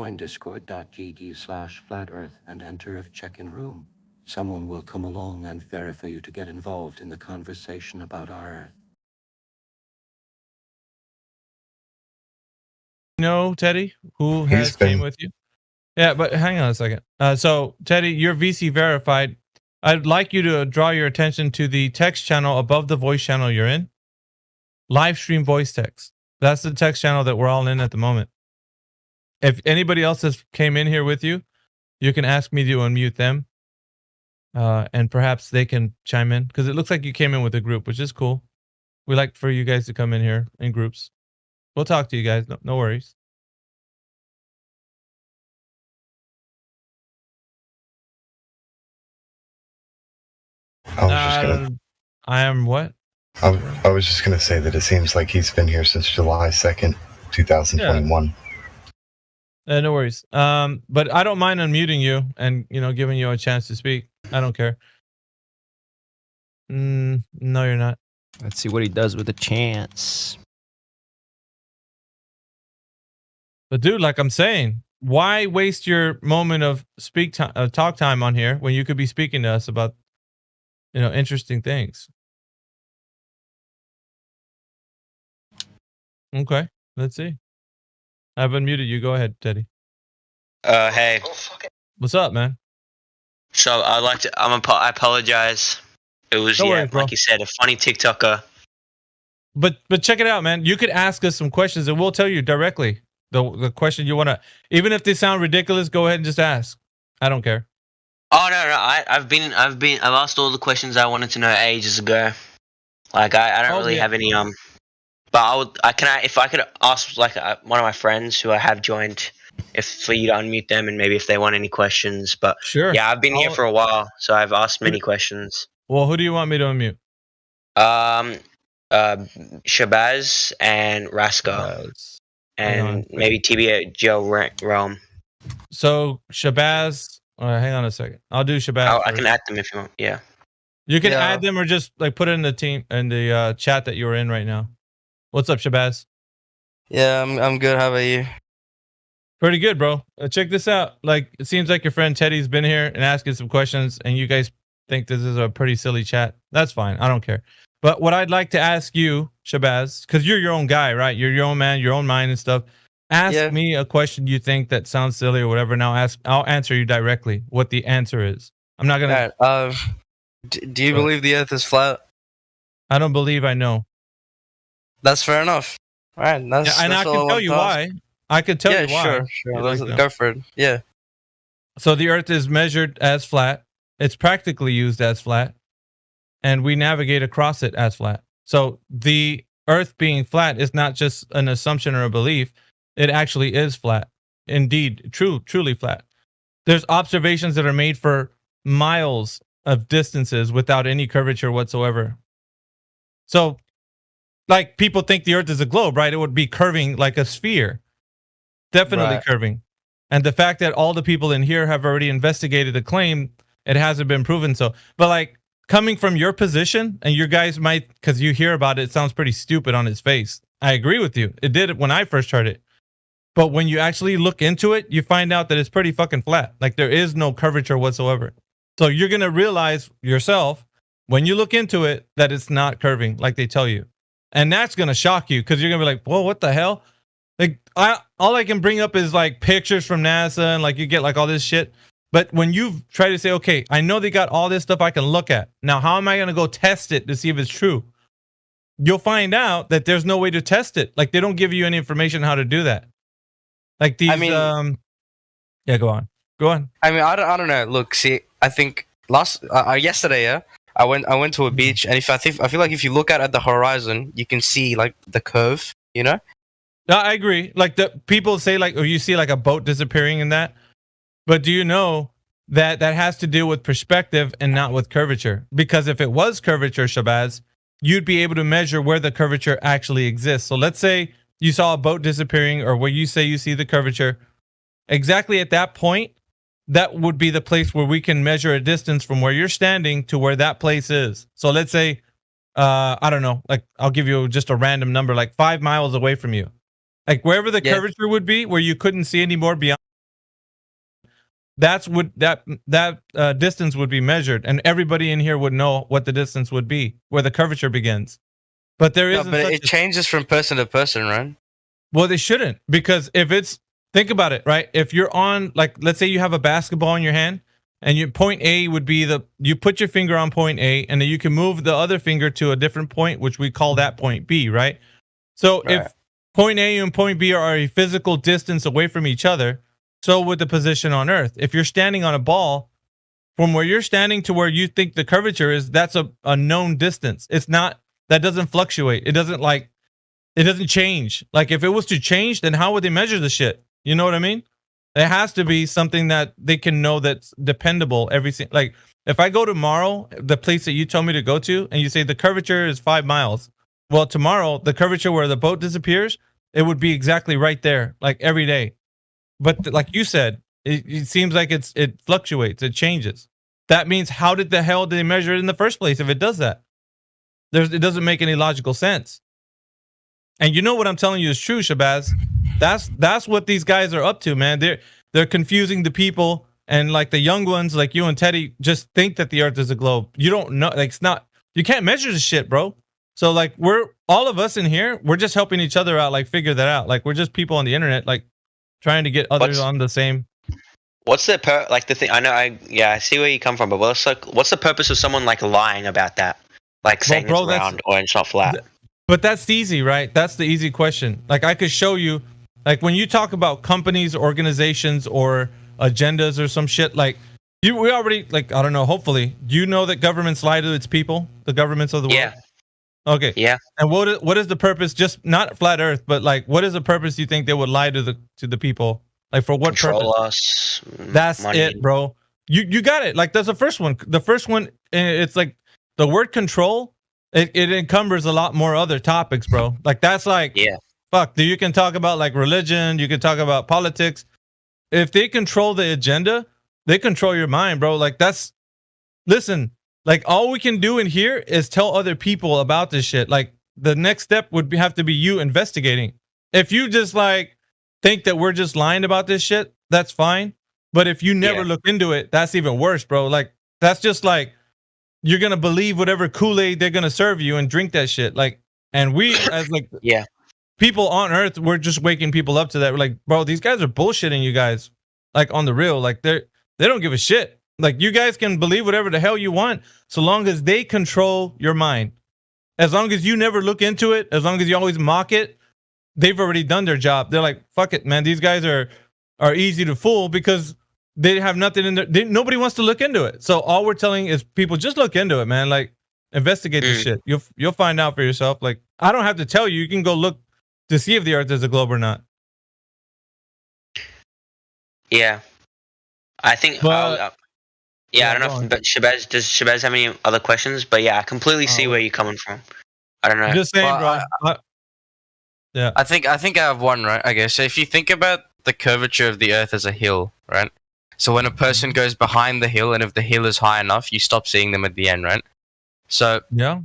Join discord.gg/flatearth and enter a check-in room. Someone will come along and verify you to get involved in the conversation about our Earth. No, TeDdy, who has came with you? Yeah, but hang on a second. So TeDdy, you're VC verified. I'd like you to draw your attention to the text channel above the voice channel you're in. Live stream voice text. That's the text channel that we're all in at the moment. If anybody else has came in here with you, you can ask me to unmute them. And perhaps they can chime in, because it looks like you came in with a group, which is cool. We like for you guys to come in here in groups. We'll talk to you guys. No worries. I am what? I was just going to say that it seems like he's been here since July 2nd, 2021. Yeah. No worries. But I don't mind unmuting you and, giving you a chance to speak. I don't care. No, you're not. Let's see what he does with a chance. But dude, like I'm saying, why waste your moment of talk time on here when you could be speaking to us about, interesting things? Okay, let's see. I've unmuted you. Go ahead, TeDdy. Hey. What's up, man? So I apologize. It was, worries, like you said, a funny TikToker. But check it out, man. You could ask us some questions and we'll tell you directly the question you want to. Even if they sound ridiculous, go ahead and just ask. I don't care. Oh no! I've asked all the questions I wanted to know ages ago. Like I don't really have any But if I could ask like one of my friends who I have joined, for you to unmute them and maybe if they want any questions. But sure. Yeah, I've been here for a while, so I've asked many questions. Well, who do you want me to unmute? Shabzz and Raskitalian, and maybe TBJsRealm. So Shabzz, hang on a second. I'll do Shabzz. I can add them if you want. Yeah. You can add them or just like put it in the chat that you're in right now. What's up, Shabzz? Yeah, I'm good. How about you? Pretty good, bro. Check this out. Like, it seems like your friend TeDdy's been here and asking some questions, and you guys think this is a pretty silly chat. That's fine. I don't care. But what I'd like to ask you, Shabzz, because you're your own guy, right? You're your own man, your own mind and stuff. Ask me a question you think that sounds silly or whatever. Now I'll answer you directly what the answer is. I'm not gonna. Right, do you believe the Earth is flat? I don't believe I know. That's fair enough. All right, and I can tell you why. I could tell you why. Sure. Let's go for it. Yeah. So the Earth is measured as flat. It's practically used as flat, and we navigate across it as flat. So the Earth being flat is not just an assumption or a belief. It actually is flat. Indeed, truly flat. There's observations that are made for miles of distances without any curvature whatsoever. So, like, people think the Earth is a globe, right? It would be curving like a sphere. Definitely curving. And the fact that all the people in here have already investigated the claim, it hasn't been proven so. But like, coming from your position, and you guys might, because you hear about it, it sounds pretty stupid on its face. I agree with you. It did when I first heard it. But when you actually look into it, you find out that it's pretty fucking flat. Like, there is no curvature whatsoever. So you're going to realize yourself, when you look into it, that it's not curving like they tell you. And that's going to shock you, because you're going to be like, whoa, what the hell? Like, all I can bring up is like pictures from NASA, and like you get like all this shit. But when you try to say, okay, I know they got all this stuff I can look at. Now, how am I going to go test it to see if it's true? You'll find out that there's no way to test it. Like, they don't give you any information how to do that. Like these, yeah, go on. I mean, I don't know. Look, see, I think yesterday, I went to a beach, and I feel like if you look out at the horizon, you can see like the curve, you know? No, I agree. Like, the people say, like, or you see like a boat disappearing in that. But do you know that has to do with perspective and not with curvature? Because if it was curvature, Shabzz, you'd be able to measure where the curvature actually exists. So let's say you saw a boat disappearing, or where you say you see the curvature. Exactly at that point, that would be the place where we can measure a distance from where you're standing to where that place is. So let's say, I don't know, like, I'll give you just a random number, like 5 miles away from you. Like, wherever the curvature would be, where you couldn't see any more beyond that's what that distance would be measured, and everybody in here would know what the distance would be, where the curvature begins. But there No, isn't. but such it changes from person to person, right? Well, they shouldn't, because if it's, think about it, right? If you're on, like, let's say you have a basketball in your hand, and your point A would be you put your finger on point A, and then you can move the other finger to a different point, which we call that point B, right? So Right. if point A and point B are a physical distance away from each other, so would the position on Earth. If you're standing on a ball, from where you're standing to where you think the curvature is, that's a known distance. It's not, that doesn't fluctuate. It doesn't change. Like, if it was to change, then how would they measure the shit? You know what I mean? It has to be something that they can know that's dependable. Like, if I go tomorrow, the place that you told me to go to, and you say the curvature is 5 miles, well, tomorrow the curvature where the boat disappears, it would be exactly right there, like every day. But like you said, it seems like it fluctuates, it changes. That means, how did the hell did they measure it in the first place if it does that? It doesn't make any logical sense. And you know what I'm telling you is true, Shabzz. That's what these guys are up to, man. They're confusing the people, and like the young ones, like you and TeDdy, just think that the Earth is a globe. You don't know, like, it's not. You can't measure the shit, bro. So like, we're all of us in here, we're just helping each other out, like figure that out. Like, we're just people on the internet, like trying to get others on the same. What's the the thing? I know, I see where you come from, but what's the purpose of someone like lying about that, like saying bro, it's round or it's not flat? But that's easy, right? That's the easy question. Like, I could show you, like, when you talk about companies, organizations, or agendas or some shit, like, we already, like, I don't know, hopefully, do you know that governments lie to its people? The governments of the world? Yeah. Okay. Yeah. And what is the purpose, just not flat Earth, but like, what is the purpose you think they would lie to the people? Like, for what Control purpose? us. That's money. it, bro. You got it. Like, that's the first one. The first one, it's like the word control, it encumbers a lot more other topics, bro. Like, that's like, Yeah. fuck, you can talk about like religion, you can talk about politics. If they control the agenda, they control your mind, bro. Like, listen, like, all we can do in here is tell other people about this shit. Like, the next step would have to be you investigating. If you just like think that we're just lying about this shit, that's fine. But if you never look into it, that's even worse, bro. Like, that's just like, you're gonna believe whatever Kool-Aid they're gonna serve you and drink that shit. Like, and we as like people on Earth, we're just waking people up to that. We're like, bro, these guys are bullshitting you guys. Like, on the real, like they don't give a shit. Like, you guys can believe whatever the hell you want, so long as they control your mind. As long as you never look into it, as long as you always mock it, they've already done their job. They're like, fuck it, man. These guys are easy to fool because they have nothing in there. Nobody wants to look into it. So all we're telling is people, just look into it, man. Like, investigate this shit. You'll find out for yourself. Like, I don't have to tell you. You can go look to see if the Earth is a globe or not. Yeah. I think. But, I don't know. But does Shabzz have any other questions? But yeah, I completely see where you're coming from. I don't know. Just saying, Well, bro. Yeah. I think I have one, right? Okay, so if you think about the curvature of the Earth as a hill, right? So when a person goes behind the hill, and if the hill is high enough, you stop seeing them at the end, right? So Yeah.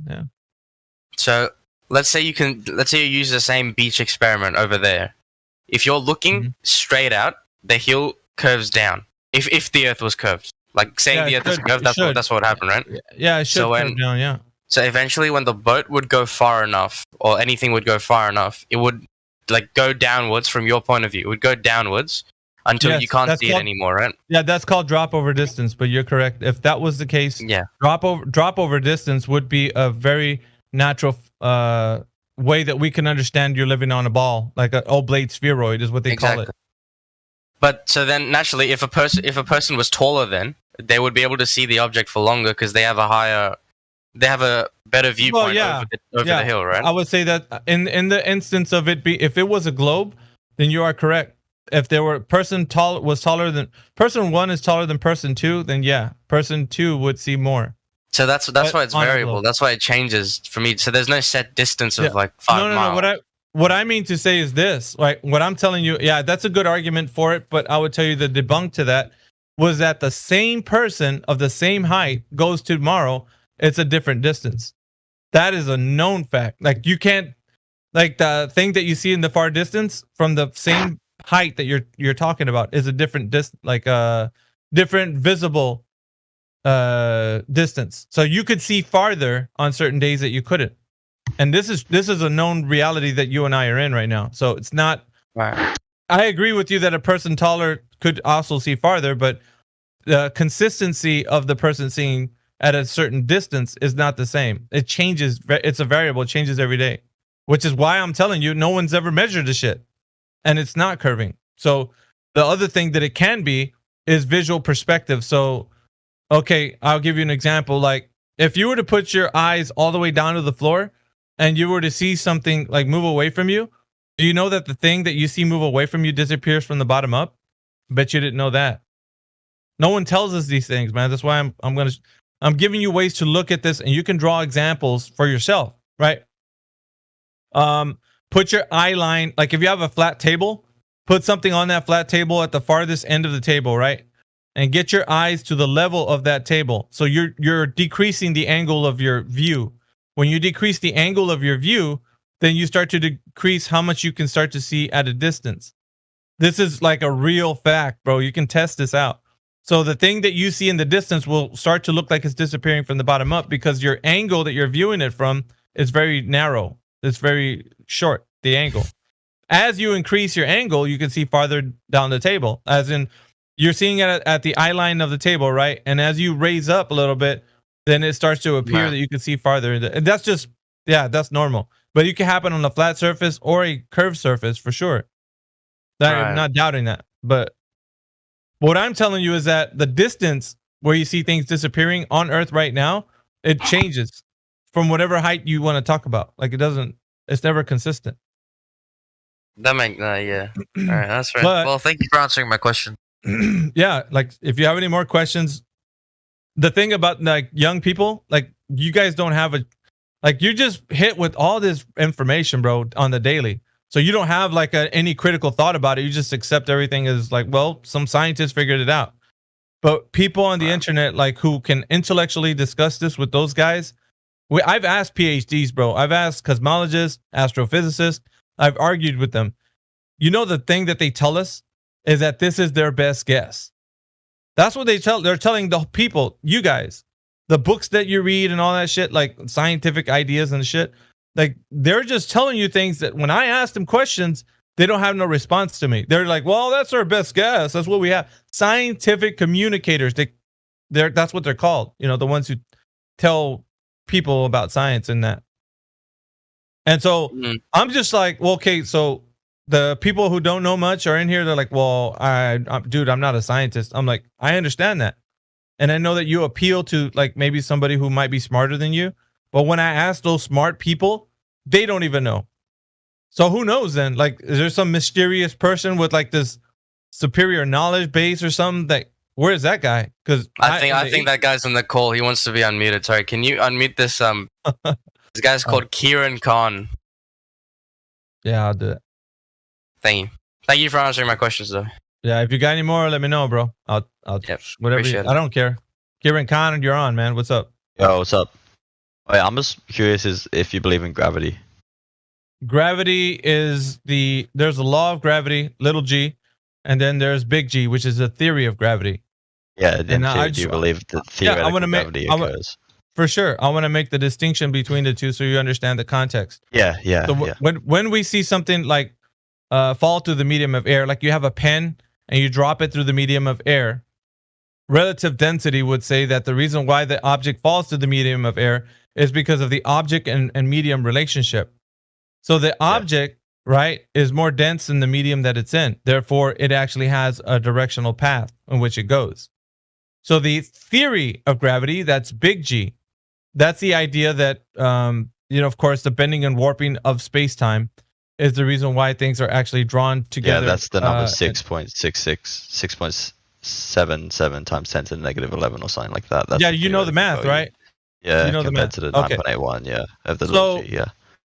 So let's say you use the same beach experiment over there. If you're looking straight out, the hill curves down. If the Earth was curved, like saying the Earth is curved, that's what would happen, right? Yeah, it should curve down. Yeah. So eventually, when the boat would go far enough, or anything would go far enough, it would like go downwards from your point of view. It would go downwards until you can't see it anymore, right? Yeah, that's called drop over distance. But you're correct. If that was the case, drop over distance would be a very natural way that we can understand you're living on a ball, like an oblate spheroid is what they call it. But so then naturally, if a person was taller, then they would be able to see the object for longer because they have a better viewpoint over the hill, right? I would say that in the instance of if it was a globe, then you are correct. If there were person one is taller than person two, then yeah, person two would see more. So that's why it's variable. That's why it changes for me. So there's no set distance of like 5 miles. No. What I mean to say is this, like what I'm telling you, yeah, that's a good argument for it, but I would tell you the debunk to that was that the same person of the same height goes to tomorrow, it's a different distance. That is a known fact. Like, you can't, like, the thing that you see in the far distance from the same height that you're talking about is a different different visible distance. So you could see farther on certain days that you couldn't. And this is a known reality that you and I are in right now. So it's not. Right. I agree with you that a person taller could also see farther, but the consistency of the person seeing at a certain distance is not the same. It changes. It's a variable. It changes every day, which is why I'm telling you, no one's ever measured the shit, and it's not curving. So the other thing that it can be is visual perspective. So, okay, I'll give you an example. Like if you were to put your eyes all the way down to the floor and you were to see something like move away from you, do you know that the thing that you see move away from you disappears from the bottom up? Bet you didn't know that. No one tells us these things, man. That's why I'm giving you ways to look at this, and you can draw examples for yourself, right? Put your eye line, like if you have a flat table, put something on that flat table at the farthest end of the table, right? And get your eyes to the level of that table. So you're decreasing the angle of your view. When you decrease the angle of your view, then you start to decrease how much you can start to see at a distance. This is like a real fact, bro. You can test this out. So the thing that you see in the distance will start to look like it's disappearing from the bottom up because your angle that you're viewing it from is very narrow. It's very short, the angle. As you increase your angle, you can see farther down the table. As in, you're seeing it at the eye line of the table, right? And as you raise up a little bit, then it starts to appear that you can see farther. And that's just, that's normal. But it can happen on a flat surface or a curved surface for sure. I'm not doubting that. But what I'm telling you is that the distance where you see things disappearing on Earth right now, it changes from whatever height you want to talk about. Like it's never consistent. That makes, yeah. All right, that's fair. But, Well, thank you for answering my question. Yeah, like if you have any more questions, the thing about like young people, like you guys don't have you're just hit with all this information, bro, on the daily. So you don't have like any critical thought about it. You just accept everything as like, well, some scientists figured it out. But people on the internet, like who can intellectually discuss this with those guys, I've asked PhDs, bro. I've asked cosmologists, astrophysicists. I've argued with them. You know, the thing that they tell us is that this is their best guess. That's what they're telling the people, you guys, the books that you read and all that shit, like scientific ideas and shit. Like they're just telling you things that when I ask them questions, they don't have no response to me. They're like, well, that's our best guess. That's what we have. Scientific communicators. That's what they're called. You know, the ones who tell people about science and that. And so I'm just like, well, okay, so the people who don't know much are in here. They're like, well, dude, I'm not a scientist. I'm like, I understand that. And I know that you appeal to like maybe somebody who might be smarter than you. But when I ask those smart people, they don't even know. So who knows then? Like, is there some mysterious person with like this superior knowledge base or something? That where is that guy? Because I think that guy's on the call. He wants to be unmuted. Sorry, can you unmute this? This guy's called Kieran Khan. Yeah, I'll do it. Thank you for answering my questions, though. Yeah, if you got any more, let me know, bro. I'll whatever. I don't care. Kieran Khan, you're on, man. What's up? Yo, what's up? Wait, I'm just curious if you believe in gravity. Gravity is there's a law of gravity, little g, and then there's big G, which is a theory of gravity. Yeah, then do you believe that theoretical gravity occurs? For sure. I want to make the distinction between the two so you understand the context. Yeah. So when we see something like fall through the medium of air, like you have a pen and you drop it through the medium of air, relative density would say that the reason why the object falls to the medium of air is because of the object and medium relationship. So the object, right, is more dense than the medium that it's in. Therefore, it actually has a directional path in which it goes. So the theory of gravity, that's big G. That's the idea that, of course, the bending and warping of space-time is the reason why things are actually drawn together. Yeah, that's the number 6.77 times 10 to the negative 11 or something like that. That's you know the math, right? Yeah, you know compared to the 9.81, of the little G, yeah.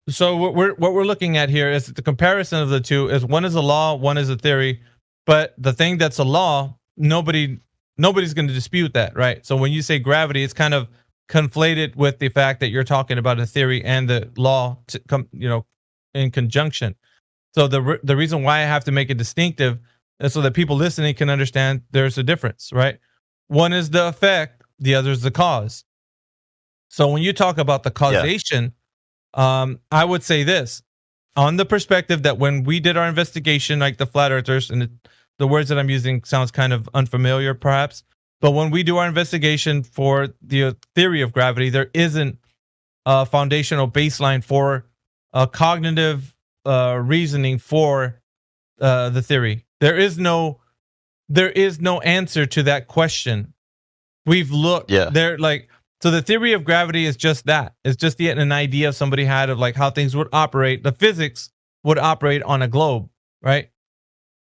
So what we're looking at here is the comparison of the two. Is one is a law, one is a theory, but the thing that's a law, nobody's going to dispute that, right? So when you say gravity, it's kind of conflated with the fact that you're talking about a theory and the law to come, in conjunction. So the reason why I have to make it distinctive so that people listening can understand there's a difference, right? One is the effect, the other is the cause. So when you talk about the causation, I would say this on the perspective that when we did our investigation, like the flat earthers, and the words that I'm using sounds kind of unfamiliar perhaps, but when we do our investigation for the theory of gravity, there isn't a foundational baseline for a cognitive reasoning for the theory. There is no answer to that question. We've looked there, like, so the theory of gravity is just that. It's just an idea somebody had of like how things would operate. The physics would operate on a globe, right?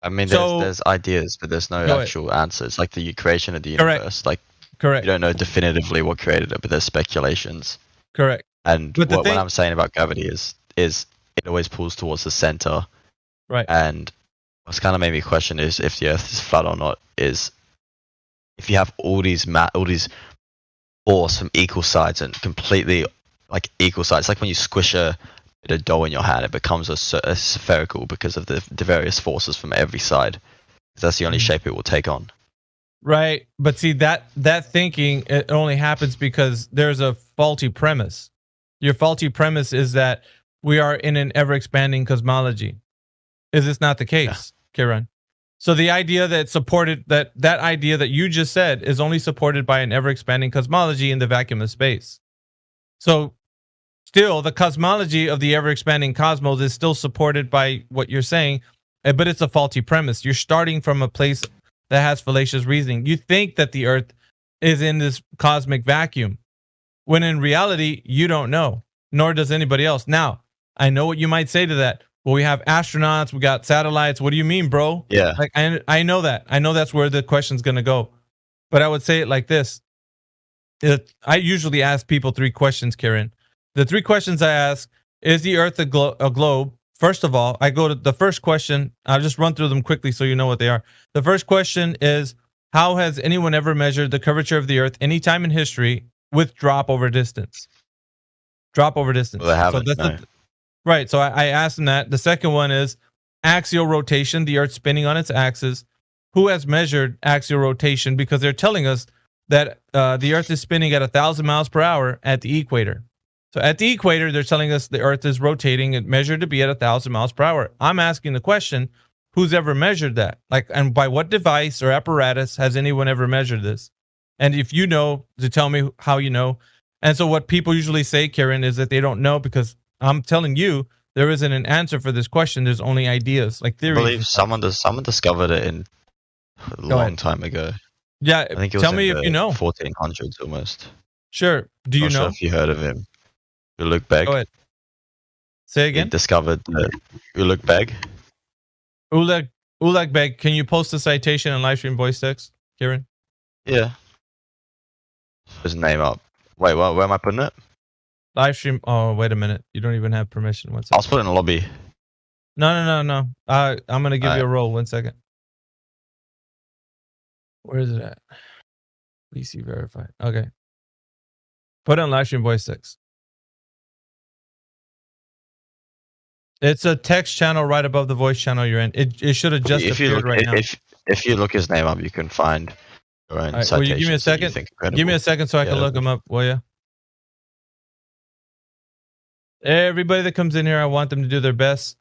I mean, there's ideas, but there's no actual answers. Like the creation of the universe. Like, correct. You don't know definitively what created it, but there's speculations. Correct. And what I'm saying about gravity is it always pulls towards the center. Right. And what's kind of made me question is if the Earth is flat or not. Is if you have all these force from equal sides and completely like equal sides, like when you squish a bit of dough in your hand, it becomes a spherical because of the various forces from every side. That's the only shape it will take on. Right, but see that thinking, it only happens because there's a faulty premise. Your faulty premise is that we are in an ever-expanding cosmology. Is this not the case, Kieran? So the idea that supported that idea that you just said is only supported by an ever-expanding cosmology in the vacuum of space. So still, the cosmology of the ever-expanding cosmos is still supported by what you're saying, but it's a faulty premise. You're starting from a place that has fallacious reasoning. You think that the Earth is in this cosmic vacuum, when in reality, you don't know, nor does anybody else. Now, I know what you might say to that. Well, we have astronauts, we got satellites. What do you mean, bro? Yeah. Like, I know that. I know that's where the question's going to go. But I would say it like this. I usually ask people 3 questions, Kieran. The 3 questions I ask, is the Earth a globe? First of all, I go to the first question. I'll just run through them quickly so you know what they are. The first question is, how has anyone ever measured the curvature of the Earth any time in history with drop over distance? Drop over distance. Well, they haven't, so that's right. So I asked them that. The second one is axial rotation, the Earth spinning on its axis. Who has measured axial rotation? Because they're telling us that the Earth is spinning at 1,000 miles per hour at the equator. So at the equator, they're telling us the Earth is rotating and measured to be at 1,000 miles per hour. I'm asking the question, who's ever measured that? Like, and by what device or apparatus has anyone ever measured this? And if you know, to tell me how you know. And so what people usually say, Kieran, is that they don't know, because I'm telling you, there isn't an answer for this question. There's only ideas, like theories. I believe someone discovered it in a long time ago. Yeah, I think it was tell me in if the you know. 1400s almost. Sure. Do you Not know? sure if you heard of him. Ulugh Beg. Go ahead. Say He again. discovered Ulugh Beg. Ulugh Beg. Can you post a citation in live stream voice text, Kieran? Yeah. His name up. Wait, where am I putting it? Live stream. Oh, wait a minute. You don't even have permission. One second. I'll put it in the lobby. No. I'm gonna give you a roll. 1 second. Where is it at? VC verified. Okay. Put it on live stream voice text. It's a text channel right above the voice channel you're in. It should have just appeared right now. If you look his name up, you can find your own Right, will you give me a second? Give me a second so I can look him up, will you? Everybody that comes in here, I want them to do their best.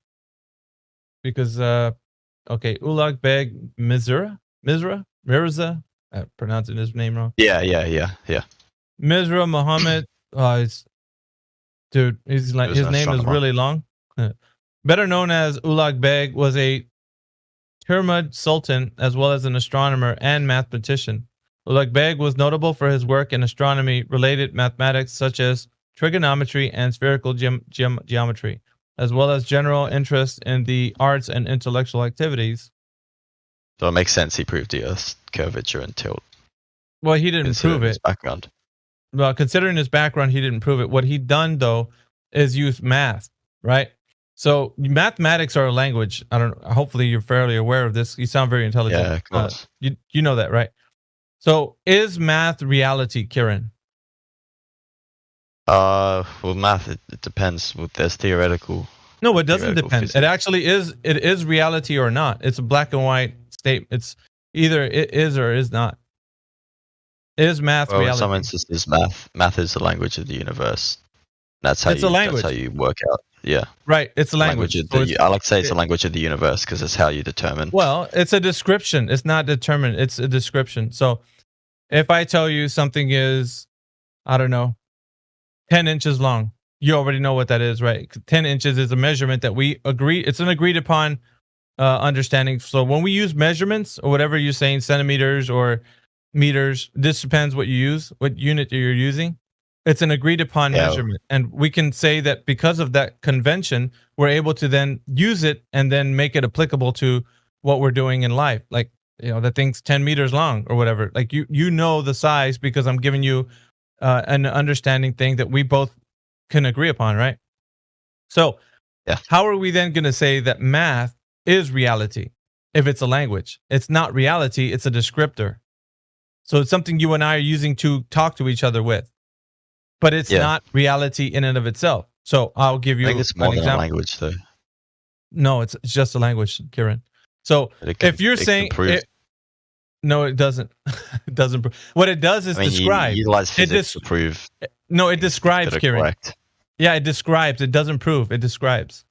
Because, okay, Ulugh Beg Mirza? I'm pronouncing his name wrong. Yeah. Mirza Muhammad. Dude, his name is really long. Better known as Ulugh Beg, was a Timurid Sultan as well as an astronomer and mathematician. Ulugh Beg was notable for his work in astronomy-related mathematics such as trigonometry and spherical geometry, as well as general interest in the arts and intellectual activities. So it makes sense he proved the Earth's curvature and tilt. Well, he didn't prove it. His background. Well, considering his background, he didn't prove it. What he done though is use math, right? So mathematics are a language. Hopefully you're fairly aware of this. You sound very intelligent. Yeah, of course. You know that, right? So is math reality, Kieran? Well, math it depends. There's theoretical. No, it doesn't depend. Physics. It actually is. It is reality or not. It's a black and white statement. It's either it is or is not. Is math Well, in reality? some instances, math is the language of the universe. That's how It's a language. That's how you work out. Yeah, Right. It's a language. of So the, it's- I like to say it's a language of the universe because it's how you determine. well, it's a description. It's not determined. It's a description. So if I tell you something is, I don't know, 10 inches long, you already know what that is, right? 10 inches is a measurement that we agree. It's an agreed upon understanding. So when we use measurements or whatever you're saying, centimeters or meters, this depends what you use, what unit you're using. It's an agreed upon measurement. And we can say that because of that convention, we're able to then use it and then make it applicable to what we're doing in life. Like, that thing's 10 meters long or whatever. Like you know the size because I'm giving you an understanding thing that we both can agree upon, right? So how are we then going to say that math is reality if it's a language? It's not reality, it's a descriptor. So it's something you and I are using to talk to each other with. But it's not reality in and of itself. So I'll give you I think it's more an than example. a language, though. No, it's just a language, Kieran. So if you're saying no, it doesn't. It doesn't. What it does is describe. You utilize physics to prove. No, it describes, Kieran. Correct. Yeah, it describes. It doesn't prove. It describes.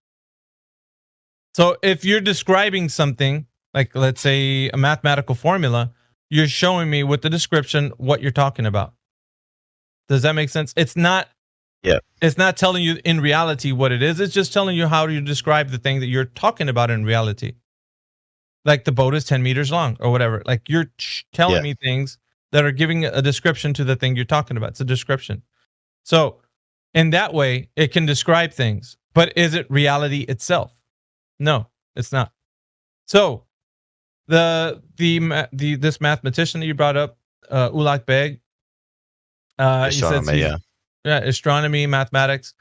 So if you're describing something, like let's say a mathematical formula, you're showing me with the description what you're talking about. Does that make sense? It's not. Yeah. It's not telling you in reality what it is. It's just telling you how you describe the thing that you're talking about in reality. Like the boat is 10 meters long or whatever. Like you're telling me things that are giving a description to the thing you're talking about. It's a description. So in that way, it can describe things. But is it reality itself? No, it's not. So this mathematician that you brought up, Ulak Beg, astronomy, astronomy, mathematics.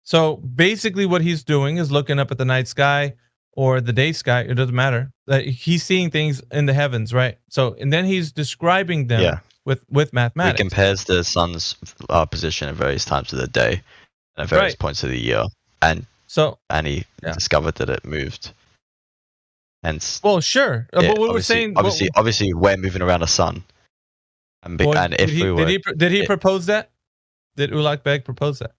So basically what he's doing is looking up at the night sky or the day sky, it doesn't matter. He's seeing things in the heavens, right? So, and then he's describing them with mathematics. He compares the sun's position at various times of the day and at various points of the year. And he discovered that it moved. Hence, well, sure. But what we're saying... Obviously, we're moving around the sun. And did he propose that? Did Ulak Beg propose that?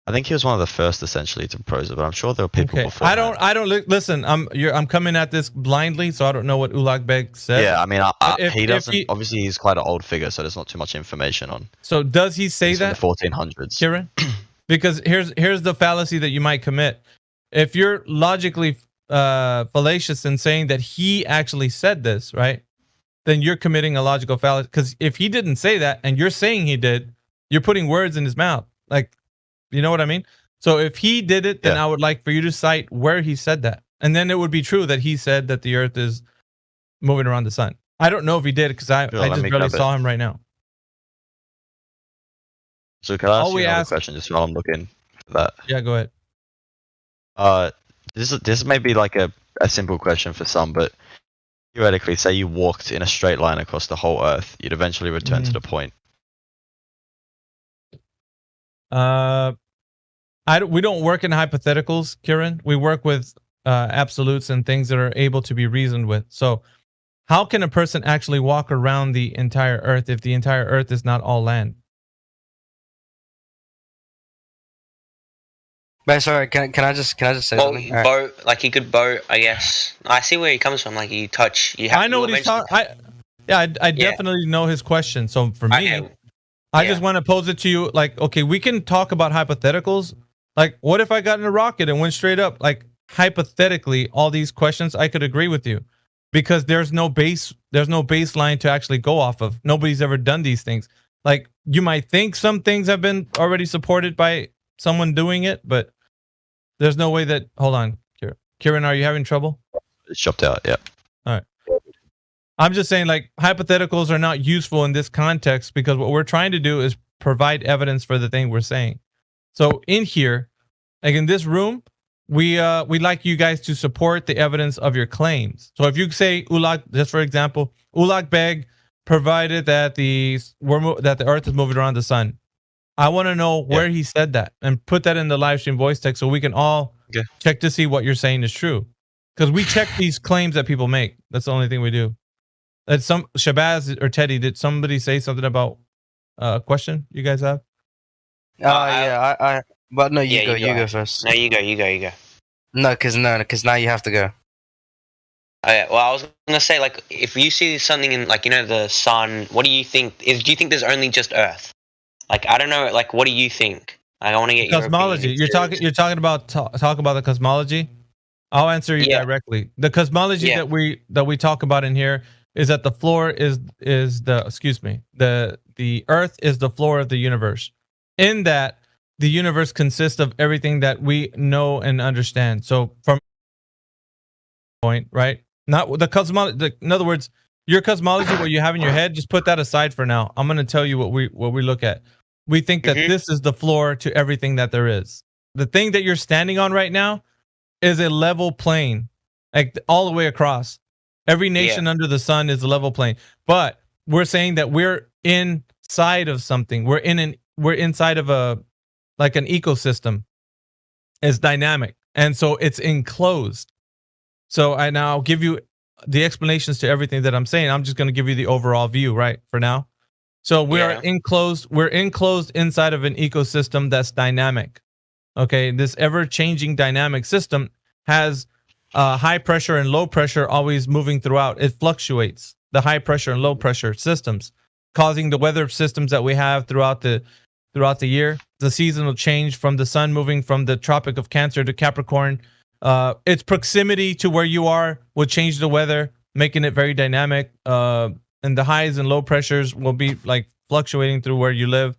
I think he was one of the first, essentially, to propose it, but I'm sure there were people before. I don't listen. I'm coming at this blindly, so I don't know what Ulak Beg said. Yeah, I mean, he doesn't. Obviously, he's quite an old figure, so there's not too much information on. So does he say that? The 1400s, Kieran? Because here's the fallacy that you might commit. If you're logically fallacious in saying that he actually said this, right? Then you're committing a logical fallacy. Because if he didn't say that and you're saying he did, you're putting words in his mouth. Like, you know what I mean? So if he did it, then I would like for you to cite where he said that. And then it would be true that he said that the earth is moving around the sun. I don't know if he did because I just barely saw him right now. So can I ask you another question just while I'm looking for that? Yeah, go ahead. This may be like a simple question for some, but theoretically, say you walked in a straight line across the whole earth, you'd eventually return to the point. We don't work in hypotheticals, Kieran. We work with absolutes and things that are able to be reasoned with. So how can a person actually walk around the entire earth if the entire earth is not all land? But sorry, can I just say something? Boat, like he could boat, I guess. I see where he comes from. Like you touch, I know what he's talking. I definitely know his question. So for me, I just want to pose it to you. Like, okay, we can talk about hypotheticals. Like, what if I got in a rocket and went straight up? Like, hypothetically, all these questions, I could agree with you, because there's no baseline to actually go off of. Nobody's ever done these things. Like, you might think some things have been already supported by someone doing it, but there's no way that. Hold on, Kieran, are you having trouble? It's chopped out. Yeah. All right. I'm just saying, like, hypotheticals are not useful in this context because what we're trying to do is provide evidence for the thing we're saying. So in here, like in this room, we like you guys to support the evidence of your claims. So if you say Ulak, just for example, Ulak Beg provided that the earth is moving around the sun. I want to know where he said that and put that in the live stream voice text so we can all check to see what you're saying is true. because we check these claims that people make. That's the only thing we do. That some Shabzz or TeDdy, did somebody say something about a question you guys have? Yeah, but no, you Yeah, go. you You go. go first. No, you go. No, because now you have to go. Okay, well, I was gonna say, like, if you see something in, like, the sun, what do you think? Do you think there's only just Earth? Like, I don't know. Like, what do you think? I want to get your Cosmology. opinion. You're talking about talk about the cosmology. I'll answer you Yeah. directly. The cosmology Yeah. that we talk about in here is that the floor is the Earth is the floor of the universe. In that, the universe consists of everything that we know and understand. So from point, right? Not the cosmology. In other words, your cosmology, what you have in your head, just put that aside for now. I'm going to tell you what we look at. We think that this is the floor to everything that there is. The thing that you're standing on right now is a level plane, like all the way across. Every nation under the sun is a level plane. But we're saying that we're inside of something. We're inside of an ecosystem. It's dynamic, and so it's enclosed. So I'll give you the explanations to everything that I'm saying. I'm just going to give you the overall view, right, for now. So we're enclosed inside of an ecosystem that's dynamic. Okay, this ever-changing dynamic system has high pressure and low pressure always moving throughout. It fluctuates, the high pressure and low pressure systems, causing the weather systems that we have throughout the year. The seasonal change from the sun moving from the Tropic of Cancer to Capricorn. Its proximity to where you are will change the weather, making it very dynamic. And the highs and low pressures will be like fluctuating through where you live.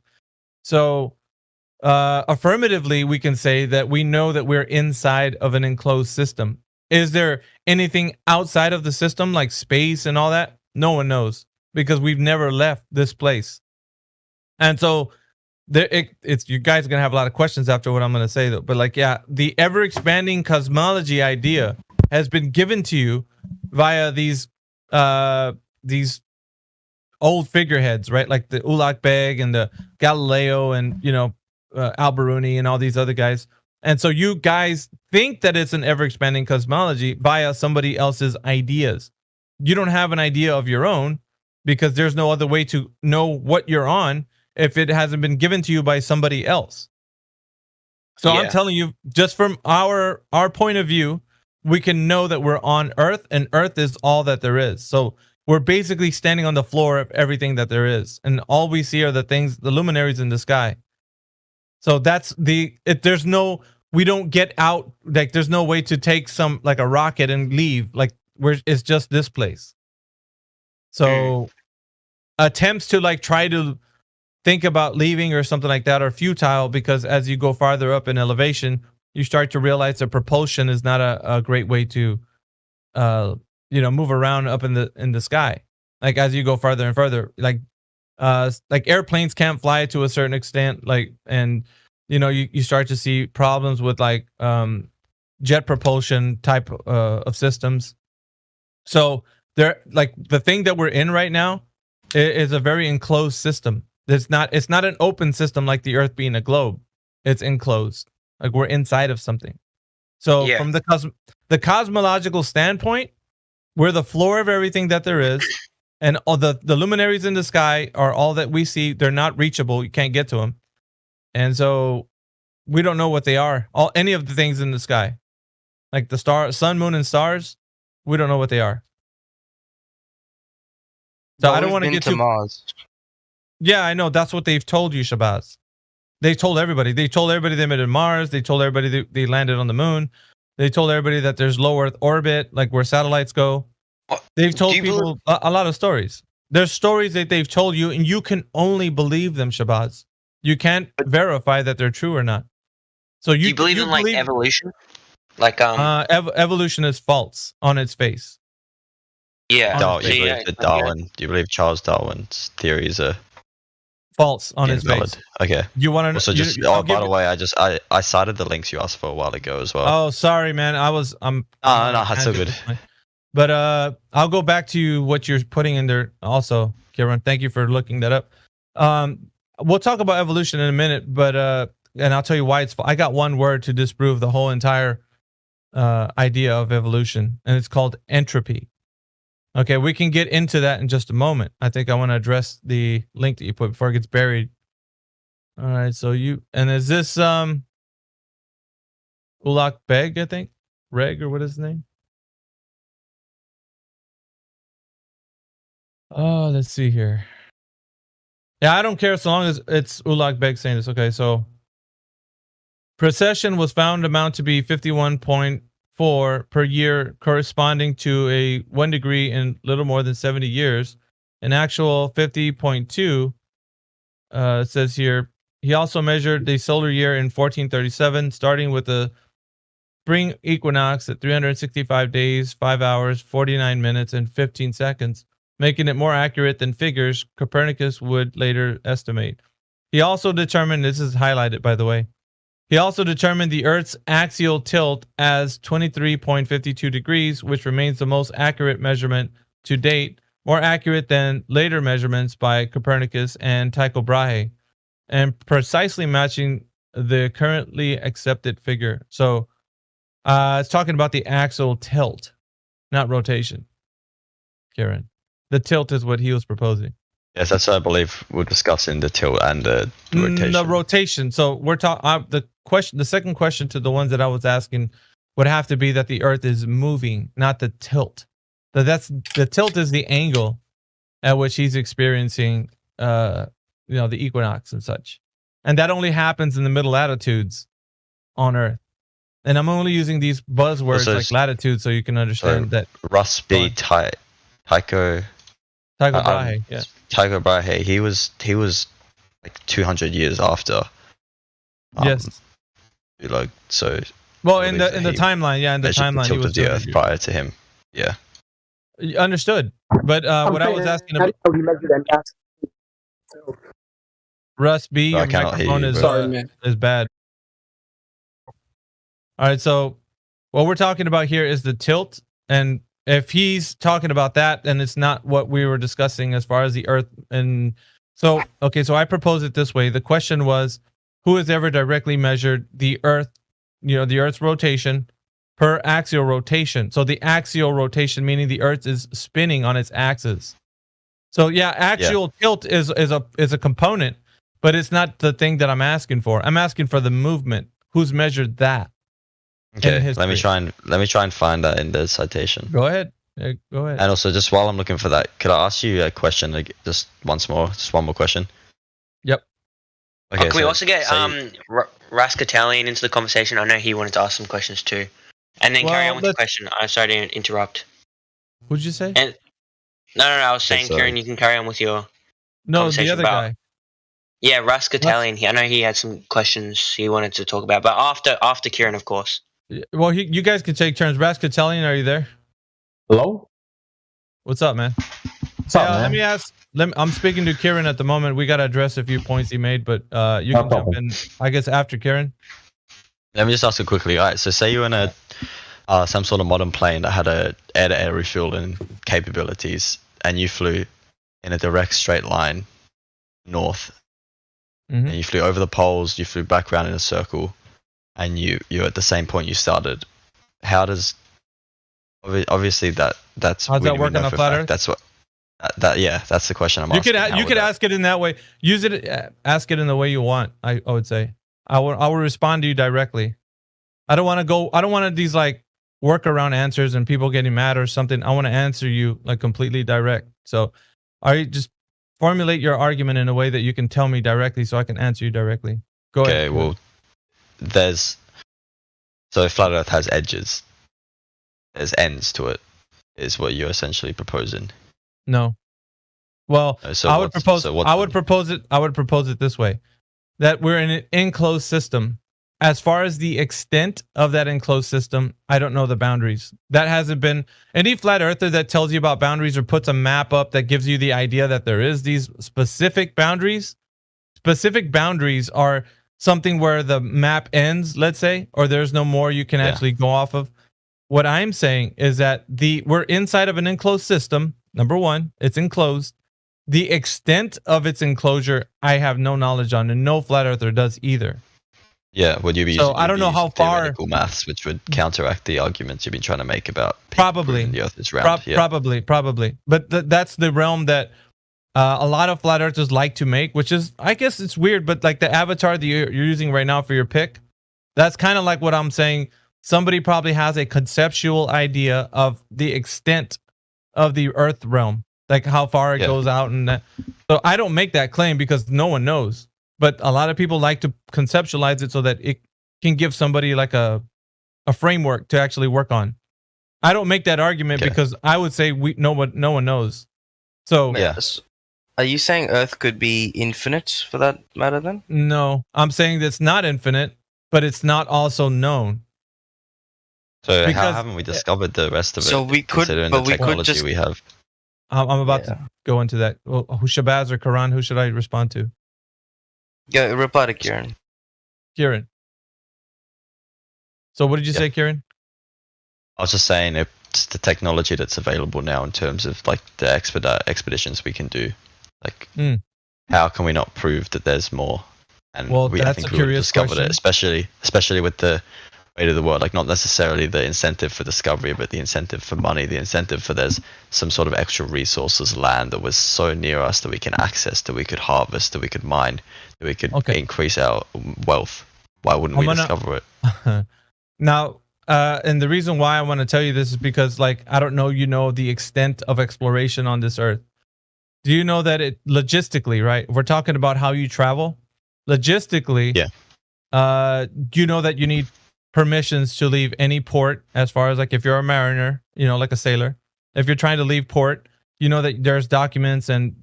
So affirmatively, we can say that we know that we're inside of an enclosed system. Is there anything outside of the system, like space and all that? No one knows, because we've never left this place. And so it's you guys are gonna have a lot of questions after what I'm gonna say, though. But like, yeah, the ever expanding cosmology idea has been given to you via these old figureheads, right? Like the Ulugh Beg and the Galileo and Al-Biruni and all these other guys. And so you guys think that it's an ever expanding cosmology via somebody else's ideas. You don't have an idea of your own, because there's no other way to know what you're on if it hasn't been given to you by somebody else. So I'm telling you, just from our point of view, we can know that we're on Earth, and Earth is all that there is. So we're basically standing on the floor of everything that there is, and all we see are the luminaries in the sky. So that's we don't get out, like there's no way to take like a rocket and leave, like it's just this place. So attempts to like try to think about leaving or something like that are futile, because as you go farther up in elevation, you start to realize that propulsion is not a great way to move around up in the sky. Like as you go farther and further, like airplanes can't fly to a certain extent, like, and you start to see problems with like jet propulsion type of systems. So like the thing that we're in right now is a very enclosed system. It's not an open system like the Earth being a globe. It's enclosed. Like we're inside of something. So from the cosmological standpoint, we're the floor of everything that there is, and all the luminaries in the sky are all that we see. They're not reachable. You can't get to them, and so we don't know what they are. Any of the things in the sky, like the sun, moon, and stars, we don't know what they are. So I don't want to get to Mars. Yeah, I know. That's what they've told you, Shabzz. They told everybody. They told everybody they met in Mars. They told everybody they landed on the moon. They told everybody that there's low Earth orbit, like where satellites go. They've told people a lot of stories. There's stories that they've told you, and you can only believe them, Shabzz. You can't verify that they're true or not. So do you believe in like evolution? Like evolution is false on its face. Yeah. Do you believe Charles Darwin's theories are false on its face? Okay. You want to? Also, by the way, I cited the links you asked for a while ago as well. Oh, sorry, man. No, that's so good. But I'll go back to what you're putting in there also, Kieran. Thank you for looking that up. We'll talk about evolution in a minute, but and I'll tell you why it's. I got one word to disprove the whole entire idea of evolution, and it's called entropy. Okay, we can get into that in just a moment. I think I want to address the link that you put before it gets buried. All right, so is this Ulak Beg, I think? Reg, or what is his name? Oh, let's see here. Yeah, I don't care so long as it's Ulak Beg saying this. Okay, so precession was found amount to be 51.4 per year, corresponding to a 1 degree in little more than 70 years. An actual 50.2, it says here. He also measured the solar year in 1437, starting with the spring equinox at 365 days, 5 hours, 49 minutes, and 15 seconds, making it more accurate than figures Copernicus would later estimate. He also determined, this is highlighted by the way, he also determined the Earth's axial tilt as 23.52 degrees, which remains the most accurate measurement to date, more accurate than later measurements by Copernicus and Tycho Brahe, and precisely matching the currently accepted figure. So it's talking about the axial tilt, not rotation. Kieran, the tilt is what he was proposing. Yes, that's what I believe we're discussing, the tilt and the rotation. The rotation. So we're talking. The second question to the ones that I was asking would have to be that the Earth is moving, not the tilt. The tilt is the angle at which he's experiencing, the equinox and such, and that only happens in the middle latitudes on Earth. And I'm only using these buzzwords like latitude so you can understand that. Tycho Brahe, yeah. Tycho Brahe, he was like 200 years after. Yes. Like so. Well, in the timeline, yeah, in the timeline, he was the Earth prior to him. Yeah. Understood, but what I was asking about. Russ B, your microphone is bad. All right, so what we're talking about here is the tilt, and if he's talking about that, then it's not what we were discussing as far as the Earth. And so, okay, so I propose it this way. The question was, who has ever directly measured the Earth, the Earth's rotation per axial rotation? So the axial rotation, meaning the Earth is spinning on its axis. So yeah, axial tilt is a component, but it's not the thing that I'm asking for. I'm asking for the movement. Who's measured that? Okay, let me try and find that in the citation. Go ahead. Yeah, go ahead. And also, just while I'm looking for that, could I ask you a question? Like, just one more question. Yep. Okay. Can we also get Raskitalian into the conversation? I know he wanted to ask some questions too, and then carry on with the question. I'm sorry to interrupt. What'd you say? No. I was saying, Kieran, you can carry on with your. No, the other guy. Yeah, Raskitalian. I know he had some questions he wanted to talk about, but after Kieran, of course. Well, you guys can take turns. Raskitalian, are you there? Hello? What's up, man? What's up, man? Let me ask. I'm speaking to Kieran at the moment. We got to address a few points he made, but you can jump in, I guess, after Kieran. Let me just ask you quickly. All right, so say you're in a some sort of modern plane that had a air-to-air refueling capabilities, and you flew in a direct straight line north, and you flew over the poles, you flew back around in a circle, and you're at the same point you started. How does obviously that's how's that work on a flat Earth? That's what that's the question I'm asking. You could ask it in that way. Use it. Ask it in the way you want. I would say I will respond to you directly. I don't want to these like workaround answers and people getting mad or something. I want to answer you like completely direct. So just formulate your argument in a way that you can tell me directly so I can answer you directly. Go ahead. Okay, well, so flat Earth has edges. There's ends to it, is what you're essentially proposing. No. Well, I would propose it this way. That we're in an enclosed system. As far as the extent of that enclosed system, I don't know the boundaries. That hasn't been any flat earther that tells you about boundaries or puts a map up that gives you the idea that there is these specific boundaries. Specific boundaries are something where the map ends, let's say, or there's no more you can actually go off of. What I'm saying is that we're inside of an enclosed system. Number one, it's enclosed. The extent of its enclosure, I have no knowledge on, and no flat earther does either. Yeah, would you be So using, I don't know how far. theoretical maths, which would counteract the arguments you've been trying to make about Probably. proving the Earth is round. Yeah. Probably. But that's the realm that a lot of flat earthers like to make, which is, I guess it's weird, but like the avatar that you're using right now for your pick, that's kind of like what I'm saying. Somebody probably has a conceptual idea of the extent of the Earth realm, like how far it goes out, and that. So I don't make that claim because no one knows. But a lot of people like to conceptualize it so that it can give somebody like a framework to actually work on. I don't make that argument because I would say no one knows. So are you saying Earth could be infinite for that matter then? No, I'm saying that it's not infinite, but it's not also known. So Because- how haven't we discovered the rest of it? So we could, considering but the we could technology just. we have. I'm about to go into that. Well, who, Shabzz or Kieran? Who should I respond to? Yeah, reply to Kieran. Kieran. So what did you say, Kieran? I was just saying it's the technology that's available now in terms of like the expeditions we can do. Like, how can we not prove that there's more? And Well, I that's think a we would have curious discovered question. it, especially with the weight of the world. Like, not necessarily the incentive for discovery, but the incentive for money, the incentive for there's some sort of extra resources, land that was so near us that we can access, that we could harvest, that we could mine, that we could increase our wealth. Why wouldn't we discover it? Now, and the reason why I want to tell you this is because, like, I don't know, the extent of exploration on this earth. Do you know that it logistically, right? If we're talking about how you travel, logistically, do you know that you need permissions to leave any port, as far as like if you're a mariner, like a sailor, if you're trying to leave port, you know that there's documents and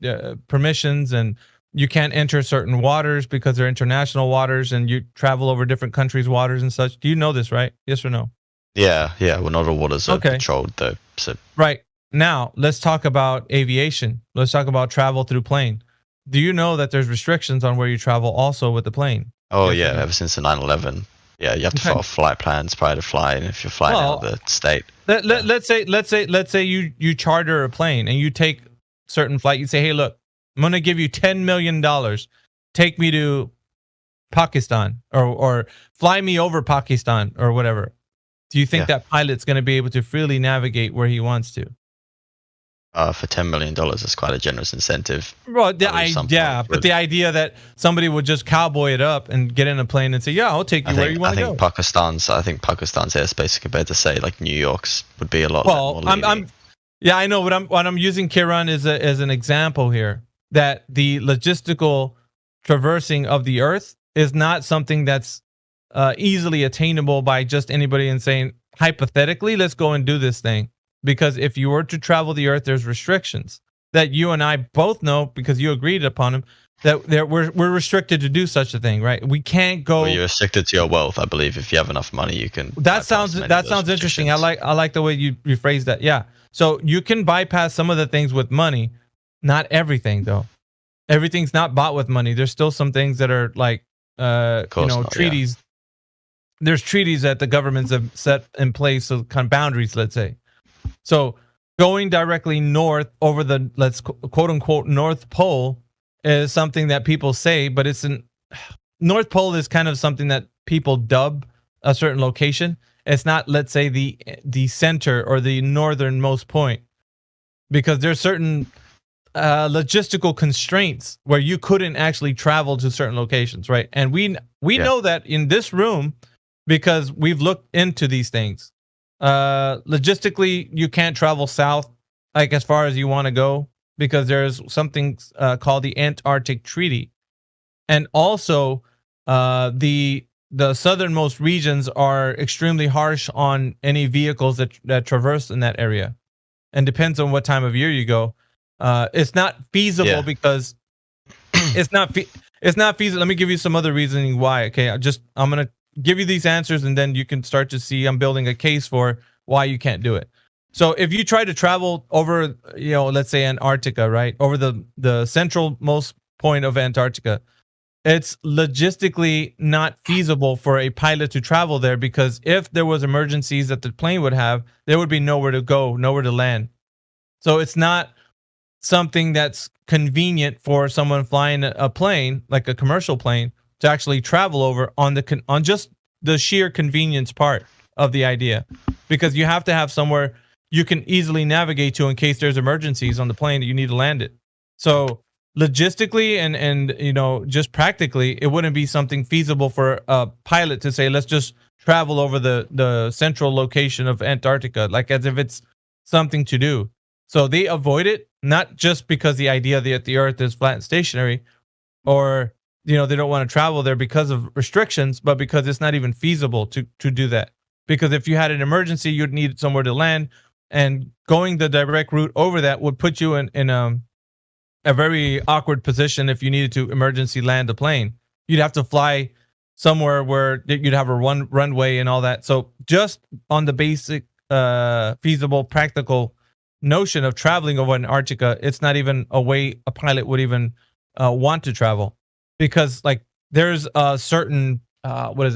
permissions, and you can't enter certain waters because they're international waters, and you travel over different countries' waters and such. Do you know this, right? Yes or no? Yeah. Well, not all waters are controlled though. So right. Now, let's talk about aviation. Let's talk about travel through plane. Do you know that there's restrictions on where you travel also with the plane? Oh, yes, ever since the 9/11. Yeah, you have to file flight plans prior to flying if you're flying out of the state. Let's say you charter a plane and you take certain flight. You say, hey, look, I'm going to give you $10 million. Take me to Pakistan or fly me over Pakistan or whatever. Do you think that pilot's going to be able to freely navigate where he wants to? For $10 million, it's quite a generous incentive. Well, but the idea that somebody would just cowboy it up and get in a plane and say, "Yeah, I'll take you where you want to go." I think Pakistan's airspace compared to say like New York's would be a lot. Well, more I know what I'm using Kieran as an example here, that the logistical traversing of the Earth is not something that's easily attainable by just anybody and saying, hypothetically, let's go and do this thing. Because if you were to travel the Earth, there's restrictions that you and I both know, because you agreed upon them, that we're restricted to do such a thing, right? We can't go. Well, you're restricted to your wealth, I believe. If you have enough money, you can. That sounds interesting. I like the way you rephrase that. Yeah. So you can bypass some of the things with money, not everything though. Everything's not bought with money. There's still some things that are like, treaties. Yeah. There's treaties that the governments have set in place, so kind of boundaries, let's say. So going directly north over the, let's quote unquote, North Pole is something that people say, but North Pole is kind of something that people dub a certain location. It's not, let's say, the center or the northernmost point, because there's certain logistical constraints where you couldn't actually travel to certain locations, right? And we know that in this room because we've looked into these things. Logistically, you can't travel south, like as far as you want to go, because there's something called the Antarctic Treaty, and also the southernmost regions are extremely harsh on any vehicles that traverse in that area, and depends on what time of year you go. It's not feasible because it's not feasible. Let me give you some other reasoning why. Okay, I'm gonna give you these answers, and then you can start to see I'm building a case for why you can't do it. So if you try to travel over, let's say Antarctica, right, over the centralmost point of Antarctica, it's logistically not feasible for a pilot to travel there, because if there was emergencies that the plane would have, there would be nowhere to go, nowhere to land. So it's not something that's convenient for someone flying a plane, like a commercial plane, to actually travel over on just the sheer convenience part of the idea, because you have to have somewhere you can easily navigate to in case there's emergencies on the plane that you need to land it. So logistically and you know, just practically, it wouldn't be something feasible for a pilot to say, let's just travel over the central location of Antarctica, like as if it's something to do. So they avoid it, not just because the idea that the Earth is flat and stationary, or you know, they don't want to travel there because of restrictions, but because it's not even feasible to do that. Because if you had an emergency, you'd need somewhere to land, and going the direct route over that would put you in a very awkward position if you needed to emergency land a plane. You'd have to fly somewhere where you'd have a runway and all that. So just on the basic feasible, practical notion of traveling over Antarctica, it's not even a way a pilot would even want to travel, because like there's certain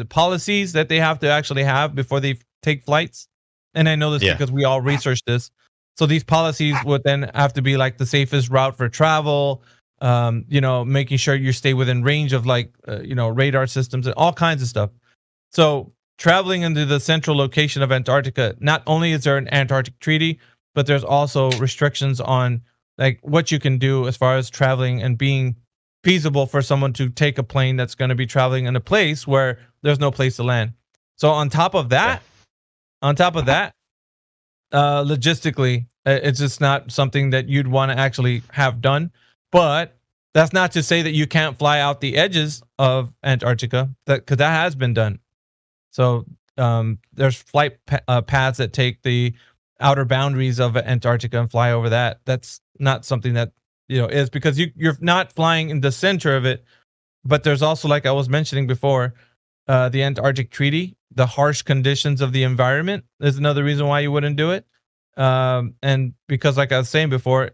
policies that they have to actually have before they take flights. And I know this because we all researched this. So these policies would then have to be like the safest route for travel, you know, making sure you stay within range of like, you know, radar systems and all kinds of stuff. So traveling into the central location of Antarctica, not only is there an Antarctic treaty, but there's also restrictions on like what you can do as far as traveling and being feasible for someone to take a plane that's going to be traveling in a place where there's no place to land. So on top of that, logistically, it's just not something that you'd want to actually have done. But that's not to say that you can't fly out the edges of Antarctica, because that has been done. So there's flight paths that take the outer boundaries of Antarctica and fly over that. That's not something that, you know, is because you're not flying in the center of it. But there's also, like I was mentioning before, the Antarctic Treaty, the harsh conditions of the environment is another reason why you wouldn't do it. And because, like I was saying before,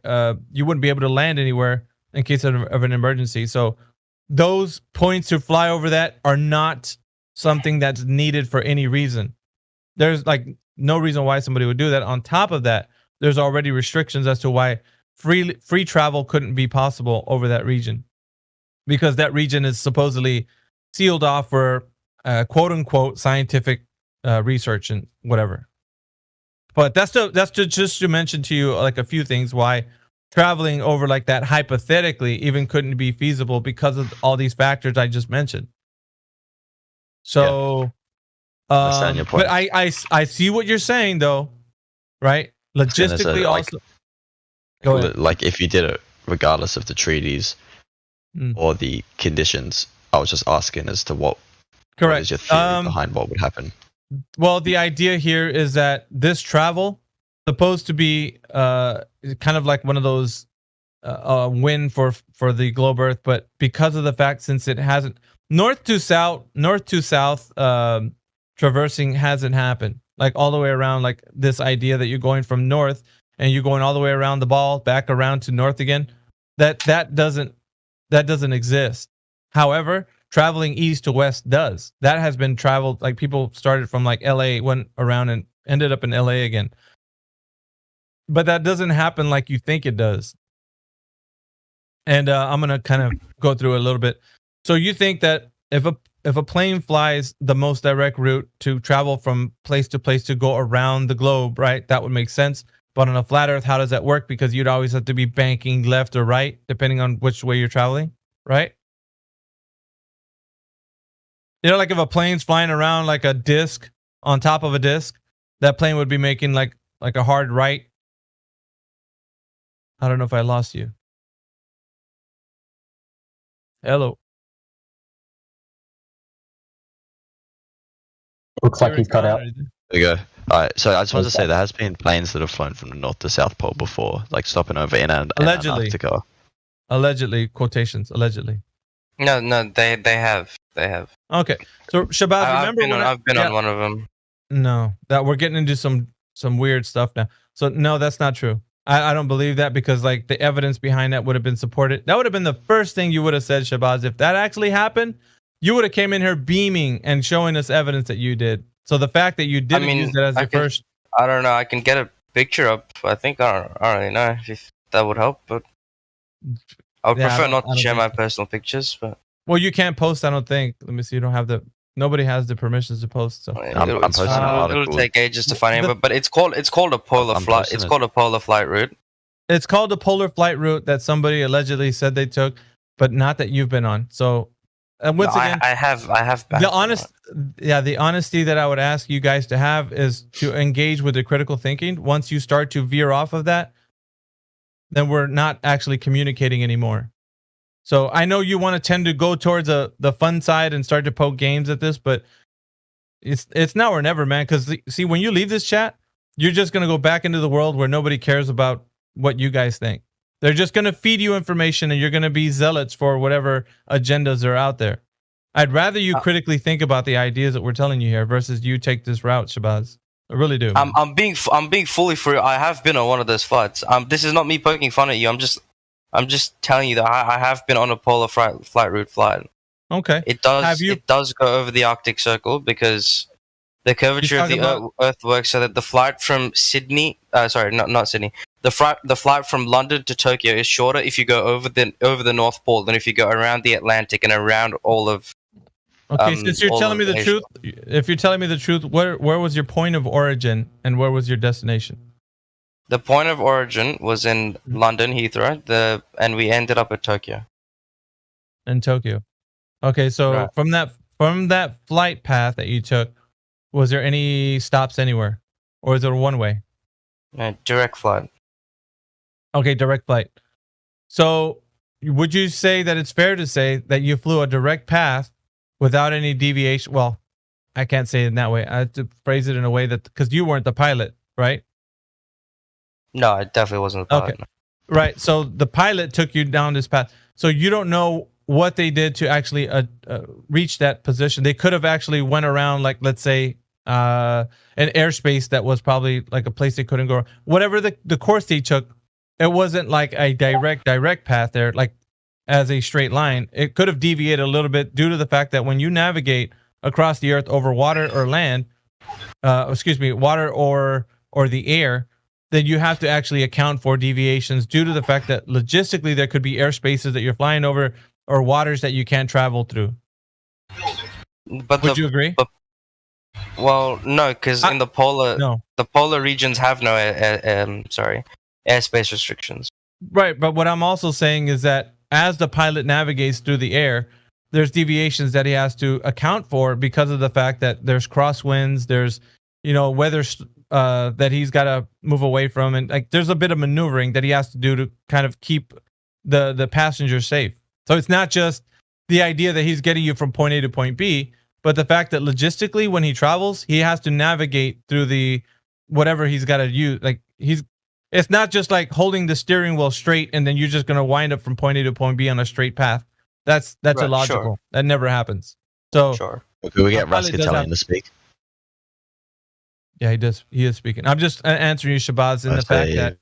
you wouldn't be able to land anywhere in case of an emergency. So those points to fly over that are not something that's needed for any reason. There's like no reason why somebody would do that. On top of that, there's already restrictions as to why free travel couldn't be possible over that region, because that region is supposedly sealed off for quote unquote scientific research and whatever. But that's just to mention to you like a few things why traveling over like that hypothetically even couldn't be feasible, because of all these factors I just mentioned. So, Understand your point. but I see what you're saying though, right? Logistically, also. Go ahead. Like if you did it regardless of the treaties or the conditions, I was just asking as to what is your theory behind what would happen. Well, the idea here is that this travel supposed to be kind of like one of those win for the globe Earth, but because of the fact since it hasn't north to south traversing hasn't happened, like all the way around, like this idea that you're going from north and you're going all the way around the ball back around to north again, that doesn't exist. However, traveling east to west does. That has been traveled, like people started from like LA, went around and ended up in LA again. But that doesn't happen like you think it does. And I'm going to kind of go through it a little bit. So you think that if a plane flies the most direct route to travel from place to place to go around the globe, right? That would make sense. But on a flat earth, how does that work? Because you'd always have to be banking left or right, depending on which way you're traveling, right? You know, like if a plane's flying around like a disc on top of a disc, that plane would be making like a hard right. I don't know if I lost you. Hello. Looks like he cut out. There you go. Alright, so I just wanted to say there has been planes that have flown from the North to South Pole before, like stopping over in Antarctica. Allegedly, quotations, allegedly. No, they have. Okay, so Shabzz, remember I've been on one of them. No, that we're getting into some weird stuff now. So no, that's not true. I don't believe that, because like the evidence behind that would have been supported. That would have been the first thing you would have said, Shabzz. If that actually happened, you would have came in here beaming and showing us evidence that you did. So the fact that you didn't use it as the first, I don't know. I can get a picture up. I think I don't really know if that would help, but I would prefer not to share my personal pictures. But Well, you can't post. I don't think. Let me see. You don't have the. Nobody has the permissions to post. So I'm posting an article. It'll take ages to find it, but it's called a polar flight. It's called a polar flight route. it's called the polar flight route that somebody allegedly said they took, but not that you've been on. So, and once again, I have. The honesty that I would ask you guys to have is to engage with the critical thinking. Once you start to veer off of that, then we're not actually communicating anymore. So I know you want to tend to go towards the fun side and start to poke games at this, but it's now or never, man. Because see, when you leave this chat, you're just gonna go back into the world where nobody cares about what you guys think. They're just gonna feed you information, and you're gonna be zealots for whatever agendas are out there. I'd rather you critically think about the ideas that we're telling you here versus you take this route, Shabzz. I really do. I'm being fully free. I have been on one of those flights. This is not me poking fun at you. I'm just telling you that I have been on a polar flight route flight. Okay. It does go over the Arctic Circle because the curvature of the Earth works so that the flight from Sydney, not Sydney, the flight from London to Tokyo is shorter if you go over the North Pole than if you go around the Atlantic and around all of. Okay, since you're telling me the truth, if you're telling me the truth, where was your point of origin and where was your destination? The point of origin was in London Heathrow, and we ended up at Tokyo. In Tokyo. Okay, so Right. from that flight path that you took, was there any stops anywhere, or is it a one way? Direct flight. Okay, direct flight. So, would you say that it's fair to say that you flew a direct path without any deviation? Well, I can't say it in that way. I have to phrase it in a way that because you weren't the pilot, right? No, it definitely wasn't the pilot. Okay. Right. So the pilot took you down this path. So you don't know what they did to actually reach that position. They could have actually went around, like, let's say, an airspace that was probably like a place they couldn't go. Whatever the course they took, it wasn't like a direct path there, like as a straight line. It could have deviated a little bit due to the fact that when you navigate across the earth over water or land, water or the air, then you have to actually account for deviations due to the fact that logistically there could be airspaces that you're flying over or waters that you can't travel through. But Would you agree? Well, no, because in the polar regions have no airspace restrictions. Right, but what I'm also saying is that as the pilot navigates through the air, there's deviations that he has to account for because of the fact that there's crosswinds, there's weather that he's got to move away from, and like there's a bit of maneuvering that he has to do to kind of keep the passengers safe. So it's not just the idea that he's getting you from point A to point B, but the fact that logistically when he travels, he has to navigate through the whatever he's got to use. Like it's not just like holding the steering wheel straight and then you're just going to wind up from point A to point B on a straight path. That's right, illogical. Sure. That never happens. So sure. Can we get Raskitalian to speak? Yeah, he does. He is speaking. I'm just answering you, Shabzz, in the fact that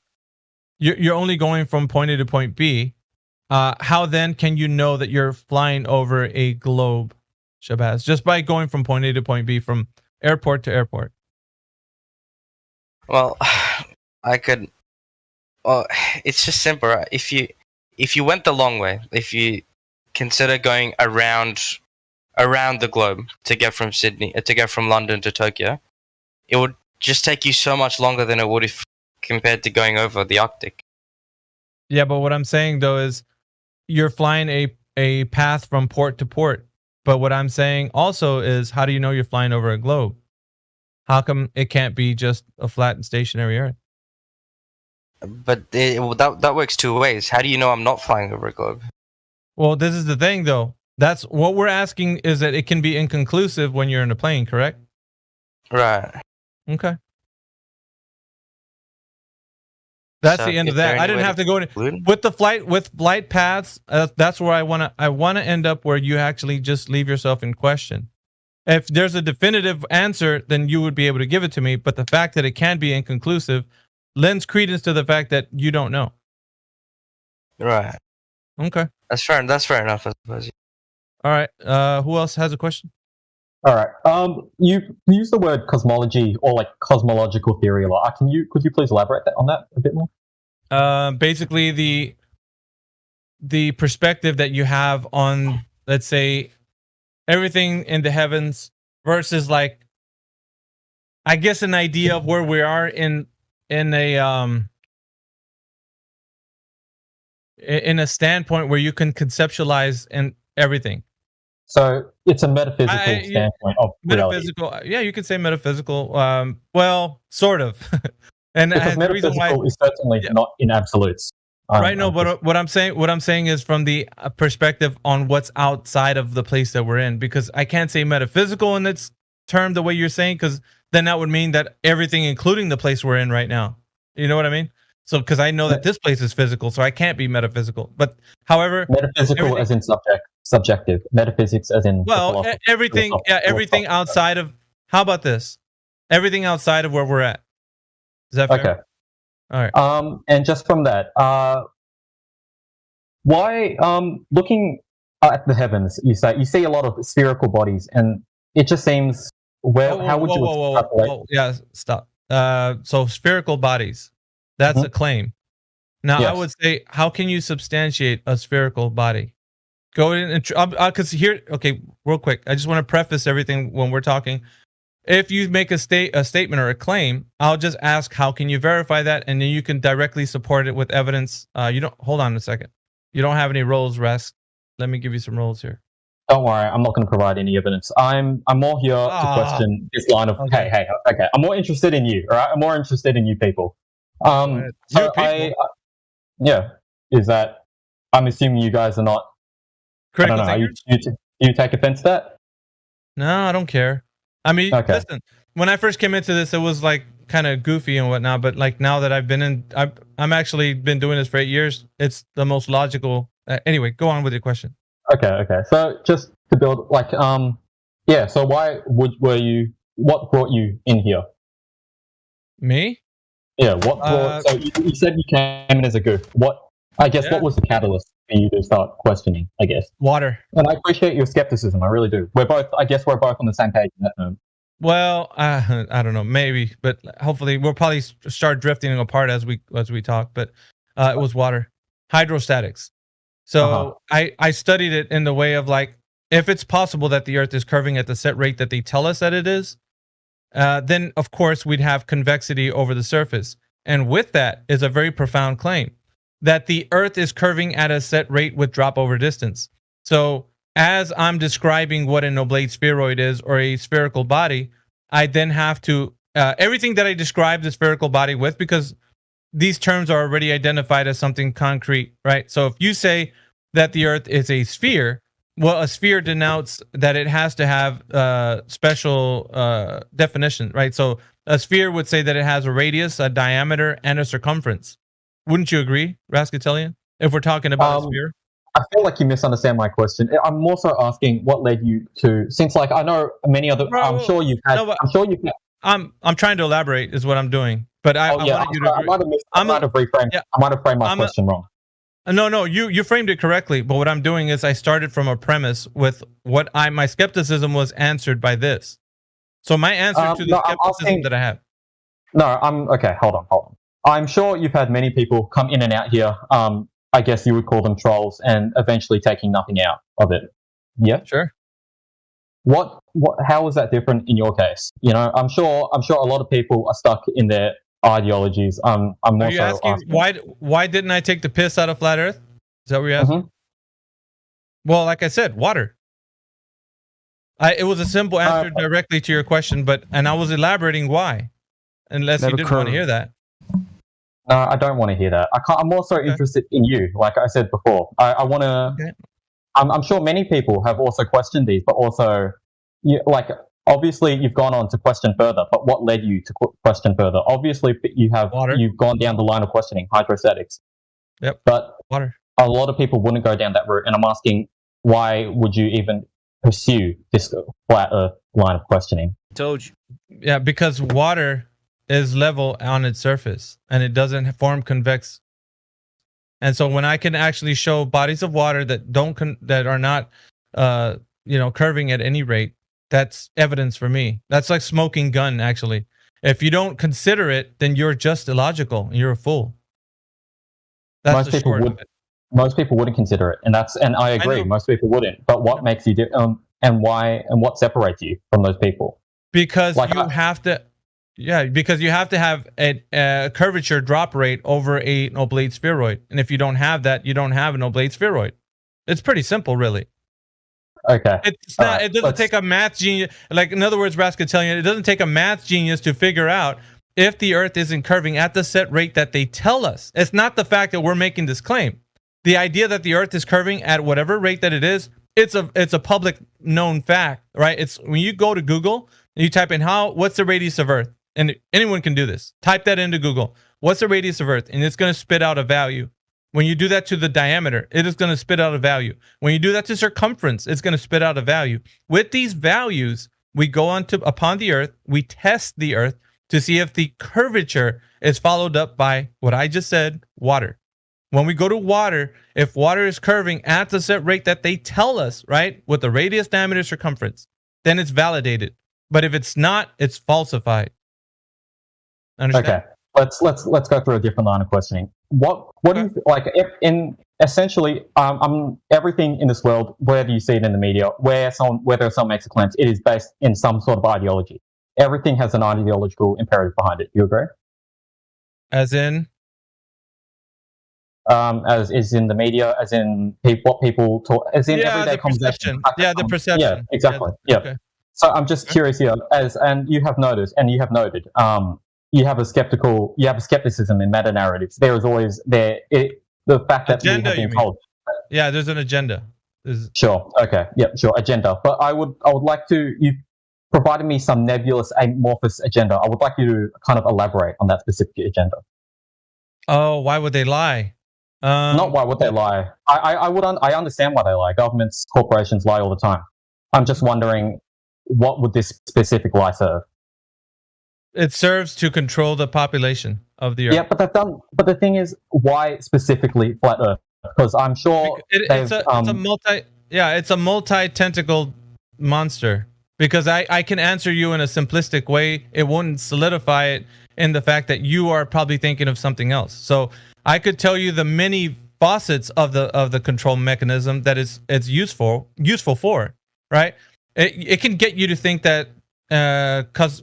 you're only going from point A to point B. How then can you know that you're flying over a globe, Shabzz? Just by going from point A to point B, from airport to airport. Well, I could. Well, it's just simple. Right? If you went the long way, if you consider going around the globe to get from London to Tokyo, it would just take you so much longer than it would if compared to going over the Arctic. Yeah, but what I'm saying though is you're flying a path from port to port. But what I'm saying also is, how do you know you're flying over a globe? How come it can't be just a flat and stationary Earth? But that works two ways. How do you know I'm not flying over a globe? Well, this is the thing though. That's what we're asking, is that it can be inconclusive when you're in a plane, correct? Right. Okay. That's the end of that. I didn't have to go in with flight paths. That's where I want to end up, where you actually just leave yourself in question. If there's a definitive answer, then you would be able to give it to me. But the fact that it can be inconclusive lends credence to the fact that you don't know. Right. Okay. That's fair enough, I suppose. All right. Who else has a question? All right. You use the word cosmology or like cosmological theory a lot. Could you please elaborate on that a bit more? Basically the perspective that you have on let's say, everything in the heavens versus like, I guess, an idea of where we are in a standpoint where you can conceptualize and everything. So it's a metaphysical standpoint of metaphysical. reality. Yeah, you could say metaphysical. Well, sort of. And Because the reason why, metaphysical is certainly not in absolutes. right? No, but what I'm saying is from the perspective on what's outside of the place that we're in, because I can't say metaphysical in its term the way you're saying, because then that would mean that everything, including the place we're in right now. You know what I mean? So, because I know that this place is physical, so I can't be metaphysical. But however, metaphysical as in subjective. Metaphysics as in everything. Yeah, everything outside of. How about this? Everything outside of where we're at. Is that fair? Okay. All right. And just from that, why looking at the heavens, you see a lot of spherical bodies, and it just seems how would you extrapolate? Yeah, stop. So spherical bodies. That's a claim. Now, I would say, how can you substantiate a spherical body? Go in and because here, okay, real quick. I just want to preface everything when we're talking. If you make a statement or a claim, I'll just ask, how can you verify that? And then you can directly support it with evidence. You don't. Hold on a second. You don't have any roles, Rask. Let me give you some roles here. Don't worry, I'm not going to provide any evidence. I'm more here to question this line of okay. I'm more interested in you. All right, I'm more interested in you people. So is that I'm assuming you guys are not critical thinkers? You take offense to that? No, I don't care. I mean, listen, when I first came into this, it was like kind of goofy and whatnot, but like now that I'm actually been doing this for 8 years, it's the most logical. Anyway, go on with your question. Okay. So just to build so what brought you in here? Me? Yeah, what brought, so you said you came in as a goof. What was the catalyst for you to start questioning, I guess? Water. And I appreciate your skepticism, I really do. We're both on the same page in that term. Well, I don't know, maybe, but hopefully we'll probably start drifting apart as we talk, but it was water. Hydrostatics. So I studied it in the way of like, if it's possible that the Earth is curving at the set rate that they tell us that it is, then of course we'd have convexity over the surface. And with that is a very profound claim that the Earth is curving at a set rate with drop over distance. So as I'm describing what an oblate spheroid is, or a spherical body, I then have to, everything that I describe the spherical body with, because these terms are already identified as something concrete, right? So if you say that the Earth is a sphere, well, a sphere denotes that it has to have special definition, right? So a sphere would say that it has a radius, a diameter, and a circumference. Wouldn't you agree, Raskitalian? If we're talking about a sphere? I feel like you misunderstand my question. I'm also asking what led you to, since like I know many other, I'm sure you've had. I'm trying to elaborate is what I'm doing, but I wanted you to agree. I might have framed my question wrong. No, you framed it correctly. But what I'm doing is I started from a premise with what my skepticism was answered by this. So my answer to the skepticism that I have. No, hold on. I'm sure you've had many people come in and out here. I guess you would call them trolls, and eventually taking nothing out of it. Yeah, sure. What? How was that different in your case? You know, I'm sure a lot of people are stuck in their ideologies. I'm are you asking why didn't I take the piss out of flat Earth? Is that what you're asking? Mm-hmm. Well, like I said, water. It was a simple answer directly to your question, and I was elaborating why, unless you didn't want to hear that. No, I don't want to hear that. I'm also interested in you. Like I said before, I want to. Okay. I'm sure many people have also questioned these, but also, obviously you've gone on to question further. But what led you to question further? Obviously, you've gone down the line of questioning hydrostatics. Yep. But water. A lot of people wouldn't go down that route, and I'm asking, why would you even pursue this flat Earth line of questioning? Told you. Yeah, because water is level on its surface and it doesn't form convex. And so when I can actually show bodies of water that that are not curving at any rate, that's evidence for me. That's like smoking gun, actually. If you don't consider it, then you're just illogical and you're a fool. That's most people would most people wouldn't consider it, and I agree, most people wouldn't. But what makes you and why, and what separates you from those people? Because you have to have a curvature drop rate over an oblate spheroid, and if you don't have that, you don't have an oblate spheroid. It's pretty simple, really. Okay. It's not. It doesn't take a math genius. Like, in other words, Raskitalian, it doesn't take a math genius to figure out if the Earth isn't curving at the set rate that they tell us. It's not the fact that we're making this claim. The idea that the Earth is curving at whatever rate that it is, it's a public known fact, right? It's when you go to Google and you type in what's the radius of Earth, and anyone can do this. Type that into Google. What's the radius of Earth? And it's going to spit out a value. When you do that to the diameter, it is going to spit out a value. When you do that to circumference, it's going to spit out a value. With these values, we go upon the Earth, we test the Earth to see if the curvature is followed up by what I just said, water. When we go to water, if water is curving at the set rate that they tell us, right, with the radius, diameter, circumference, then it's validated. But if it's not, it's falsified. Understand? Okay. Let's go through a different line of questioning. What do you like? In essentially, everything in this world, whether you see it in the media, whether someone makes a claim, it is based in some sort of ideology. Everything has an ideological imperative behind it. You agree? As in? As is in the media, as in what people talk, as in everyday conversation. The perception. Yeah, exactly. Yeah. Okay. So I'm just curious here, and you have noted, you have a skepticism in meta narratives. There is always the fact that agenda, we have been told. Yeah, there's an agenda. Sure. Okay. Yeah. Sure. Agenda. But I would like to. You provided me some nebulous, amorphous agenda. I would like you to kind of elaborate on that specific agenda. Oh, why would they lie? Not why would they lie. I understand why they lie. Governments, corporations lie all the time. I'm just wondering, what would this specific lie serve? It serves to control the population of the Earth. Yeah, but the thing is, why specifically flat Earth? Because I'm sure it's a multi-tentacled monster. Because I can answer you in a simplistic way. It won't solidify it in the fact that you are probably thinking of something else. So I could tell you the many facets of the control mechanism that it's useful for, right? It can get you to think that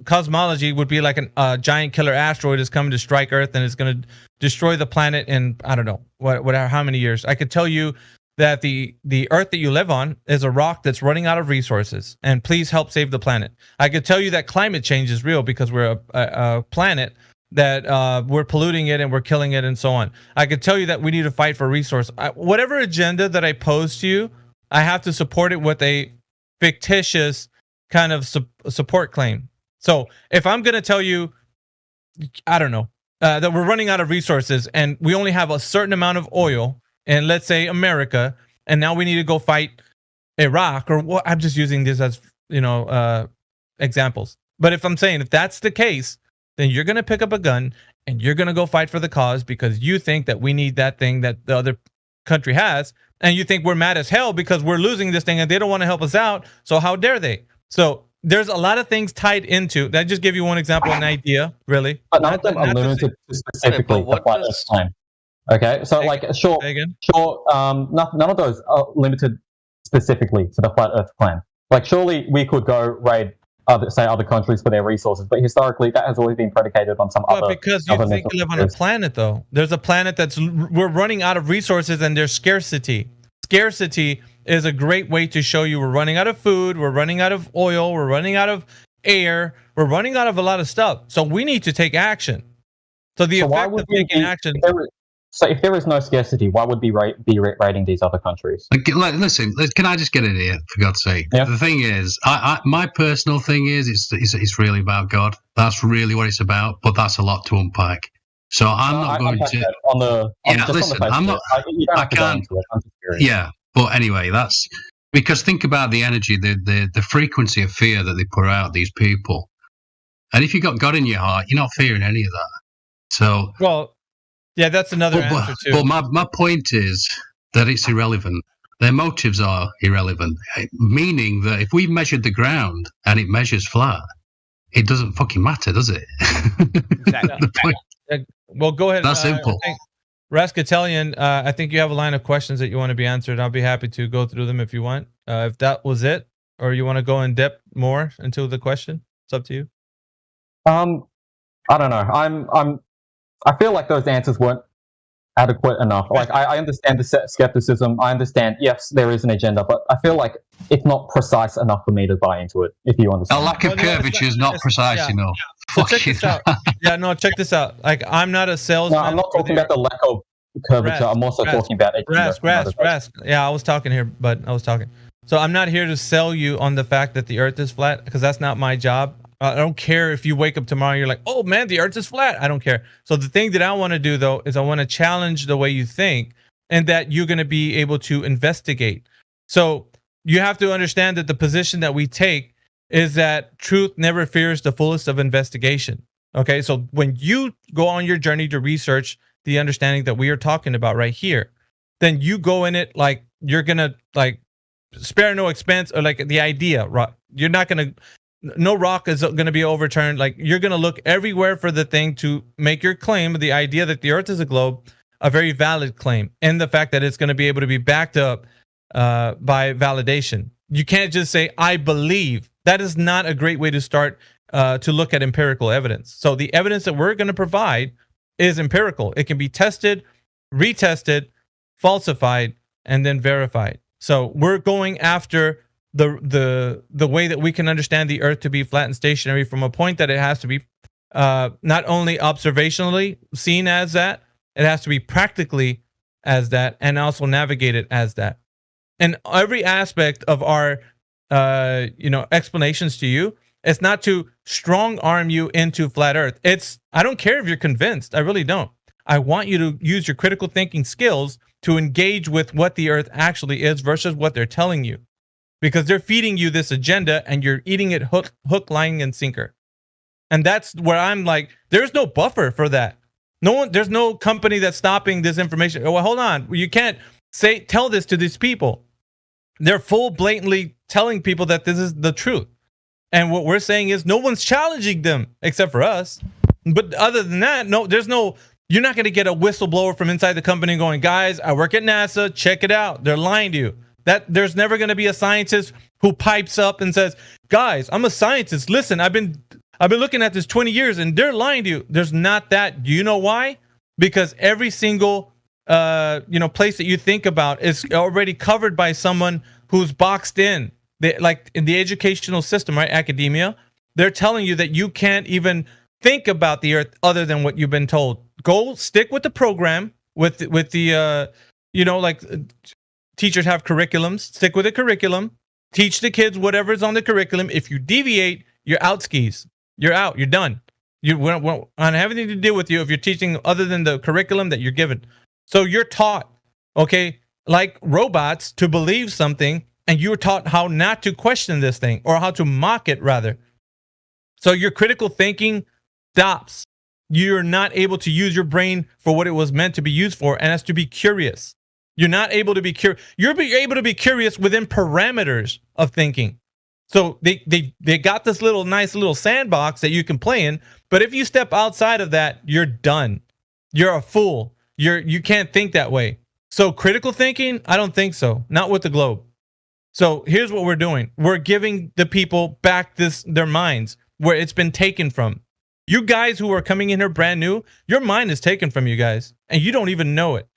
cosmology would be like a giant killer asteroid is coming to strike Earth and it's going to destroy the planet in, I don't know, whatever, how many years. I could tell you that the Earth that you live on is a rock that's running out of resources, and please help save the planet. I could tell you that climate change is real because we're a planet that we're polluting it and we're killing it and so on. I could tell you that we need to fight for resource. Whatever agenda that I pose to you, I have to support it with a fictitious kind of support claim. So if I'm going to tell you, I don't know, that we're running out of resources and we only have a certain amount of oil in, let's say, America, and now we need to go fight Iraq, or what? I'm just using this as, examples. But if that's the case, then you're going to pick up a gun and you're going to go fight for the cause because you think that we need that thing that the other country has, and you think we're mad as hell because we're losing this thing and they don't want to help us out, so how dare they? So there's a lot of things tied into that. Just give you one example, an idea, really. But none of them are limited to specifically the flat Earth claim. Okay, so none of those are limited specifically to the flat Earth claim. Like, surely we could go raid other countries for their resources, but historically that has always been predicated on some other. Because you think you live on a planet, though. There's a planet we're running out of resources, and there's scarcity. Scarcity is a great way to show you we're running out of food, we're running out of oil, we're running out of air, we're running out of a lot of stuff. So we need to take action. So effect of taking action. So if there is no scarcity, why would we be raiding these other countries? Listen, can I just get in here, for God's sake? Yeah. The thing is, my personal thing is, it's really about God. That's really what it's about, but that's a lot to unpack. So I'm not going to... I'm not... I can't... Yeah, but anyway, that's... Because think about the energy, the frequency of fear that they put out, these people. And if you've got God in your heart, you're not fearing any of that. So... Well... Yeah, that's another answer too. But my point is that it's irrelevant. Their motives are irrelevant, meaning that if we measured the ground and it measures flat, it doesn't fucking matter, does it? Exactly. Well, go ahead. That's simple. Raskitalian, I think you have a line of questions that you want to be answered. I'll be happy to go through them if you want. If that was it, or you want to go in depth more into the question, it's up to you. I don't know. I feel like those answers weren't adequate enough. Like I understand the skepticism. I understand, yes, there is an agenda, but I feel like it's not precise enough for me to buy into it. If you understand, a lack of curvature is not precise enough. So check this out. Yeah, no, check this out. Like, I'm not a salesman. No, I'm not talking about the lack of curvature. I'm also talking about agenda. Rask. Yeah, I was talking here, but I was talking. So I'm not here to sell you on the fact that the Earth is flat, because that's not my job. I don't care if you wake up tomorrow and you're like, oh man, the Earth is flat. I don't care. So the thing that I want to do, though, is I want to challenge the way you think, and that you're going to be able to investigate. So you have to understand that the position that we take is that truth never fears the fullest of investigation. Okay, so when you go on your journey to research the understanding that we are talking about right here, then you go in it like you're going to like spare no expense, or like the idea, you're not going to, no rock is going to be overturned. Like, you're going to look everywhere for the thing to make your claim, the idea that the Earth is a globe, a very valid claim, and the fact that it's going to be able to be backed up by validation. You can't just say, I believe. That is not a great way to start to look at empirical evidence. So the evidence that we're going to provide is empirical. It can be tested, retested, falsified, and then verified. So we're going after the way that we can understand the Earth to be flat and stationary, from a point that it has to be not only observationally seen as that, it has to be practically as that, and also navigate it as that. And every aspect of our explanations to you, it's not to strong arm you into flat Earth. I don't care if you're convinced. I really don't. I want you to use your critical thinking skills to engage with what the Earth actually is versus what they're telling you. Because they're feeding you this agenda and you're eating it hook, line, and sinker. And that's where I'm like, there's no buffer for that. There's no company that's stopping this information. Well, hold on. You can't tell this to these people. They're full blatantly telling people that this is the truth. And what we're saying is no one's challenging them except for us. But other than that, you're not going to get a whistleblower from inside the company going, guys, I work at NASA. Check it out. They're lying to you. That there's never going to be a scientist who pipes up and says, guys, I'm a scientist. Listen, I've been looking at this 20 years and they're lying to you. There's not that. Do you know why? Because every single place that you think about is already covered by someone who's boxed in. Like in the educational system, right? Academia, they're telling you that you can't even think about the Earth other than what you've been told. Go stick with the program, with the teachers have curriculums. Stick with the curriculum. Teach the kids whatever's on the curriculum. If you deviate, you're out skis. You're out. You're done. You won't have anything to do with you if you're teaching other than the curriculum that you're given. So you're taught, okay, like robots, to believe something, and you're taught how not to question this thing, or how to mock it, rather. So your critical thinking stops. You're not able to use your brain for what it was meant to be used for, and that's to be curious. You're not able to be curious. You're able to be curious within parameters of thinking. So they got this nice little sandbox that you can play in, but if you step outside of that, you're done. You're a fool. You can't think that way. So critical thinking, I don't think so. Not with the globe. So here's what we're doing. We're giving the people back their minds where it's been taken from. You guys who are coming in here brand new, your mind is taken from you guys, and you don't even know it.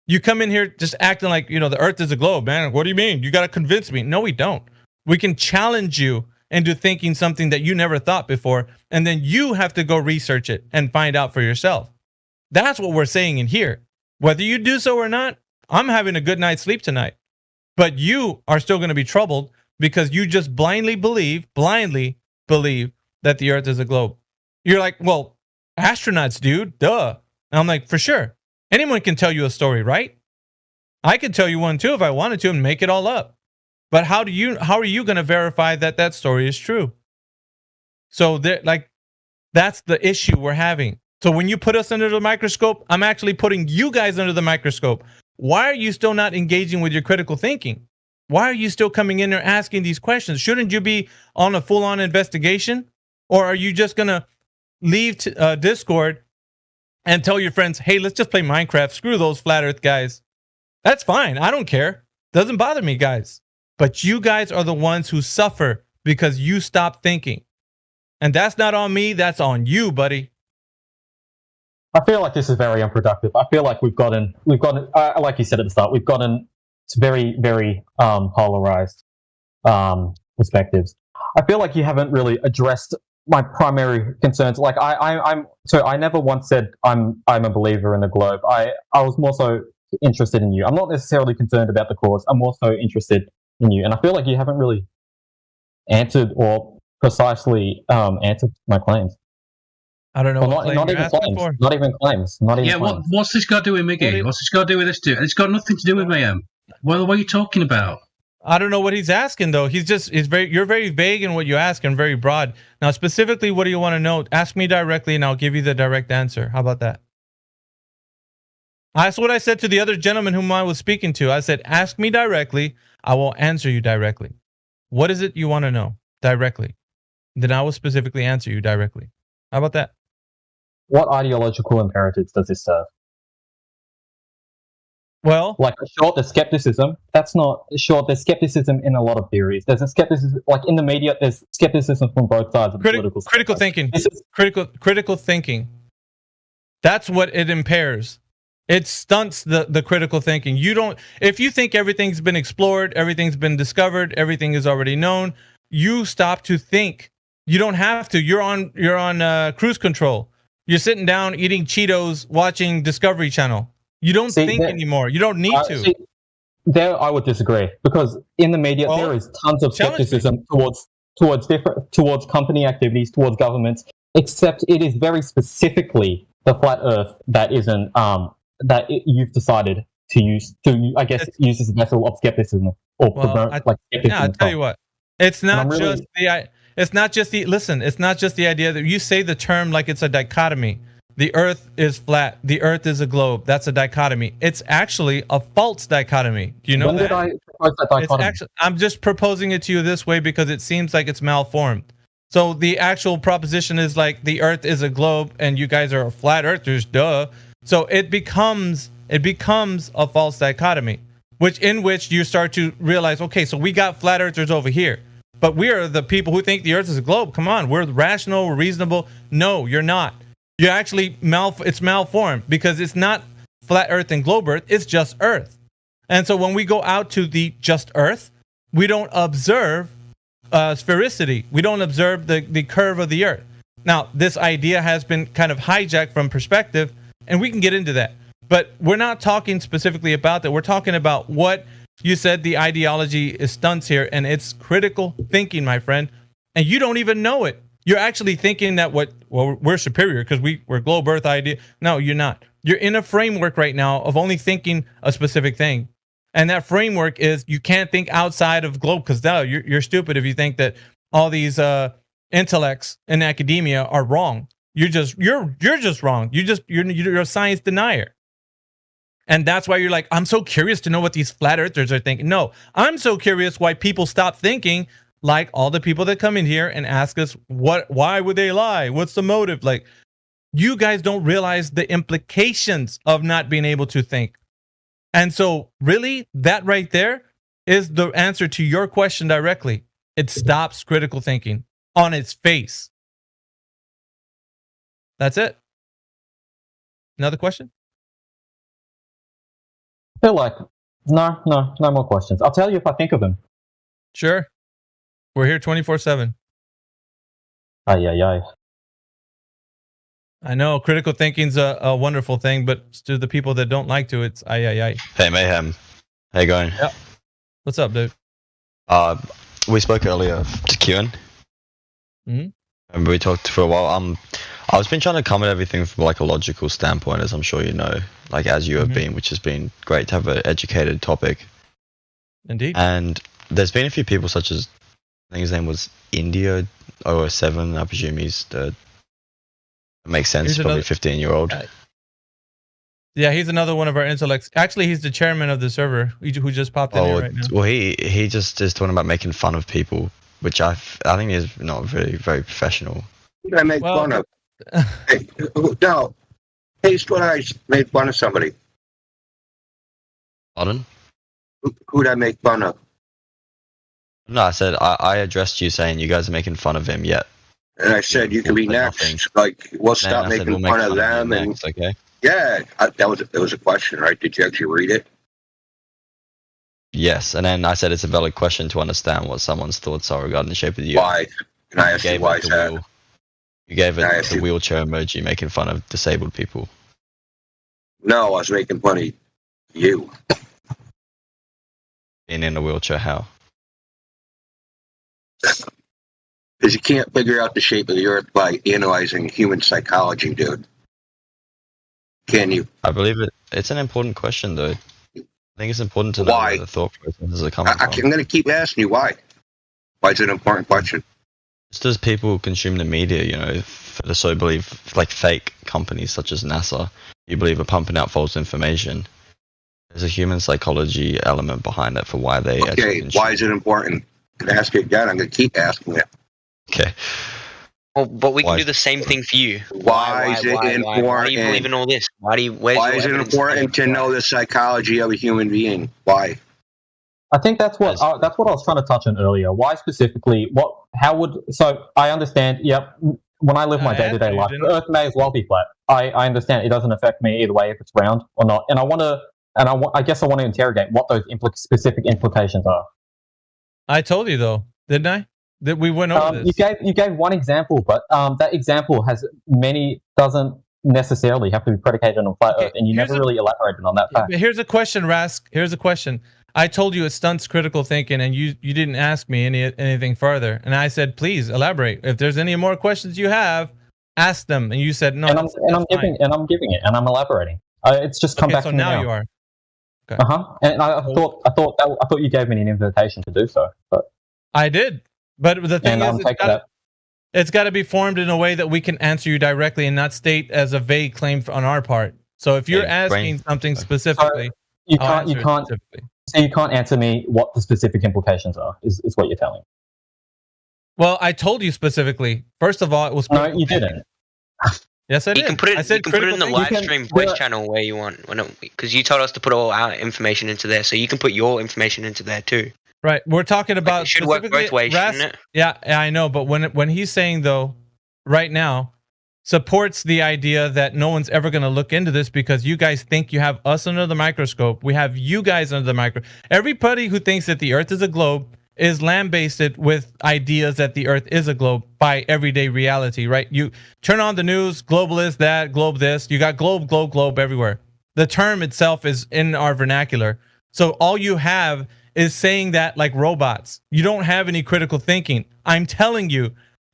You come in here just acting like, the Earth is a globe, man. What do you mean? You got to convince me. No, we don't. We can challenge you into thinking something that you never thought before, and then you have to go research it and find out for yourself. That's what we're saying in here. Whether you do so or not, I'm having a good night's sleep tonight. But you are still going to be troubled because you just blindly believe that the Earth is a globe. You're like, well, astronauts, dude, duh. And I'm like, for sure. Anyone can tell you a story, right? I could tell you one too if I wanted to and make it all up. But how are you going to verify that story is true? So that's the issue we're having. So when you put us under the microscope, I'm actually putting you guys under the microscope. Why are you still not engaging with your critical thinking? Why are you still coming in there asking these questions? Shouldn't you be on a full-on investigation? Or are you just going to leave Discord and tell your friends, hey, let's just play Minecraft. Screw those flat earth guys. That's fine. I don't care. Doesn't bother me, guys. But you guys are the ones who suffer because you stop thinking. And that's not on me. That's on you, buddy. I feel like this is very unproductive. I feel like we've gotten, like you said at the start, we've gotten very, very polarized perspectives. I feel like you haven't really addressed my primary concerns. Like I never once said I'm a believer in the globe. I was more so interested in you. I'm not necessarily concerned about the cause. I'm more so interested in you. And I feel like you haven't really answered or precisely answered my claims. I don't know. Well, not even claims. For. Not even claims. Not even. Yeah. What's this got to do with Miggy? What's this got to do with this dude? It's got nothing to do with me. What are you talking about? I don't know what he's asking though. You're very vague in what you ask and very broad. Now, specifically, what do you want to know? Ask me directly, and I'll give you the direct answer. How about that? That's what I said to the other gentleman whom I was speaking to. I said, ask me directly. I will answer you directly. What is it you want to know directly? Then I will specifically answer you directly. How about that? What ideological imperatives does this serve? Well, like there's skepticism. That's not there's skepticism in a lot of theories. There's a skepticism, like in the media, there's skepticism from both sides of the political spectrum. Critical thinking. Critical thinking. That's what it impairs. It stunts the critical thinking. If you think everything's been explored, everything's been discovered, everything is already known, you stop to think. You don't have to. You're on cruise control. You're sitting down eating Cheetos, watching Discovery Channel. You don't think anymore. You don't need to. There, I would disagree, because in the media there is tons of skepticism towards company activities, towards governments. Except it is very specifically the flat Earth that isn't you've decided to use use as a vessel of skepticism or promote skepticism. Yeah, I tell you what, it's not just the idea that you say the term like it's a dichotomy. The Earth is flat. The Earth is a globe. That's a dichotomy. It's actually a false dichotomy. Do you know that? When did I propose that dichotomy? I'm just proposing it to you this way because it seems like it's malformed. So the actual proposition is like the Earth is a globe and you guys are flat earthers, duh. So it becomes a false dichotomy, which you start to realize, okay, so we got flat earthers over here, but we are the people who think the Earth is a globe. Come on, we're rational, we're reasonable. No, you're not. You're actually it's malformed because it's not flat Earth and globe Earth. It's just Earth. And so when we go out to the just Earth, we don't observe sphericity. We don't observe the curve of the Earth. Now, this idea has been kind of hijacked from perspective, and we can get into that. But we're not talking specifically about that. We're talking about what you said the ideology is stunts here, and it's critical thinking, my friend. And you don't even know it. You're actually thinking that we're superior because we're globe Earth idea. No, you're not. You're in a framework right now of only thinking a specific thing. And that framework is you can't think outside of globe because you're stupid if you think that all these intellects in academia are wrong. You're just wrong. You're a science denier. And that's why you're like, I'm so curious to know what these flat earthers are thinking. No, I'm so curious why people stop thinking, like all the people that come in here and ask us why would they lie? What's the motive? Like, you guys don't realize the implications of not being able to think. And so really that right there is the answer to your question directly. It stops critical thinking on its face. That's it. Another question? I feel like no more questions. I'll tell you if I think of them. Sure. We're here 24/7. Ay. I know critical thinking's a wonderful thing, but to the people that don't like to, it's ay. Hey Mayhem, how you going? Yep. What's up, dude? We spoke earlier to Kieran. Mm-hmm. And we talked for a while. I've been trying to come at everything from like a logical standpoint, as I'm sure you know, like as you have been, which has been great to have an educated topic. Indeed. And there's been a few people such as, I think his name was India 007. I presume he's it makes sense. He's probably 15-year-old. Yeah, he's another one of our intellects. Actually, he's the chairman of the server who just popped in here right now. Well, he just is talking about making fun of people, which I think is not very, very professional. I make fun of. Hey, now, taste when I made fun of somebody? Pardon? Who'd I make fun of? No, I said I addressed you saying you guys are making fun of him yet. And I said you can be next. Nothing. Like, we'll stop making we'll make fun of them. And next, okay? yeah, that was a question, right? Did you actually read it? Yes, and then I said it's a valid question to understand what someone's thoughts are regarding the shape of the Why? Earth. Can I ask you why is that? You gave it the you? wheelchair emoji making fun of disabled people. No, I was making fun of you. Being in a wheelchair, how? Because you can't figure out the shape of the Earth by analyzing human psychology, dude. Can you? I believe it's an important question, though. I think it's important to know where the thought processes are coming from. I'm going to keep asking you why. Why is it an important question? Just as people consume the media, you know, for the so believe, like fake companies such as NASA, you believe are pumping out false information. There's a human psychology element behind it for why they actually consume. Why is it important? Can I ask you again? I'm going to keep asking it. Okay. Well, but we can do the same thing for you. Why is it important? Why do you believe in all this? Why is it important to know the psychology of a human being? Why? I think that's what I was trying to touch on earlier. Why specifically? So I understand. Yep. When I live my day-to-day life, the Earth may as well be flat. I understand it doesn't affect me either way if it's round or not. And I guess I want to interrogate what those specific implications are. I told you though, didn't I? That we went over this. You gave one example, but that example doesn't necessarily have to be predicated on flat Earth, and you never really elaborated on that fact. Here's a question, Rask. Here's a question. I told you it stunts critical thinking, and you didn't ask me anything further. And I said, please elaborate. If there's any more questions you have, ask them. And you said no. And I'm giving it, and I'm elaborating. It's just come back to me now. You are. Okay. And I thought you gave me an invitation to do so, but I did. But the thing is, it's got to be formed in a way that we can answer you directly and not state as a vague claim on our part. So if you're asking something specifically, you can't answer me what the specific implications are. Is what you're telling me. Well, I told you specifically. First of all, it was no, you didn't. Yes, I did. You can put it. You can put it in the live stream voice channel where you want, because you told us to put all our information into there, so you can put your information into there too. Right, we're talking about it should work both ways, shouldn't it? Yeah, I know, but when he's saying though, right now, supports the idea that no one's ever going to look into this because you guys think you have us under the microscope. We have you guys under the microscope. Everybody who thinks that the Earth is a globe is lambasted with ideas that the Earth is a globe by everyday reality, right? You turn on the news, globe is that, globe this. You got globe, globe, globe everywhere. The term itself is in our vernacular. So all you have is saying that like robots. You don't have any critical thinking. I'm telling you,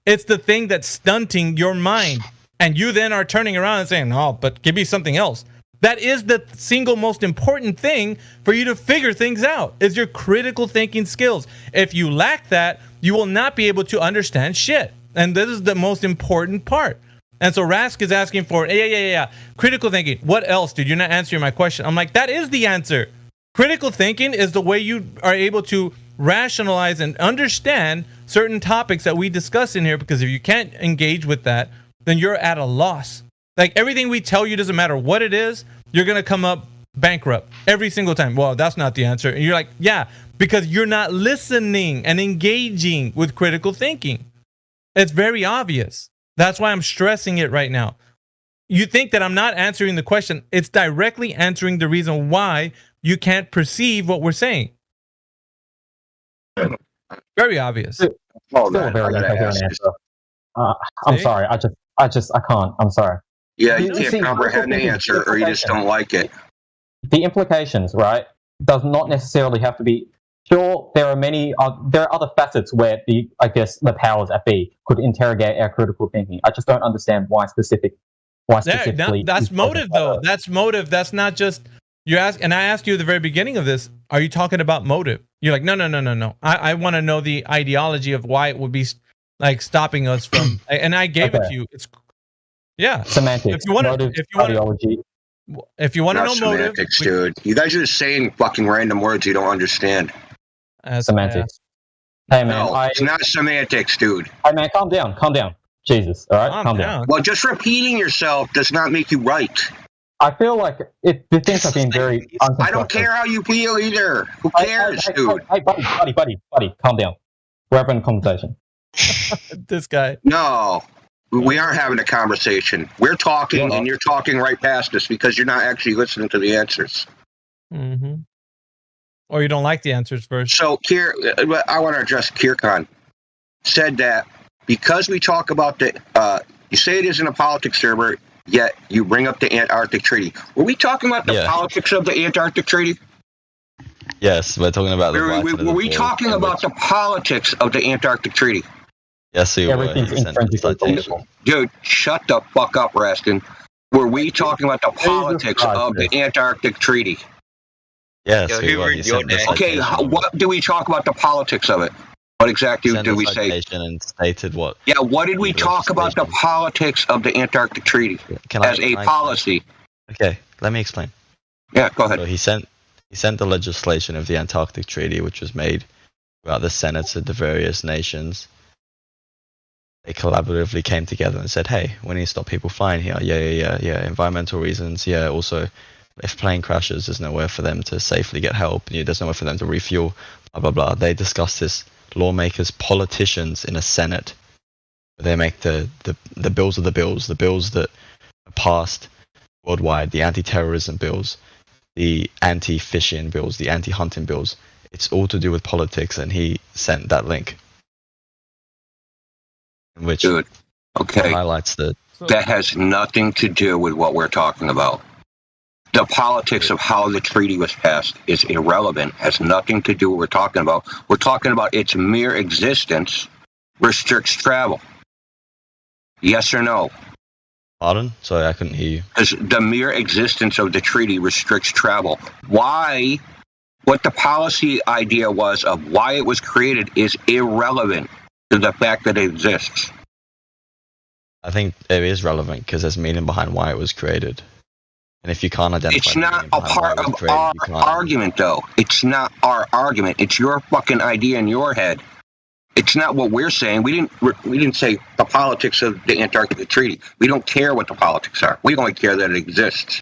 it's the thing that's stunting your mind. And you then are turning around and saying, oh, but give me something else. That is the single most important thing for you to figure things out, is your critical thinking skills. If you lack that, you will not be able to understand shit. And this is the most important part. And so Rask is asking for, yeah. Critical thinking. What else? Dude, you're not answering my question. I'm like, that is the answer. Critical thinking is the way you are able to rationalize and understand certain topics that we discuss in here, because if you can't engage with that, then you're at a loss. Like everything we tell you, doesn't matter what it is, you're going to come up bankrupt every single time. Well, that's not the answer. And you're like, yeah, because you're not listening and engaging with critical thinking. It's very obvious. That's why I'm stressing it right now. You think that I'm not answering the question. It's directly answering the reason why you can't perceive what we're saying. Very obvious. I'm sorry. I can't. I'm sorry. Yeah, you can't comprehend the answer, or you just don't like it. The implications, right, does not necessarily have to be. Sure, there are other facets where the powers at be could interrogate our critical thinking. I just don't understand why specifically. That's motive, though. That's motive. That's not just you ask. And I asked you at the very beginning of this, are you talking about motive? You're like, no. I want to know the ideology of why it would be like stopping us from. And I gave it to you. It's semantics. If you want ideology. If you want to know semantics, motive, dude. You guys are just saying fucking random words you don't understand. Semantics. Hey man, it's not semantics, dude. Hey man, calm down. Jesus, all right, calm down. Well, just repeating yourself does not make you right. I feel like the things have been very unconstructive. I don't care how you feel either. Who cares, dude? Hey, buddy, calm down. We're having a conversation. This guy. No, we aren't having a conversation. We're talking, and you're talking right past us because you're not actually listening to the answers. Mm-hmm. Or you don't like the answers first. So, I want to address Kieran. Said that because we talk about you say it isn't a politics server, yet you bring up the Antarctic Treaty. Were we talking about the politics of the Antarctic Treaty? Yes, we're talking about Were we talking about the politics of the Antarctic Treaty? Yes, we were. Dude, shut the fuck up, Raskin. Were we talking about the politics of the Antarctic Treaty? Yes, we were. Okay, what do we talk about the politics of it? What exactly did we say? And stated what? Yeah, what did we talk about the politics of the Antarctic Treaty as a policy? Okay, let me explain. Yeah, go ahead. So he sent the legislation of the Antarctic Treaty, which was made throughout the senates of the various nations. They collaboratively came together and said, "Hey, we need to stop people flying here. Yeah. Environmental reasons. Yeah, also." If plane crashes, there's nowhere for them to safely get help. There's nowhere for them to refuel, blah, blah, blah. They discuss this, lawmakers, politicians in a Senate. They make the bills of the bills that are passed worldwide, the anti-terrorism bills, the anti-fishing bills, the anti-hunting bills. It's all to do with politics, and he sent that link. Which highlights that has nothing to do with what we're talking about. The politics of how the treaty was passed is irrelevant, has nothing to do with what we're talking about. We're talking about its mere existence restricts travel. Yes or no? Pardon? Sorry, I couldn't hear you. Because the mere existence of the treaty restricts travel. Why, what the policy idea was of why it was created is irrelevant to the fact that it exists. I think it is relevant because there's meaning behind why it was created. And if you can't identify, it's not a part of our argument, though. It's not our argument. It's your fucking idea in your head. It's not what we're saying. We didn't say the politics of the Antarctic Treaty. We don't care what the politics are. We only care that it exists.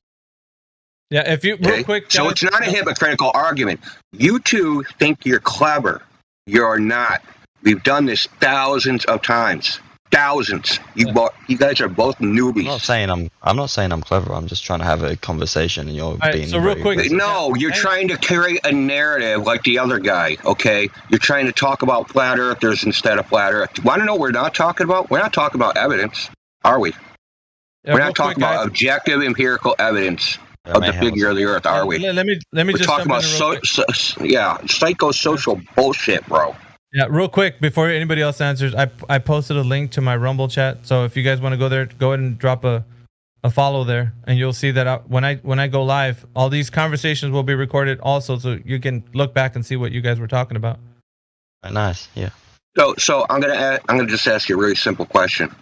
Yeah, if you real quick. So it's not a hypocritical argument. You two think you're clever. You're not. We've done this thousands of times. Thousands. You guys are both newbies. I'm not saying I'm clever. I'm just trying to have a conversation, and you're being. So real quick. No, you're trying to create a narrative like the other guy. Okay, you're trying to talk about flat earthers instead of flat earth. Want to know what we're not talking about? We're not talking about evidence, are we? We're not talking about objective empirical evidence of the figure of the earth, are we? Let me We're just talking about psychosocial bullshit, bro. Yeah, real quick before anybody else answers, I posted a link to my Rumble chat, so if you guys want to go there, go ahead and drop a follow there, and you'll see that when I go live, all these conversations will be recorded also, so you can look back and see what you guys were talking about. Nice, yeah. So I'm gonna just ask you a really simple question.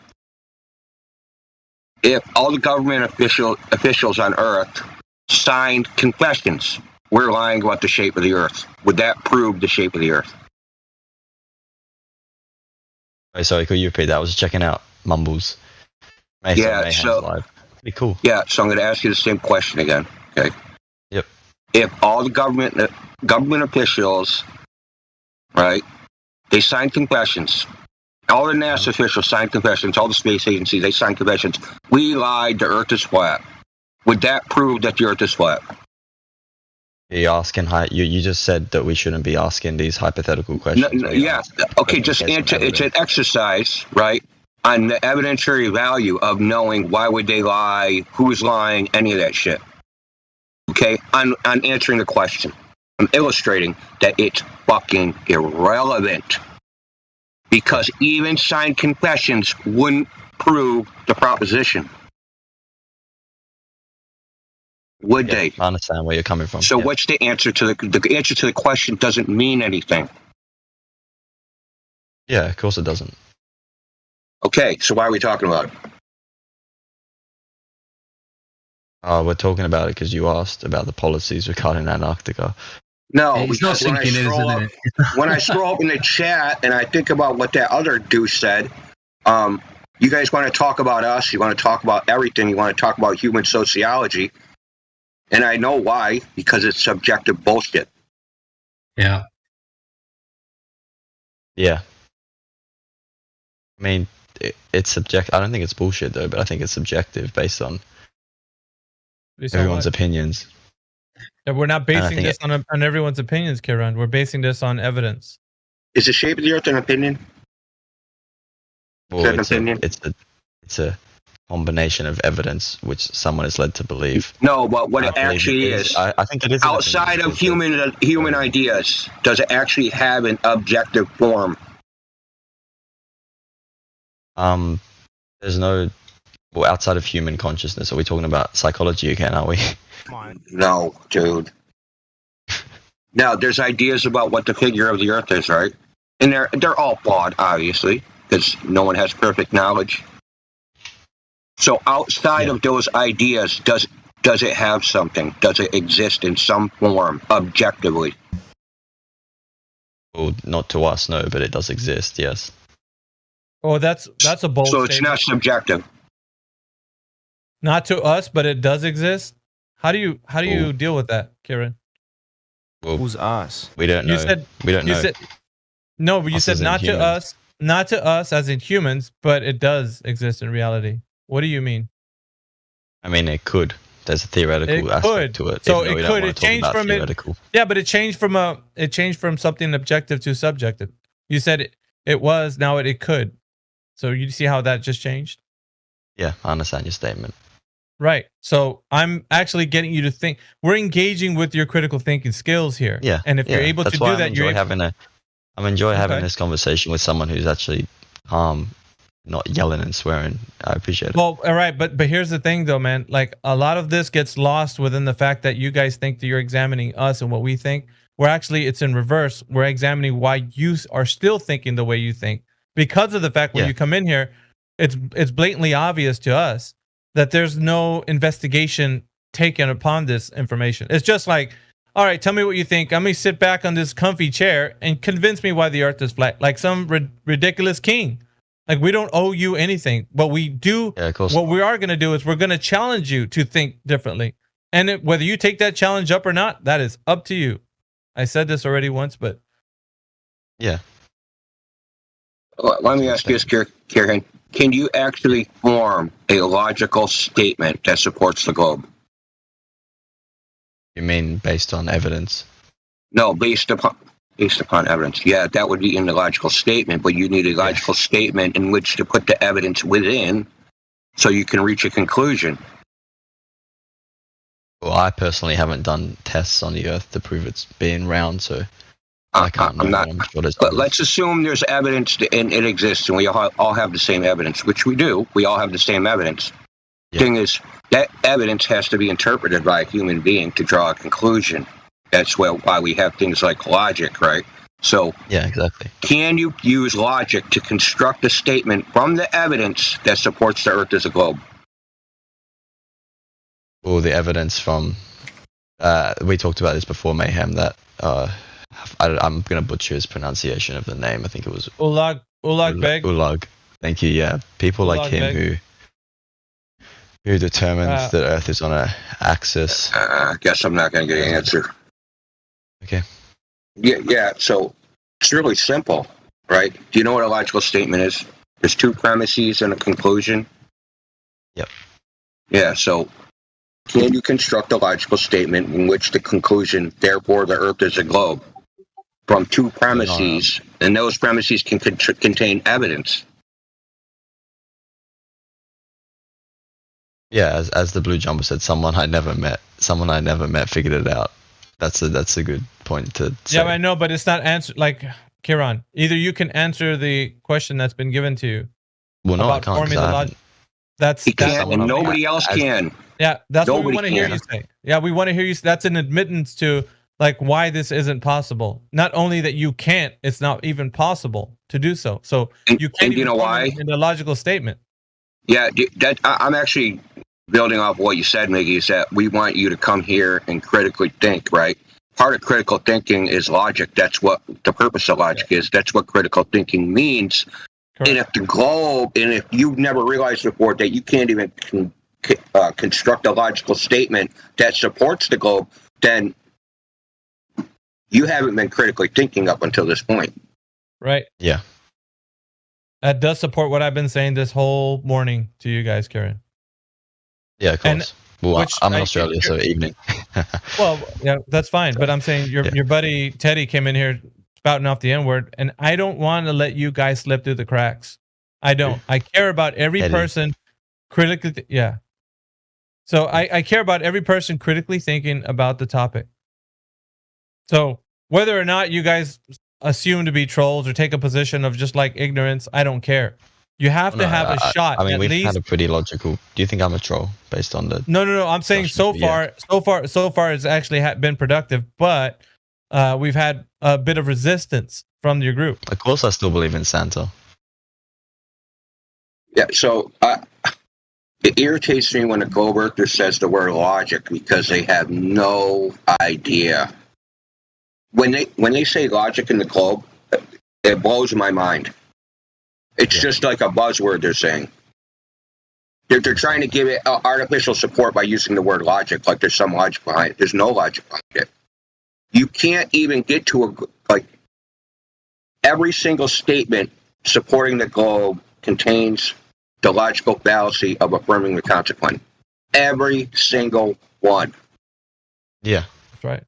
If all the government officials on Earth signed confessions, we're lying about the shape of the Earth, would that prove the shape of the Earth? Oh, sorry, could you repeat that? I was checking out Mumbles. Live. Pretty cool. Yeah, so I'm going to ask you the same question again. Okay. Yep. If all the government officials, right, they signed confessions, all the NASA officials signed confessions, all the space agencies, they signed confessions, we lied, the Earth is flat. Would that prove that the Earth is flat? You're asking, you just said that we shouldn't be asking these hypothetical questions. Okay, just answer. It's an exercise, right, on the evidentiary value of knowing why would they lie, who's lying, any of that shit. Okay, on answering the question. I'm illustrating that it's fucking irrelevant. Because even signed confessions wouldn't prove the proposition. Would they? I understand where you're coming from. So what's the answer to the answer to the question doesn't mean anything. Yeah, of course it doesn't. Okay, so why are we talking about it? We're talking about it because you asked about the policies regarding Antarctica. No, it's not sinking in, isn't it? When I scroll up in the chat and I think about what that other dude said, You guys want to talk about us. You want to talk about everything. You want to talk about human sociology. And I know why, because it's subjective bullshit. Yeah. Yeah. I mean, it's subjective. I don't think it's bullshit though, but I think it's subjective based on everyone's opinions. Yeah, we're not basing this on everyone's opinions, Kieran. We're basing this on evidence. Is the shape of the Earth an opinion? Well, it's a combination of evidence which someone is led to believe. No, but what it actually is. I think it is outside of human ideas. Does it actually have an objective form? There's no. Well, outside of human consciousness, are we talking about psychology again? Are we? No, dude. Now, there's ideas about what the figure of the Earth is, right? And they're all flawed, obviously, because no one has perfect knowledge. So outside of those ideas, does it have something? Does it exist in some form, objectively? Well, not to us, no, but it does exist, yes. Oh, that's a bold statement. So it's not subjective. Not to us, but it does exist. How do you deal with that, Kieran? Well, who's us? We don't know. We don't know. No, but you said not to us, not to us as in humans, but it does exist in reality. What do you mean? I mean, it could. There's a theoretical aspect to it. So it could. It changed from it. Yeah, but it changed from something objective to subjective. You said it was. Now it could. So you see how that just changed? Yeah, I understand your statement. Right. So I'm actually getting you to think. We're engaging with your critical thinking skills here. Yeah. And if you're able to do that, I'm enjoying having this conversation with someone who's actually calm, not yelling and swearing. I appreciate it. Well, all right, but here's the thing though, man. Like a lot of this gets lost within the fact that you guys think that you're examining us and what we think. We're actually, it's in reverse. We're examining why you are still thinking the way you think. Because of the fact when you come in here, it's blatantly obvious to us that there's no investigation taken upon this information. It's just like, all right, tell me what you think. I'm going to sit back on this comfy chair and convince me why the Earth is flat, like some ridiculous king. Like we don't owe you anything. What we do, what we are going to do is we're going to challenge you to think differently. And whether you take that challenge up or not, that is up to you. I said this already once, but yeah. Let me ask you this, Kieran. Can you actually form a logical statement that supports the globe? You mean based on evidence? No, based upon evidence. Yeah, that would be in the logical statement, but you need a logical statement in which to put the evidence within so you can reach a conclusion. Well, I personally haven't done tests on the Earth to prove it's being round, so I can't know. But let's assume there's evidence and it exists, and we all have the same evidence, which we do. We all have the same evidence. The thing is, that evidence has to be interpreted by a human being to draw a conclusion. That's why we have things like logic, right? So, yeah, exactly. Can you use logic to construct a statement from the evidence that supports the Earth as a globe? Well, the evidence from we talked about this before, Mayhem. That I'm going to butcher his pronunciation of the name. I think it was Ulag Beg. Ulag. Thank you. Yeah, people Ulag like him Beg. who determines that Earth is on an axis. I guess I'm not going to get an answer. Okay. Yeah. So it's really simple, right? Do you know what a logical statement is? There's two premises and a conclusion. Yep. Yeah. So can you construct a logical statement in which the conclusion, therefore, the Earth is a globe, from two premises, and those premises can contain evidence? Yeah, as the Blue Jumper said, someone I never met figured it out. That's a good point to say. Yeah, I know, but it's not answer like Kieran. Either you can answer the question that's been given to you. Well, no, I can't. He can't, and nobody else can. Yeah, that's what we want to hear can. you say. Yeah, we want to hear you. That's an admittance to like why this isn't possible. Not only that you can't, it's not even possible to do so. So you can't. And you know why? In a logical statement. Yeah, I'm actually building off what you said, Miggy. Is that we want you to come here and critically think, right? Part of critical thinking is logic. That's what the purpose of logic is. That's what critical thinking means. And if the globe, and if you've never realized before that you can't even construct a logical statement that supports the globe, then you haven't been critically thinking up until this point. Right. Yeah. That does support what I've been saying this whole morning to you guys, Kieran. Yeah, of course. Well, I'm in Australia, so evening. Well, yeah, that's fine. But I'm saying your buddy TeDdy came in here spouting off the N-word, and I don't want to let you guys slip through the cracks. I don't. I care about every person critically. So I care about every person critically thinking about the topic. So whether or not you guys assume to be trolls or take a position of just like ignorance, I don't care. You have to have a shot. I mean, we've least had a pretty logical. Do you think I'm a troll based on the? No. I'm saying so far it's actually been productive, but we've had a bit of resistance from your group. Of course, I still believe in Santa. Yeah. So it irritates me when a globe earther says the word logic because they have no idea. When they say logic in the globe, it blows my mind. It's just like a buzzword they're saying. They're trying to give it artificial support by using the word logic, like there's some logic behind it. There's no logic behind it. You can't even get to every single statement supporting the globe contains the logical fallacy of affirming the consequent. Every single one. Yeah. That's right.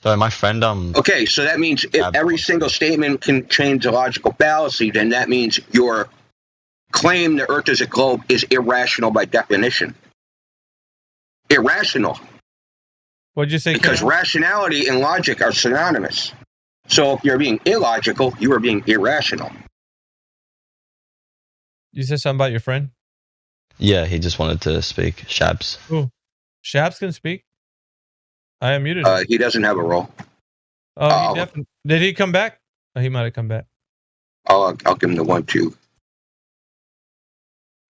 So my friend Okay, so that means if every single statement contains a logical fallacy, then that means your claim the Earth is a globe is irrational by definition. Irrational. What'd you say? Because rationality and logic are synonymous. So if you're being illogical, you are being irrational. You said something about your friend? Yeah, he just wanted to speak. Shabzz. Ooh. Shabzz can speak? I am muted. He doesn't have a role. Oh, he definitely did. He come back? Oh, he might have come back. I'll give him the 1-2.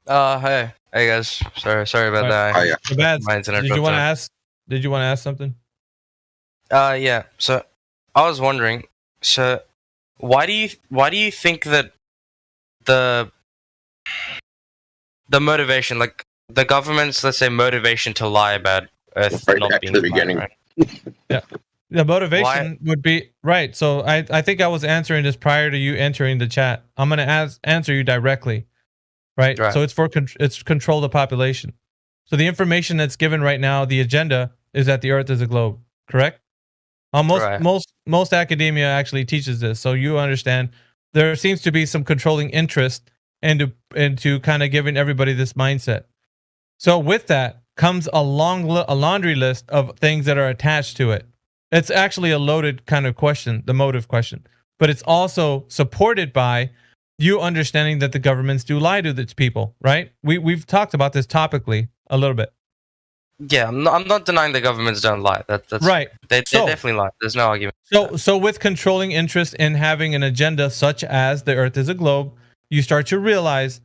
Hey guys. Sorry about that. Oh, yeah. Shabzz, did you want to ask something? Yeah. So I was wondering. So why do you think that the motivation, like the government's, let's say, motivation to lie about Earth not being the beginning, right? Yeah, the motivation would be right. So I think I was answering this prior to you entering the chat. I'm going to answer you directly, right? So it's control the population. So the information that's given right now, the agenda is that the Earth is a globe, correct? Most academia actually teaches this, so you understand. There seems to be some controlling interest into kind of giving everybody this mindset. So with that comes a laundry list of things that are attached to it. It's actually a loaded kind of question, the motive question, but it's also supported by you understanding that the governments do lie to its people, right? We've talked about this topically a little bit. Yeah, I'm not denying the governments don't lie. That's right. They definitely lie. There's no argument. So with controlling interest in having an agenda such as the Earth is a globe, you start to realize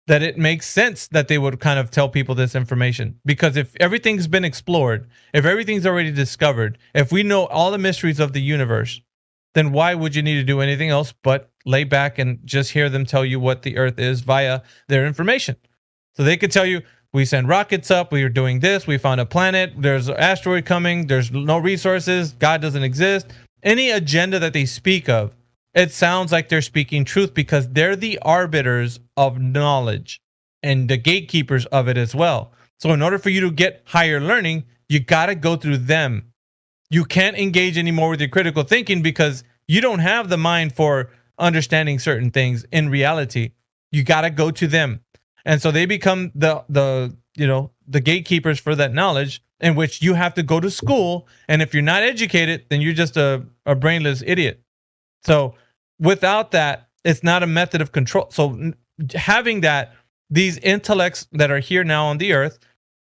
that it makes sense that they would kind of tell people this information. Because if everything's been explored, if everything's already discovered, if we know all the mysteries of the universe, then why would you need to do anything else but lay back and just hear them tell you what the Earth is via their information? So they could tell you, we send rockets up, we are doing this, we found a planet, there's an asteroid coming, there's no resources, God doesn't exist. Any agenda that they speak of, it sounds like they're speaking truth because they're the arbiters of knowledge and the gatekeepers of it as well. So in order for you to get higher learning, you got to go through them. You can't engage anymore with your critical thinking because you don't have the mind for understanding certain things in reality. You got to go to them. And so they become the gatekeepers for that knowledge, in which you have to go to school. And if you're not educated, then you're just a brainless idiot. So without that, it's not a method of control. So having that, these intellects that are here now on the Earth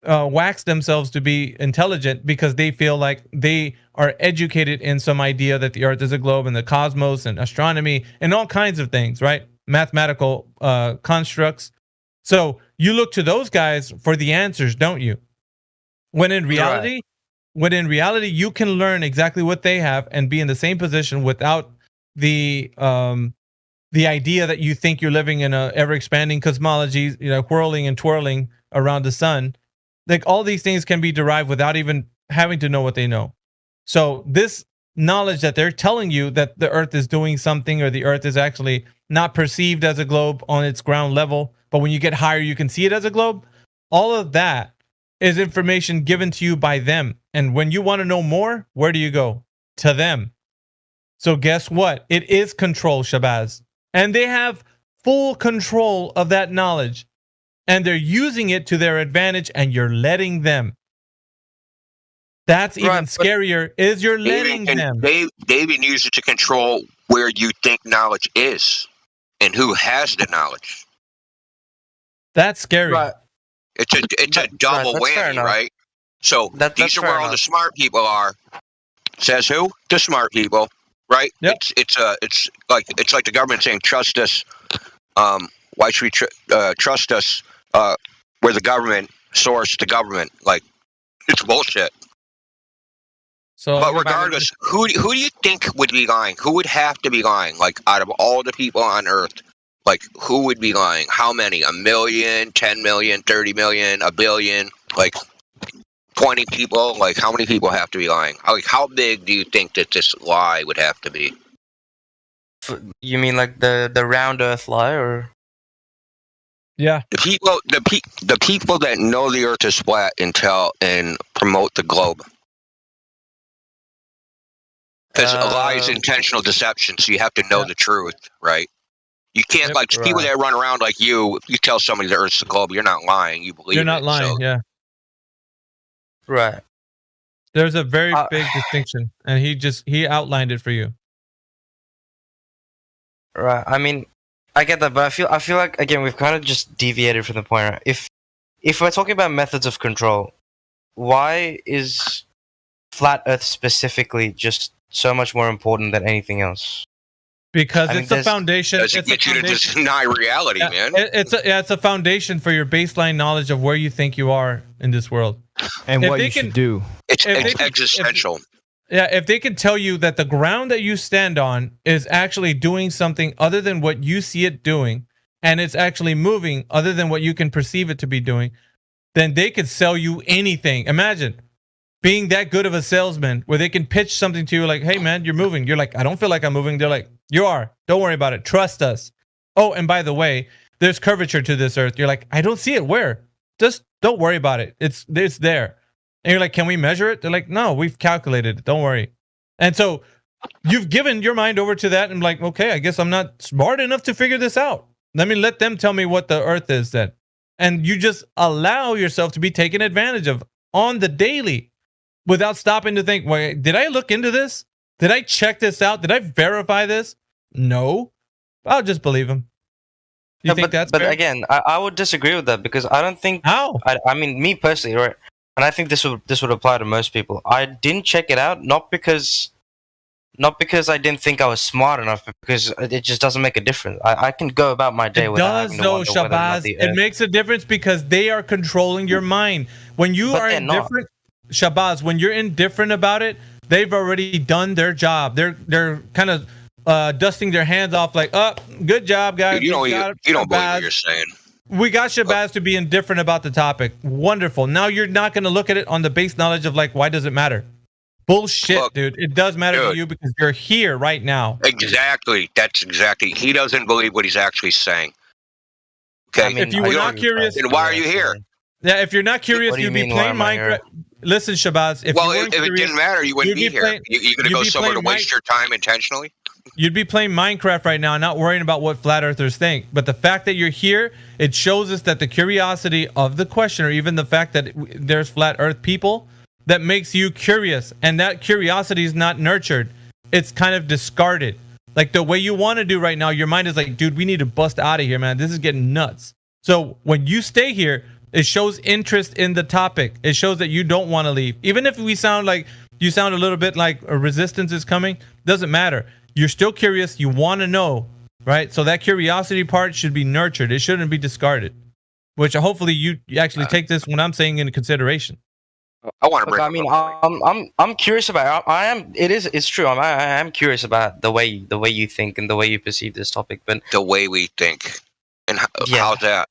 wax themselves to be intelligent because they feel like they are educated in some idea that the Earth is a globe and the cosmos and astronomy and all kinds of things, right? Mathematical constructs. So you look to those guys for the answers, don't you? When in reality, you can learn exactly what they have and be in the same position without the the idea that you think you're living in a ever expanding cosmology, whirling and twirling around the sun. Like all these things can be derived without even having to know what they know. So this knowledge that they're telling you that the Earth is doing something, or the Earth is actually not perceived as a globe on its ground level, but when you get higher, you can see it as a globe. All of that is information given to you by them. And when you want to know more, where do you go? To them. So guess what? It is control, Shabzz. And they have full control of that knowledge. And they're using it to their advantage, and you're letting them. That's even scarier, is you're letting them. They even use it to control where you think knowledge is and who has the knowledge. That's scary. Right. It's a double whammy, right? So these are where all the smart people are. Says who? The smart people, right? Yep. It's like the government saying trust us. Why should we trust us? We're the government, source the government. Like, it's bullshit. So, but regardless, who do you think would be lying? Who would have to be lying? Like, out of all the people on Earth, like, who would be lying? How many? 1 million, 10 million, 30 million, a billion? Like, 20 people? Like, how many people have to be lying? Like, how big do you think that this lie would have to be? You mean like the round Earth lie, or? Yeah. The people that know the Earth is flat and promote the globe. Because a lie is intentional deception, so you have to know the truth, right? You can't, people that run around like you, if you tell somebody the Earth's the globe, you're not lying, you believe it. You're not lying, yeah. Right. There's a very big distinction, and he outlined it for you. Right. I mean, I get that, but I feel like, again, we've kind of just deviated from the point. Right? If we're talking about methods of control, why is flat Earth specifically just so much more important than anything else? Because it's the foundation. Does it get you to deny reality, man? It's a foundation for your baseline knowledge of where you think you are in this world. And what you should do. It's existential. If they can tell you that the ground that you stand on is actually doing something other than what you see it doing, and it's actually moving other than what you can perceive it to be doing, then they could sell you anything. Imagine being that good of a salesman where they can pitch something to you like, hey man, you're moving. You're like, I don't feel like I'm moving. They're like, you are. Don't worry about it. Trust us. Oh, and by the way, there's curvature to this Earth. You're like, I don't see it. Where? Just don't worry about it. It's there. And you're like, can we measure it? They're like, no, we've calculated it. Don't worry. And so you've given your mind over to that and like, okay, I guess I'm not smart enough to figure this out. Let them tell me what the Earth is then. And you just allow yourself to be taken advantage of on the daily without stopping to think, wait, did I look into this? Did I check this out? Did I verify this? No. I'll just believe him. You think that's fair? But again, I would disagree with that because I don't think... How? I mean, me personally, right? And I think this would apply to most people. I didn't check it out, not because I didn't think I was smart enough, but because it just doesn't make a difference. I can go about my day without having to wonder whether or not the Earth... It makes a difference because they are controlling your mind. When you are indifferent, Shabzz, when you're indifferent about it, they've already done their job. They're kind of dusting their hands off, like, "Oh, good job, guys." Dude, you don't believe what you're saying. We got Shabzz to be indifferent about the topic. Wonderful. Now you're not going to look at it on the base knowledge of like, why does it matter? Bullshit, Look, dude. It does matter to you because you're here right now. Exactly. That's exactly. He doesn't believe what he's actually saying. Okay. I mean, if you were not curious, then why are you here? Yeah, if you're not curious, you'd be playing Minecraft. Listen, Shabzz. If it didn't matter, you wouldn't be here. You're going to go somewhere to waste your time intentionally? You'd be playing Minecraft right now, not worrying about what flat earthers think. But the fact that you're here, it shows us that the curiosity of the questioner, even the fact that there's flat earth people, that makes you curious. And that curiosity is not nurtured. It's kind of discarded. Like the way you want to do right now, your mind is like, dude, we need to bust out of here, man. This is getting nuts. So when you stay here, it shows interest in the topic. It shows that you don't want to leave. Even if we sound like you sound a little bit like a resistance is coming, doesn't matter. You're still curious. You want to know, right? So that curiosity part should be nurtured. It shouldn't be discarded, which hopefully you actually take this when I'm saying into consideration. I want to Look, bring. I mean, I'm curious about. I am. It's true. I am curious about the way you think and the way you perceive this topic. But the way we think, and how's that?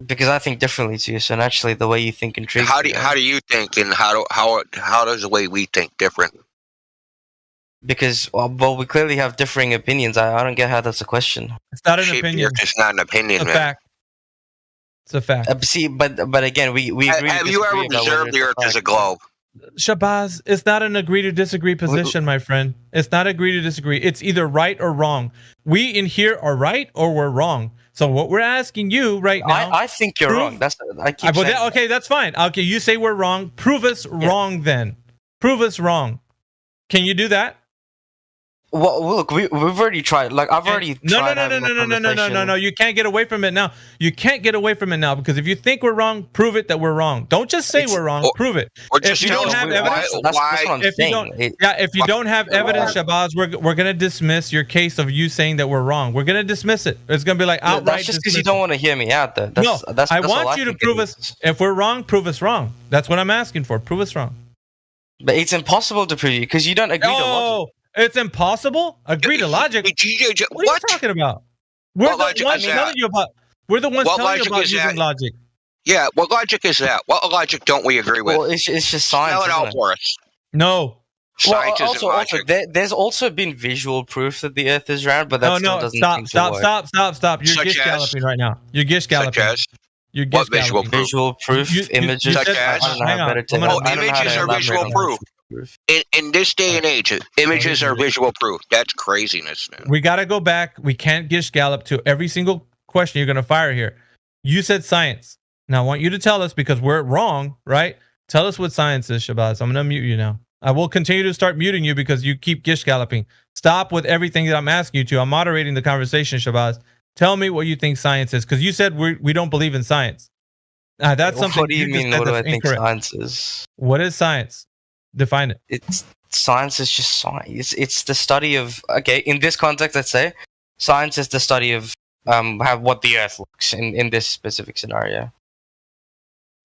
Because I think differently to you, so naturally the way you think intrigues me. How do you think, and how does the way we think different? Because well, we clearly have differing opinions. I don't get how that's a question. It's not an opinion. It's not an opinion, It's a man. fact. It's a fact. See, but again, we agree. Have you ever observed the Earth as a globe? Shabzz, it's not an agree to disagree position, my friend. It's not agree to disagree. It's either right or wrong. We in here are right or we're wrong. So what we're asking you right now, I think you're wrong. That's I keep saying. Okay, that's fine. Okay, you say we're wrong. Prove us wrong then. Prove us wrong. Can you do that? Well, look, we've already tried. Like I've already. No. You can't get away from it now. You can't get away from it now because if you think we're wrong, prove it that we're wrong. Don't just say we're wrong. Prove it. If you don't have evidence, if you don't have evidence, Shabzz, we're gonna dismiss your case of you saying that we're wrong. We're gonna dismiss it. It's gonna be like outright. That's just because you don't want to hear me out there. I want you to prove us. If we're wrong, prove us wrong. That's what I'm asking for. Prove us wrong. But it's impossible to prove you because you don't agree to logic. It's impossible? Agree to logic? What are you talking about? We're the ones telling you about. We're the ones telling you about using logic. Yeah, what logic is that? What logic don't we agree with? Well, it's just science. Spell it out for us. No. Science isn't logic. There's also been visual proof that the Earth is round, but that still doesn't stop. You're gish galloping right now. You're gish galloping. Such as? You're what visual proof? Visual proof, images. Such as? Images are visual proof. In this day and age, images are visual proof. That's craziness, man. We got to go back. We can't gish gallop to every single question you're going to fire here. You said science. Now, I want you to tell us because we're wrong, right? Tell us what science is, Shabzz. I'm going to mute you now. I will continue to start muting you because you keep gish galloping. Stop with everything that I'm asking you to. I'm moderating the conversation, Shabzz. Tell me what you think science is because you said we don't believe in science. That's something. What do you mean? What do I think science is? What is science? Define it. It's science is just science. It's the study of in this context, let's say science is the study of what the Earth looks in this specific scenario.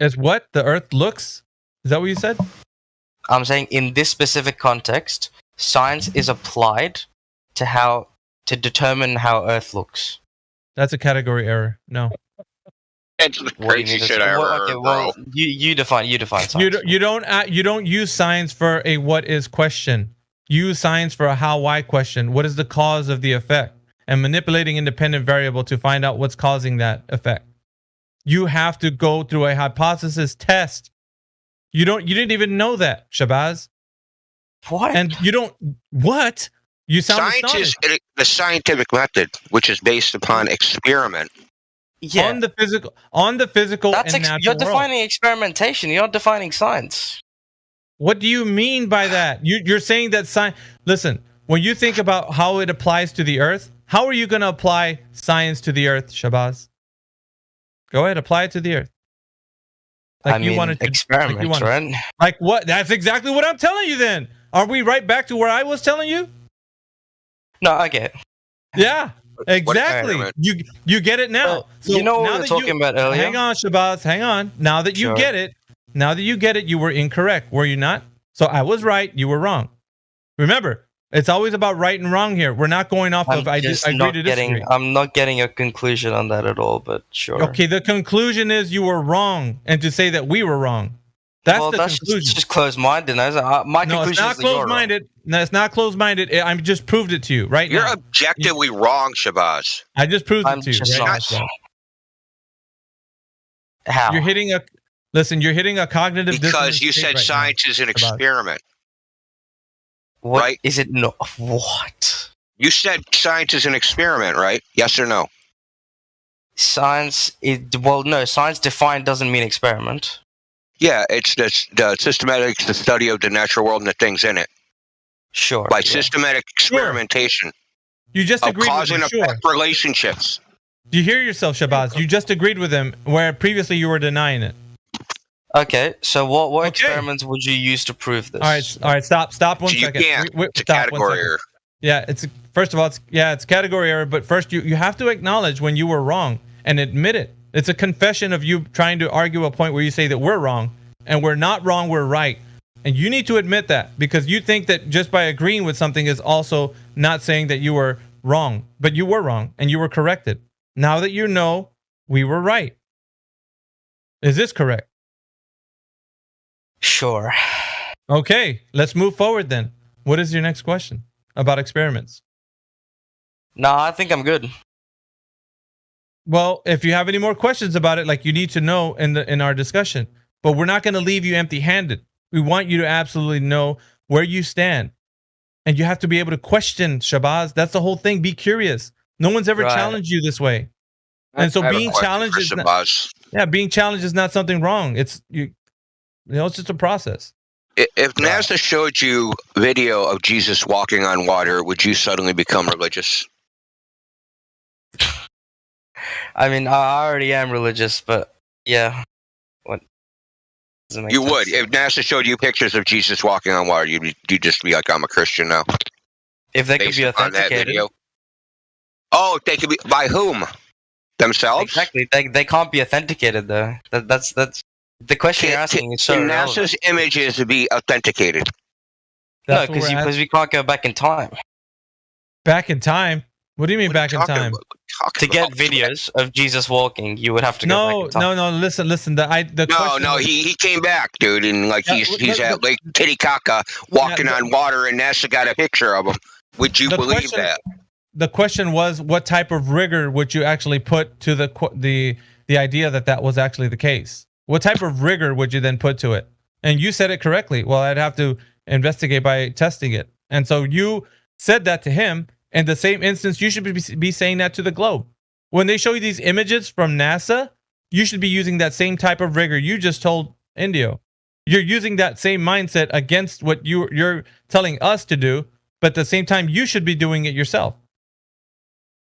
As what the Earth looks? Is that what you said? I'm saying in this specific context, science is applied to determine how Earth looks. That's a category error. No. It's the crazy shit I heard, bro. You define science. You don't use science for a what is question. Use science for a how why question. What is the cause of the effect? And manipulating independent variable to find out what's causing that effect. You have to go through a hypothesis test. You didn't even know that, Shabzz. What? And you don't what? You sound science is the scientific method, which is based upon experiment. Yeah. On the physical That's and natural you're defining world. experimentation. You're not defining science. What do you mean by that? You're saying that science. Listen, when you think about how it applies to the Earth, how are you going to apply science to the Earth, Shabzz? Go ahead, apply it to the Earth. Like you wanted to experiment, right? Like what? That's exactly what I'm telling you. Then are we right back to where I was telling you? No, I get it. Yeah. Exactly. You get it now. Well, so you know what we were talking about earlier? Hang on, Shabzz. Hang on. Now that you get it, you were incorrect, were you not? So I was right, you were wrong. Remember, it's always about right and wrong here. We're not going off of I agree to disagree. I'm not getting a conclusion on that at all, but sure. Okay, the conclusion is you were wrong, and to say that we were wrong. That's conclusion. Just closed-minded. My conclusion it's not closed-minded. No, it's not closed-minded. I just proved it to you right now. You're objectively wrong, Shabzz. I just proved it to you. Right now. How? You're hitting a cognitive dissonance. Because you said science is an experiment. What? Right? Is it no? What? You said science is an experiment, right? Yes or no? Science defined doesn't mean experiment. Yeah, it's the systematic, the study of the natural world and the things in it. Sure. By systematic experimentation. You just agreed with him. Cause and effect relationships. Do you hear yourself, Shabzz? You just agreed with him, where previously you were denying it. Okay, so what experiments would you use to prove this? All right, stop 1 second. You can't. It's a category error. Yeah, first of all, it's category error, but first you have to acknowledge when you were wrong and admit it. It's a confession of you trying to argue a point where you say that we're wrong. and we're not wrong, we're right. And you need to admit that, because you think that just by agreeing with something is also not saying that you were wrong, but you were wrong and you were corrected. Now that you know we were right. Is this correct? Sure. Okay, let's move forward then. What is your next question about experiments? No, I think I'm good. Well, if you have any more questions about it, like, you need to know in our discussion. But we're not going to leave you empty-handed. We want you to absolutely know where you stand. And you have to be able to question, Shabzz. That's the whole thing. Be curious. No one's ever challenged you this way. And so being challenged is being challenged is not something wrong. It's it's just a process. If NASA showed you video of Jesus walking on water, would you suddenly become religious? I mean, I already am religious, but yeah. What? You would. If NASA showed you pictures of Jesus walking on water, you'd just be like, I'm a Christian now. If they could be authenticated. Oh, they could be. By whom? Themselves? Exactly. They can't be authenticated, though. That's the question you're asking is so can NASA's images be authenticated? No, because we can't go back in time. Back in time? What do you mean back in time? To get videos of Jesus walking, you would have to go back in time. No. Listen. He came back, dude, and he's at Lake Titicaca walking on water, and NASA got a picture of him. Would you believe that? The question was, what type of rigor would you actually put to the idea that was actually the case? What type of rigor would you then put to it? And you said it correctly. Well, I'd have to investigate by testing it. And so you said that to him. In the same instance, you should be saying that to the globe. When they show you these images from NASA, you should be using that same type of rigor you just told Indio. You're using that same mindset against what you're telling us to do, but at the same time, you should be doing it yourself.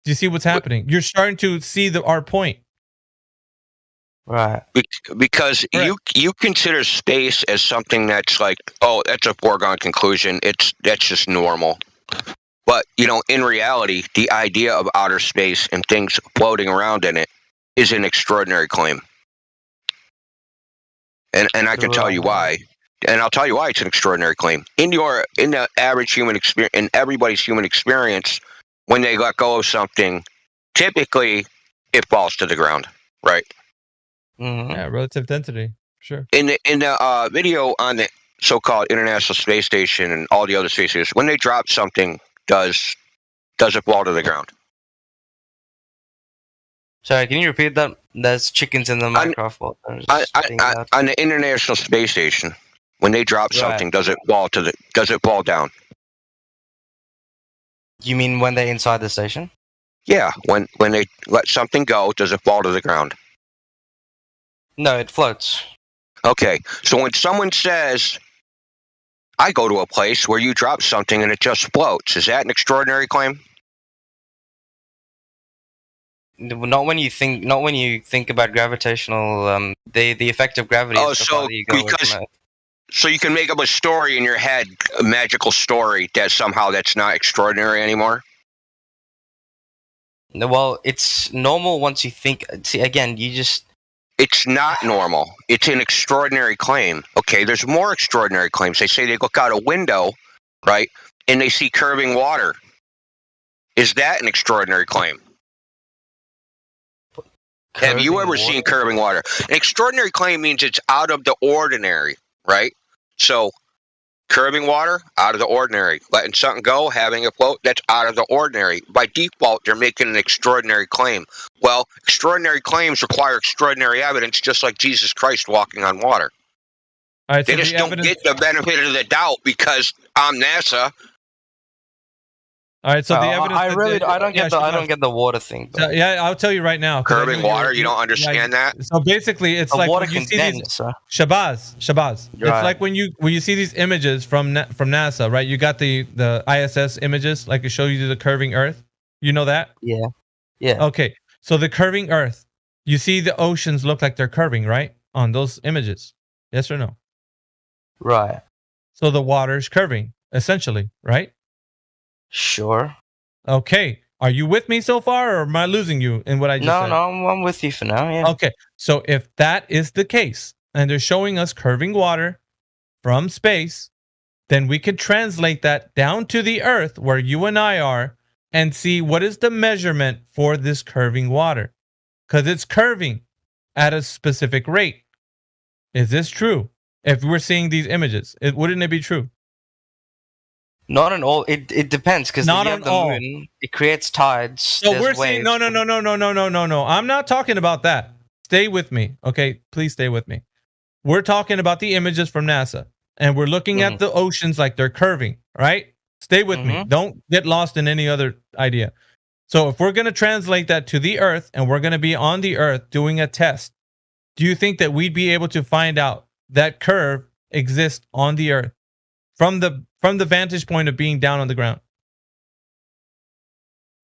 Do you see what's happening? You're starting to see our point. Right. Because you consider space as something that's like, oh, that's a foregone conclusion. That's just normal. But, in reality, the idea of outer space and things floating around in it is an extraordinary claim. And I can tell you why. And I'll tell you why it's an extraordinary claim. In the average human experience, in everybody's human experience, when they let go of something, typically it falls to the ground, right? Mm-hmm. Yeah, relative density, sure. In the video on the so-called International Space Station and all the other space stations, when they drop something, does it fall to the ground? Sorry, can you repeat that? There's chickens in the microphone. On the International Space Station, when they drop something, does it fall down? You mean when they're inside the station? Yeah, when they let something go, does it fall to the ground? No, it floats. Okay, so when someone says, I go to a place where you drop something and it just floats, is that an extraordinary claim? Not when you think about gravitational the effect of gravity. So you can make up a story in your head, a magical story that somehow that's not extraordinary anymore? Well, it's normal once you think. See, again, It's not normal. It's an extraordinary claim. Okay, there's more extraordinary claims. They say they look out a window, right, and they see curving water. Is that an extraordinary claim? Have you ever seen curving water? An extraordinary claim means it's out of the ordinary, right? So, curving water, out of the ordinary. Letting something go, having it float, that's out of the ordinary. By default, they're making an extraordinary claim. Well, extraordinary claims require extraordinary evidence, just like Jesus Christ walking on water. All right, they just don't get the benefit of the doubt because I'm NASA. All right, so the evidence. I don't get the water thing. So, I'll tell you right now. Curving water, you don't understand that? So basically, it's like when you see these Shabzz. It's like when you see these images from NASA, right? You got the ISS images, like it shows you the curving Earth. You know that? Yeah. Okay, so the curving Earth, you see the oceans look like they're curving, right? On those images, yes or no? Right. So the water's curving, essentially, right? Sure. Okay. Are you with me so far, or am I losing you in what I just said? No, I'm with you for now, yeah. Okay. So if that is the case, and they're showing us curving water from space, then we could translate that down to the Earth where you and I are and see what is the measurement for this curving water. Because it's curving at a specific rate. Is this true? If we're seeing these images, wouldn't it be true? Not on all. It depends because Not you on have the all. moon. It creates tides. So we're seeing no. I'm not talking about that. Stay with me, okay? Please stay with me. We're talking about the images from NASA, and we're looking at the oceans like they're curving, right? Stay with me. Don't get lost in any other idea. So if we're going to translate that to the Earth, and we're going to be on the Earth doing a test, do you think that we'd be able to find out that curve exists on the Earth from the vantage point of being down on the ground?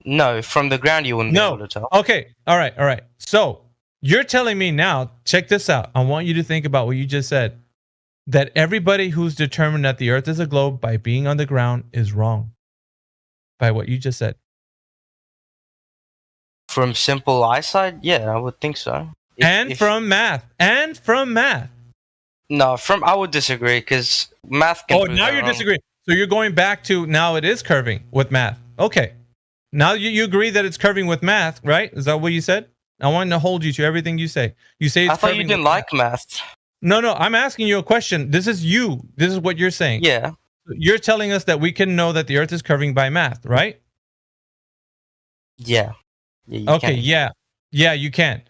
No, from the ground you wouldn't be able to tell. Okay, all right. So you're telling me now, check this out. I want you to think about what you just said, that everybody who's determined that the Earth is a globe by being on the ground is wrong by what you just said. From simple eyesight, yeah, I would think so. From math. No, I would disagree because math can. Oh, now you're disagreeing. So you're going back to now it is curving with math. Okay. Now you agree that it's curving with math, right? Is that what you said? I want to hold you to everything you say. You say it's I thought you didn't like math. No, I'm asking you a question. This is you. This is what you're saying. Yeah. You're telling us that we can know that the Earth is curving by math, right? Yeah. Okay, yeah. Yeah, you can.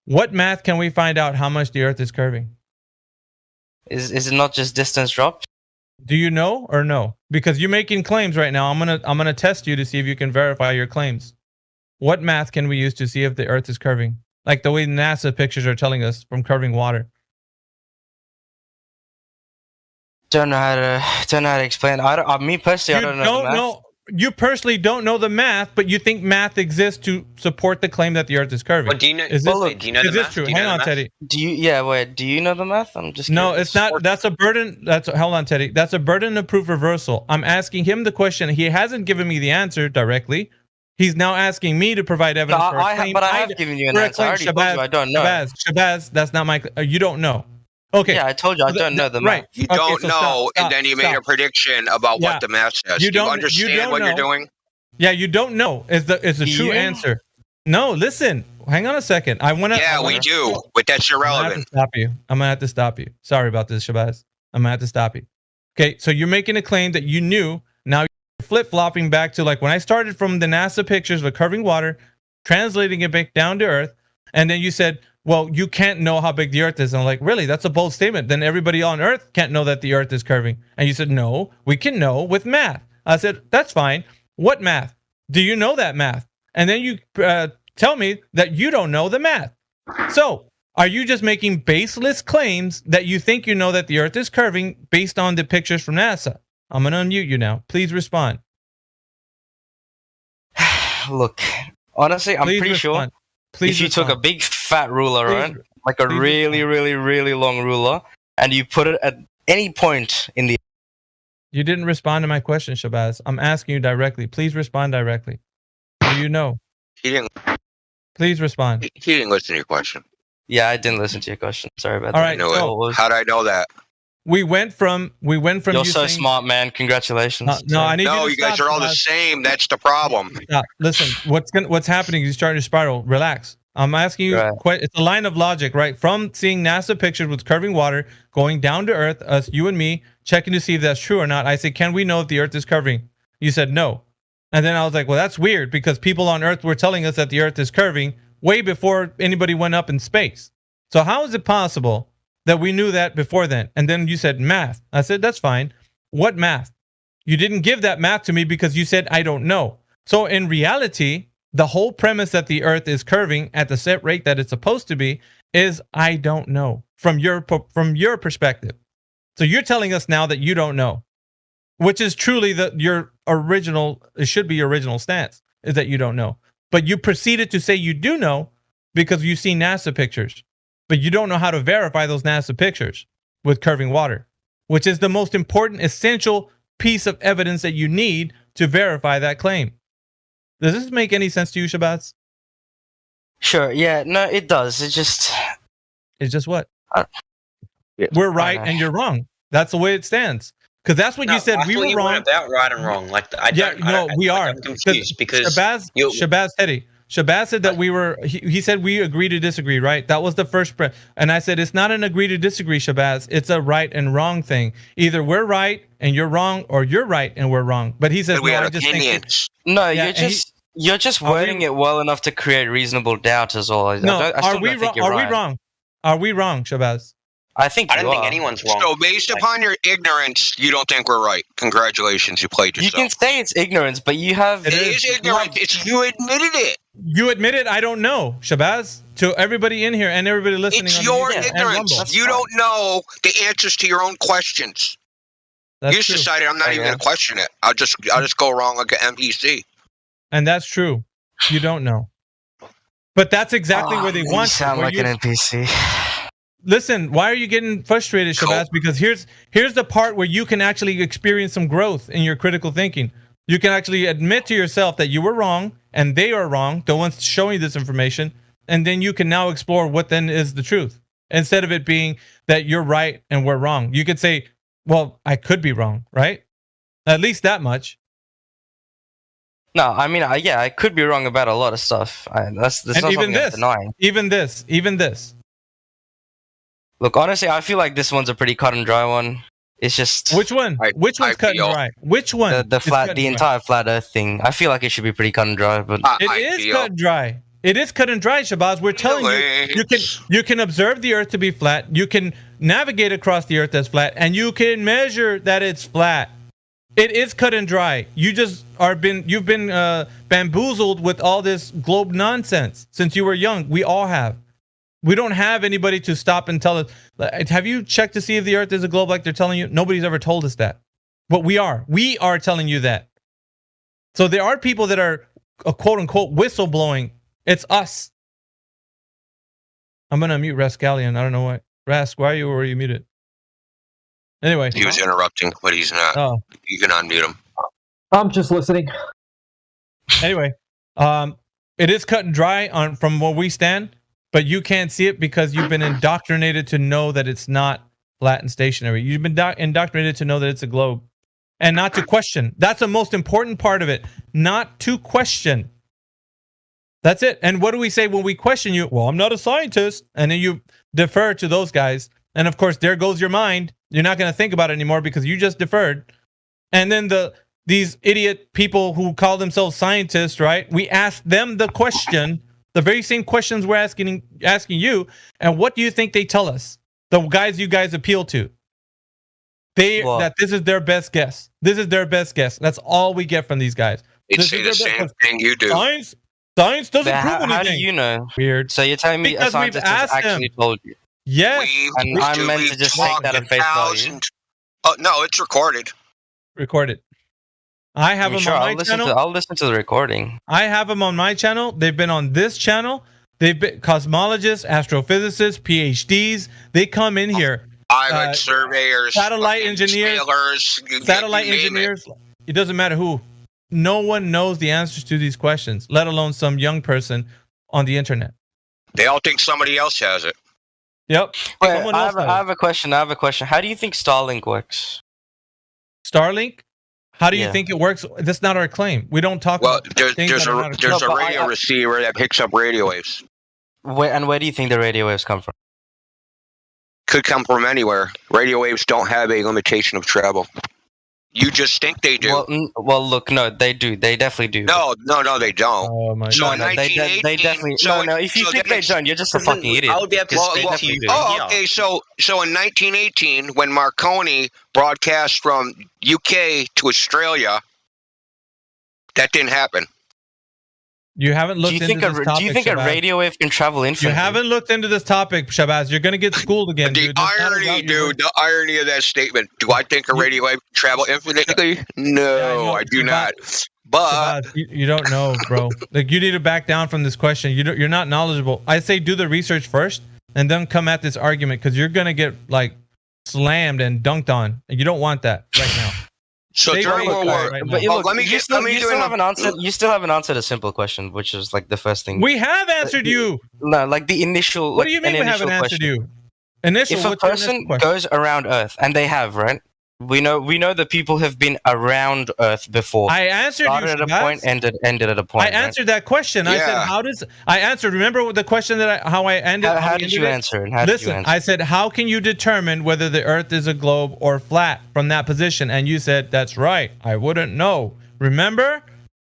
What math can we find out how much the Earth is curving? Is it not just distance dropped? Do you know or no? Because you're making claims right now. I'm gonna test you to see if you can verify your claims. What math can we use to see if the Earth is curving? Like the way NASA pictures are telling us from curving water. Don't know how to explain. Me personally, I don't know the math. You personally don't know the math, but you think math exists to support the claim that the Earth is curving. Well, do you know? Is this true? Hang on, Teddy. Do you know the math? I'm just no. It's not. That's a burden. Hold on, Teddy. That's a burden of proof reversal. I'm asking him the question. He hasn't given me the answer directly. He's now asking me to provide evidence for a claim. But I have given you an answer. I already told you I don't know. Shabzz, that's not my. You don't know. Okay. Yeah, I told you I don't know the math. Right. You don't know, and then you made a prediction about what the math says. Do you understand what you're doing? Yeah, you don't know is the true answer. No, listen. Hang on a second. We do, but that's irrelevant. I'm gonna have to stop you. Sorry about this, Shabzz. I'm gonna have to stop you. Okay, so you're making a claim that you knew. Now you're flip-flopping back to like when I started from the NASA pictures of curving water, translating it back down to Earth, and then you said, well, you can't know how big the Earth is. And I'm like, really? That's a bold statement. Then everybody on Earth can't know that the Earth is curving. And you said, no, we can know with math. I said, that's fine. What math? Do you know that math? And then you tell me that you don't know the math. So are you just making baseless claims that you think you know that the Earth is curving based on the pictures from NASA? I'm going to unmute you now. Please respond. Look, honestly, I'm pretty sure. If you took a big fat ruler, right? Like a really, really, really long ruler, and you put it at any point in the... You didn't respond to my question, Shabzz. I'm asking you directly. Please respond directly. Do you know? He didn't. Please respond. He didn't listen to your question. Yeah, I didn't listen to your question. Sorry about that. All right. How did I know that? We went from You're so smart, man. Congratulations. You guys are all the same. That's the problem. Listen, what's happening is you're starting to spiral. Relax. I'm asking you. It's a line of logic, right? From seeing NASA pictures with curving water going down to Earth, us, you and me, checking to see if that's true or not. I said, can we know if the Earth is curving? You said no. And then I was like, well, that's weird because people on Earth were telling us that the Earth is curving way before anybody went up in space. So how is it possible that we knew that before then? And then you said math. I said, that's fine. What math? You didn't give that math to me because you said, I don't know. So in reality, the whole premise that the Earth is curving at the set rate that it's supposed to be is I don't know from your perspective. So you're telling us now that you don't know, which is truly it should be your original stance, is that you don't know. But you proceeded to say you do know because you see NASA pictures. But you don't know how to verify those NASA pictures with curving water, which is the most important, essential piece of evidence that you need to verify that claim. Does this make any sense to you, Shabzz? Sure. Yeah. No, it does. It's just what? we're right and you're wrong. That's the way it stands. Because that's what you said. We were wrong about right and wrong. Like we are. I'm confused because Shabzz TeDdy. Shabazz said that we were. He said we agree to disagree. Right. That was the first. And I said it's not an agree to disagree, Shabazz. It's a right and wrong thing. Either we're right and you're wrong, or you're right and we're wrong. But he says we no. had I just opinions. think You're just wording it well enough to create reasonable doubt as all. No, are we wrong? Are we wrong? Are we wrong, Shabazz? I don't think anyone's wrong. So based upon your ignorance, you don't think we're right. Congratulations, you played yourself. You can say it's ignorance, but you have... It is ignorance. You admitted it. You admitted I don't know, Shabazz. To everybody in here and everybody listening. It's your ignorance. You don't know the answers to your own questions. You just decided I'm not even going to question it. I'll just go wrong like an NPC. And that's true. You don't know. But that's exactly where they want you. Sound like an NPC. Listen, why are you getting frustrated, Shabazz? Because here's the part where you can actually experience some growth in your critical thinking. You can actually admit to yourself that you were wrong and they are wrong, the ones showing you this information, and then you can now explore what then is the truth. Instead of it being that you're right and we're wrong. You could say, well, I could be wrong, right? At least that much. No, I mean, I could be wrong about a lot of stuff. That's not something I'm denying. Even this. Look, honestly, I feel like this one's a pretty cut and dry one. It's just which one? Which one's cut and dry? Which one? The entire flat Earth thing. I feel like it should be pretty cut and dry, but it is cut and dry. It is cut and dry, Shabazz. We're telling you can observe the Earth to be flat. You can navigate across the Earth as flat, and you can measure that it's flat. It is cut and dry. You've been bamboozled with all this globe nonsense since you were young. We all have. We don't have anybody to stop and tell us. Have you checked to see if the Earth is a globe like they're telling you? Nobody's ever told us that. But we are. We are telling you that. So there are people that are quote unquote whistleblowing. It's us. I'm gonna mute Raskitalian. I don't know why. Rask, why were you muted? Anyway. He was interrupting, but he's not. Oh. You can unmute him. I'm just listening. Anyway, it is cut and dry from where we stand. But you can't see it because you've been indoctrinated to know that it's not flat and stationary. You've been indoctrinated to know that it's a globe and not to question. That's the most important part of it. Not to question. That's it. And what do we say when we question you? Well, I'm not a scientist. And then you defer to those guys. And of course, there goes your mind. You're not going to think about it anymore because you just deferred. And then these idiot people who call themselves scientists, right? We ask them the question. The very same questions we're asking you, and what do you think they tell us? The guys you guys appeal to. That this is their best guess. This is their best guess. That's all we get from these guys. They say the same thing you do. Science doesn't prove anything. How do you know? Weird. So you're telling me a scientist has actually told you? Yes. And I'm meant to just take that at face value? Oh, no, it's recorded. Recorded. I have them on my channel. I'll listen to the recording. I have them on my channel. They've been on this channel. They've been cosmologists, astrophysicists, PhDs. They come in here. Island surveyors, satellite engineers, satellite engineers. It doesn't matter who. No one knows the answers to these questions, let alone some young person on the internet. They all think somebody else has it. Yep. Wait, I have a question. How do you think Starlink works? Starlink? How do you think it works? That's not our claim. We don't talk about there's a radio receiver that picks up radio waves. Where do you think the radio waves come from? Could come from anywhere. Radio waves don't have a limitation of travel. You just think they do. Well, look, no, they do. They definitely do. No, they don't. Oh my God. They definitely. No. If you think they don't, you're just a fucking idiot. I would be able to speak to you. Okay. So in 1918, when Marconi broadcast from UK to Australia, that didn't happen. You haven't looked into this topic. Do you think a radio wave can travel infinitely? You haven't looked into this topic, Shabzz. You're going to get schooled again, dude. The irony of that statement. Do I think a radio wave can travel infinitely? No, I do not. But Shabzz, you don't know, bro. Like, you need to back down from this question. You're not knowledgeable. I say do the research first, and then come at this argument, because you're going to get like slammed and dunked on, and you don't want that right now. So during World War, you still haven't answered a simple question, which is like the first thing. We have answered you. No, like the initial. What do you mean we haven't answered you? Initial, if a what's your person initial question? goes around Earth, and they have, right? We know that people have been around Earth before. I answered Started you, at a Shabzz. point, ended at a point. I answered that question. I said, Yeah. "How does?" I answered. Remember the question that how I ended? Right? How we did ended you it? answer it? How Listen, did you answer? I said, "How can you determine whether the Earth is a globe or flat from that position?" And you said, "That's right. I wouldn't know." Remember?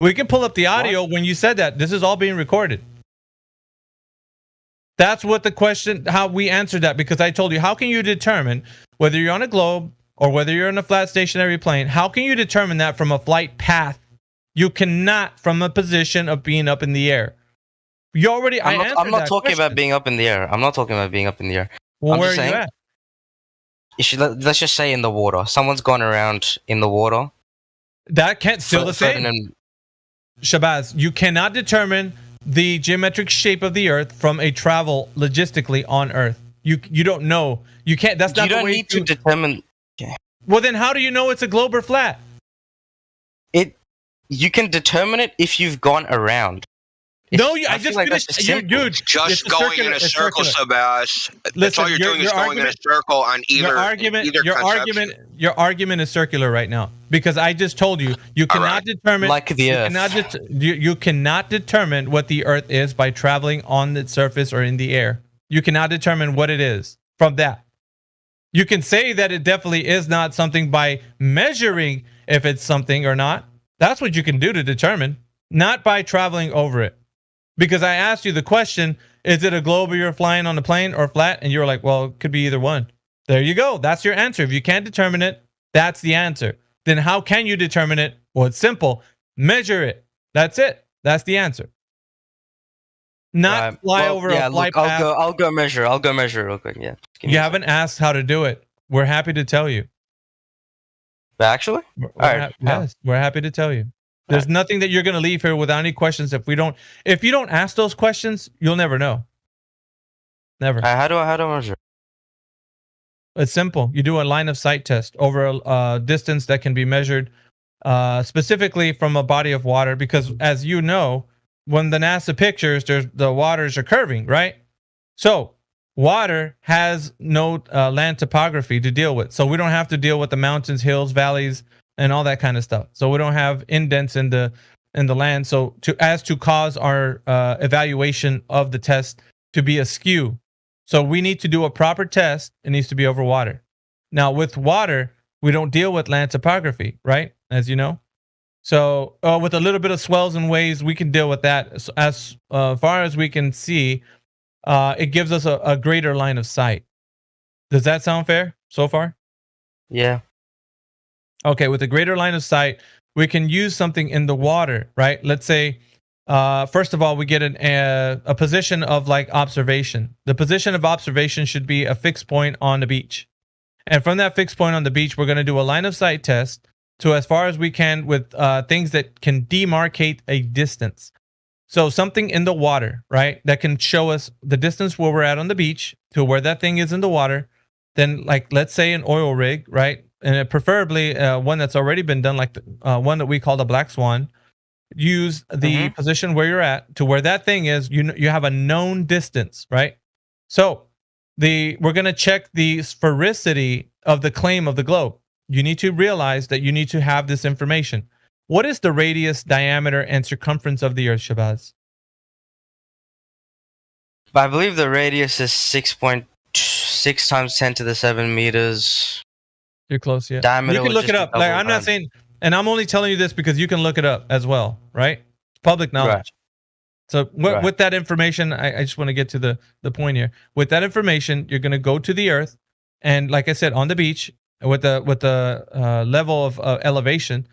We can pull up the audio when you said that. This is all being recorded. That's what the question. How we answered that, because I told you, how can you determine whether you're on a globe or whether you're in a flat stationary plane? How can you determine that from a flight path? You cannot from a position of being up in the air. You already. I'm not talking question. about being up in the air. I'm not talking about being up in the air. Well, I'm where just are you saying, at? You should, let's just say in the water. Someone's gone around in the water. That can't still the same. Ferdinand- Shabzz, you cannot determine the geometric shape of the Earth from a travel logistically on Earth. You don't know. You can't. That's not You the don't way need to determine. Well, then how do you know it's a globe or flat? You can determine it if you've gone around. No, I I just feel like finished. that's You, simple. dude, Just it's going in a it's circle, circular. Shabzz. That's Listen, all you're doing is your going in a circle on either conception. Your argument is circular right now, because I just told you cannot determine Like the Earth. You cannot determine what the Earth is by traveling on its surface or in the air. You cannot determine what it is from that. You can say that it definitely is not something by measuring if it's something or not. That's what you can do to determine, not by traveling over it. Because I asked you the question, is it a globe or you're flying on a plane or flat? And you were like, well, it could be either one. There you go. That's your answer. If you can't determine it, that's the answer. Then how can you determine it? Well, it's simple. Measure it. That's it. That's the answer. Not fly over a flight path. I'll go measure. I'll go measure real quick. Yeah. You haven't asked how to do it. We're happy to tell you. Actually? Yes, we're happy to tell you. There's nothing that you're going to leave here without any questions. If you don't ask those questions, you'll never know. Never. How do I measure? It's simple. You do a line of sight test over a distance that can be measured specifically from a body of water, because as you know, when the NASA pictures, the waters are curving, right? So water has no land topography to deal with. So we don't have to deal with the mountains, hills, valleys, and all that kind of stuff. So we don't have indents in the land. So to cause our evaluation of the test to be askew. So we need to do a proper test. It needs to be over water. Now with water, we don't deal with land topography, right? As you know. So with a little bit of swells and waves, we can deal with that. As far as we can see, it gives us a greater line of sight. Does that sound fair so far? Yeah. Okay, with a greater line of sight, we can use something in the water, right? Let's say, first of all, we get a position of like observation. The position of observation should be a fixed point on the beach. And from that fixed point on the beach, we're going to do a line of sight test to as far as we can with things that can demarcate a distance. So something in the water, right, that can show us the distance where we're at on the beach to where that thing is in the water. Then, like, let's say an oil rig, right? And preferably one that's already been done, like the one that we call the Black Swan. Use the position where you're at to where that thing is. You have a known distance, right? So we're going to check the sphericity of the claim of the globe. You need to realize that you need to have this information. What is the radius, diameter, and circumference of the Earth, Shabzz? I believe the radius is 6.6 times 10 to the 7 meters. You're close, yeah. Diameter, you can look it up. Like, I'm not saying, and I'm only telling you this because you can look it up as well, right? It's public knowledge. Right. So with that information, I just want to get to the point here. With that information, you're going to go to the Earth, and like I said, on the beach with the level of elevation,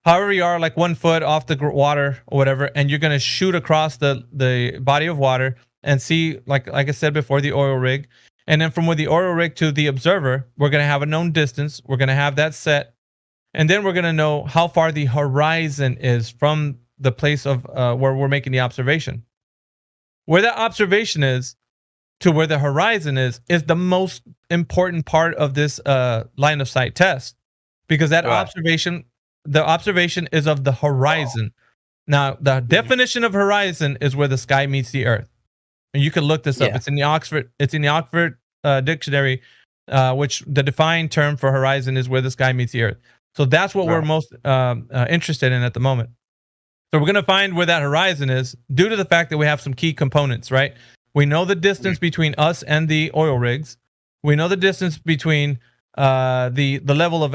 however you are, like 1 foot off the water or whatever, and you're going to shoot across the body of water and see, like I said before, the oil rig. And then from where the oil rig to the observer, we're going to have a known distance. We're going to have that set. And then we're going to know how far the horizon is from the place of where we're making the observation. Where that observation is to where the horizon is the most important part of this line of sight test. Because that observation, the observation is of the horizon. Now, the definition of horizon is where the sky meets the Earth. And you can look this up. It's in the Oxford dictionary, which the defined term for horizon is where the sky meets the earth. So that's what we're most interested in at the moment. So we're going to find where that horizon is due to the fact that we have some key components, right? We know the distance between us and the oil rigs. We know the distance between the level of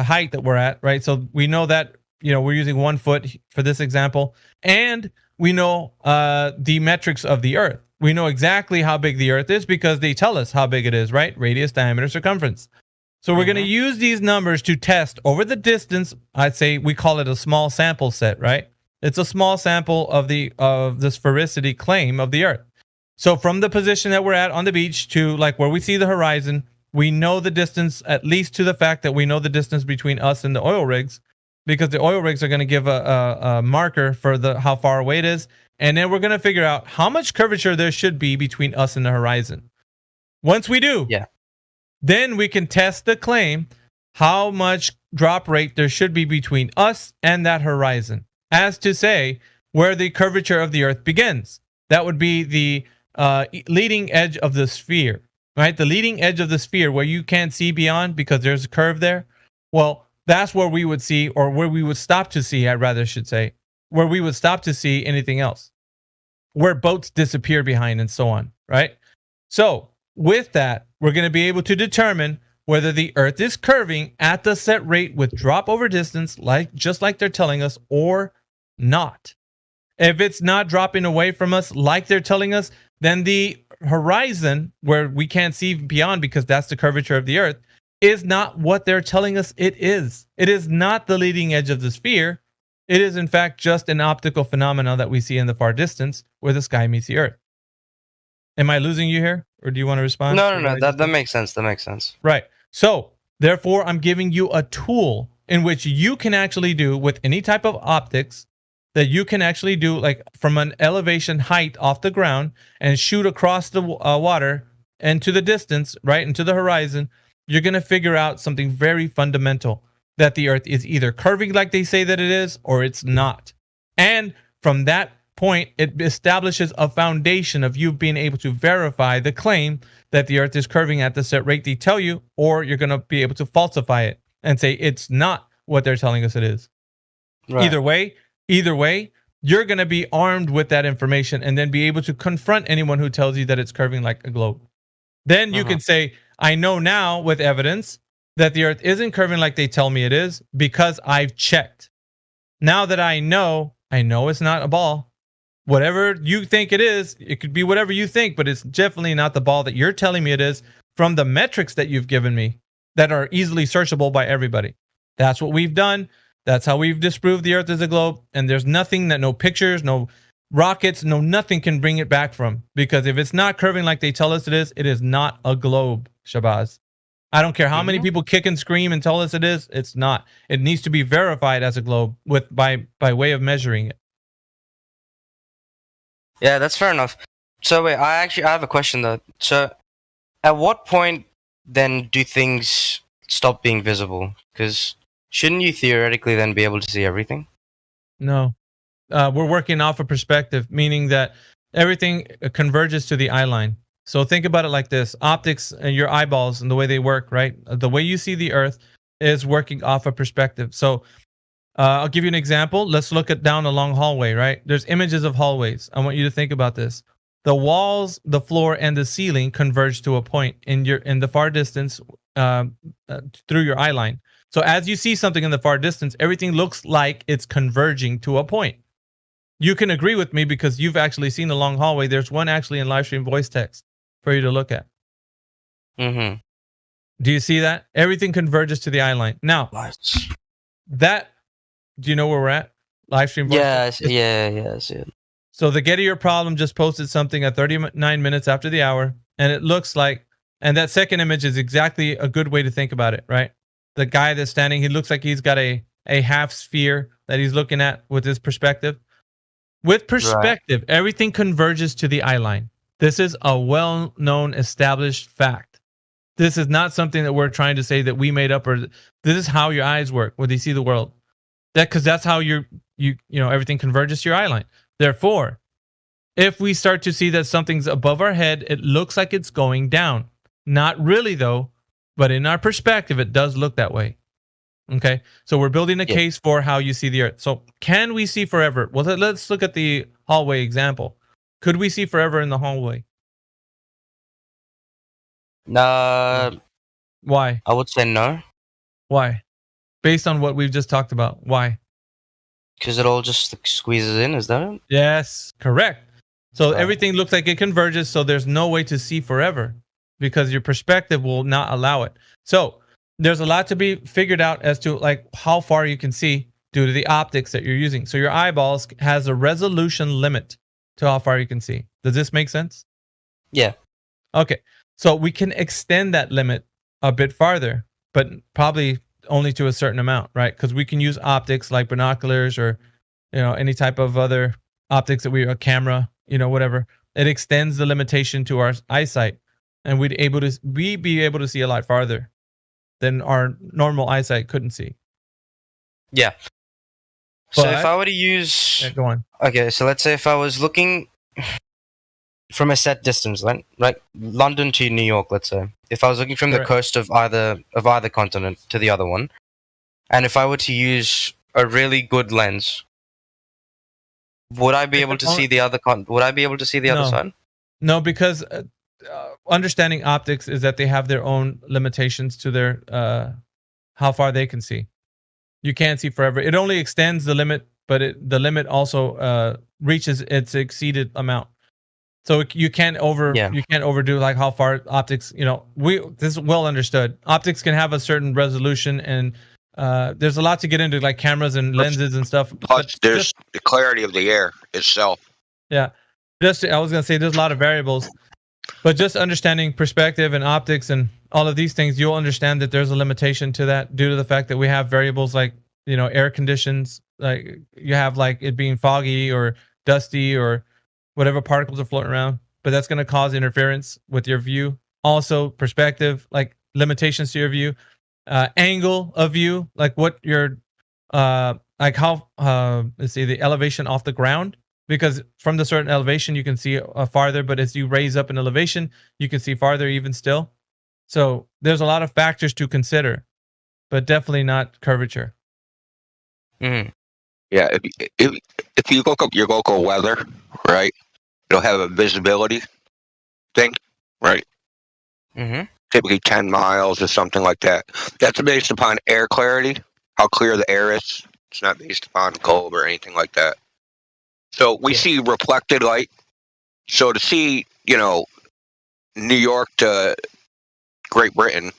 height that we're at, right? So we know that, we're using 1 foot for this example. And we know the metrics of the Earth. We know exactly how big the Earth is because they tell us how big it is, right? Radius, diameter, circumference. So we're going to use these numbers to test over the distance. I'd say we call it a small sample set, right? It's a small sample of the sphericity claim of the Earth. So from the position that we're at on the beach to like where we see the horizon, we know the distance, at least to the fact that we know the distance between us and the oil rigs, because the oil rigs are going to give a marker for how far away it is. And then we're going to figure out how much curvature there should be between us and the horizon. Once we do, then we can test the claim how much drop rate there should be between us and that horizon, as to say where the curvature of the Earth begins. That would be the leading edge of the sphere, right? The leading edge of the sphere where you can't see beyond because there's a curve there. Well, that's where we would see, or where we would stop to see, where we would stop to see anything else, where boats disappear behind and so on, right? So with that, we're going to be able to determine whether the Earth is curving at the set rate with drop over distance, just like they're telling us, or not. If it's not dropping away from us like they're telling us, then the horizon, where we can't see beyond because that's the curvature of the Earth, is not what they're telling us it is. It is not the leading edge of the sphere. It is, in fact, just an optical phenomenon that we see in the far distance where the sky meets the Earth. Am I losing you here? Or do you want to respond? No. That makes sense. That makes sense. Right. So, therefore, I'm giving you a tool in which you can actually do with any type of optics that you can actually do, like from an elevation height off the ground and shoot across the water and to the distance, right, into the horizon. You're going to figure out something very fundamental, that the Earth is either curving like they say that it is, or it's not. And from that point, it establishes a foundation of you being able to verify the claim that the Earth is curving at the set rate they tell you, or you're going to be able to falsify it and say it's not what they're telling us it is. Right. Either way, you're going to be armed with that information and then be able to confront anyone who tells you that it's curving like a globe. Then you can say, I know now with evidence that the Earth isn't curving like they tell me it is because I've checked. Now that I know it's not a ball. Whatever you think it is, it could be whatever you think, but it's definitely not the ball that you're telling me it is from the metrics that you've given me that are easily searchable by everybody. That's what we've done. That's how we've disproved the Earth is a globe. And there's nothing that no pictures, no rockets, no nothing can bring it back from. Because if it's not curving like they tell us it is not a globe, Shabzz. I don't care how many people kick and scream and tell us it is, it's not. It needs to be verified as a globe by way of measuring it. Yeah, that's fair enough. So wait, I have a question though. So at what point then do things stop being visible? Because shouldn't you theoretically then be able to see everything? No. We're working off a perspective, meaning that everything converges to the eye line. So think about it like this. Optics and your eyeballs and the way they work, right? The way you see the Earth is working off a perspective. So I'll give you an example. Let's look down a long hallway, right? There's images of hallways. I want you to think about this. The walls, the floor, and the ceiling converge to a point in the far distance through your eye line. So as you see something in the far distance, everything looks like it's converging to a point. You can agree with me because you've actually seen the long hallway. There's one actually in live stream voice text for you to look at. Mm-hmm. Do you see that? Everything converges to the eye line. Now, do you know where we're at? Live stream voice text? Yeah, I see it. So the Get Your Problem just posted something at 39 minutes after the hour, and it looks like, and that second image is exactly a good way to think about it, right? The guy that's standing, he looks like he's got a half sphere that he's looking at with his perspective. With perspective, everything converges to the eye line. This is a well-known, established fact. This is not something that we're trying to say that we made up, or this is how your eyes work when they see the world. Because that's how you everything converges to your eye line. Therefore, if we start to see that something's above our head, it looks like it's going down. Not really though, but in our perspective, it does look that way. Okay, so we're building a case for how you see the Earth. So can we see forever? Well, let's look at the hallway example. Could we see forever in the hallway? Why? I would say no. Why? Based on what we've just talked about. Why? Because it all just squeezes in, is that it? Yes, correct. So everything looks like it converges, so there's no way to see forever because your perspective will not allow it. So there's a lot to be figured out as to like how far you can see due to the optics that you're using. So your eyeballs has a resolution limit to how far you can see. Does this make sense? Yeah. Okay. So we can extend that limit a bit farther, but probably only to a certain amount, right? Because we can use optics like binoculars or, any type of other optics that a camera, whatever. It extends the limitation to our eyesight, and we'd be able to see a lot farther than our normal eyesight couldn't see. Yeah. So if I were to use, go on. Okay, so let's say if I was looking from a set distance, like London to New York, let's say, if I was looking from the coast of either continent to the other one, and if I were to use a really good lens, would I be able to see the other other side? No, because understanding optics is that they have their own limitations to their how far they can see. You can't see forever. It only extends the limit, but the limit also reaches its exceeded amount. So you can't overdo like how far optics. This is well understood. Optics can have a certain resolution, and there's a lot to get into, like cameras and lenses and stuff. Plus, there's the clarity of the air itself. Yeah, I was gonna say there's a lot of variables, but just understanding perspective and optics and all of these things, you'll understand that there's a limitation to that due to the fact that we have variables like air conditions, like you have like it being foggy or dusty or whatever particles are floating around, but that's going to cause interference with your view. Also, perspective, like limitations to your view, angle of view, like what your, like how, let's see, the elevation off the ground, because from the certain elevation you can see farther, but as you raise up in elevation, you can see farther even still. So there's a lot of factors to consider, but definitely not curvature. Mm. Yeah, if you look up your local weather, right, it'll have a visibility thing, right? Mm-hmm. Typically 10 miles or something like that. That's based upon air clarity, how clear the air is. It's not based upon globe or anything like that. So we see reflected light. So to see, New York to Great Britain,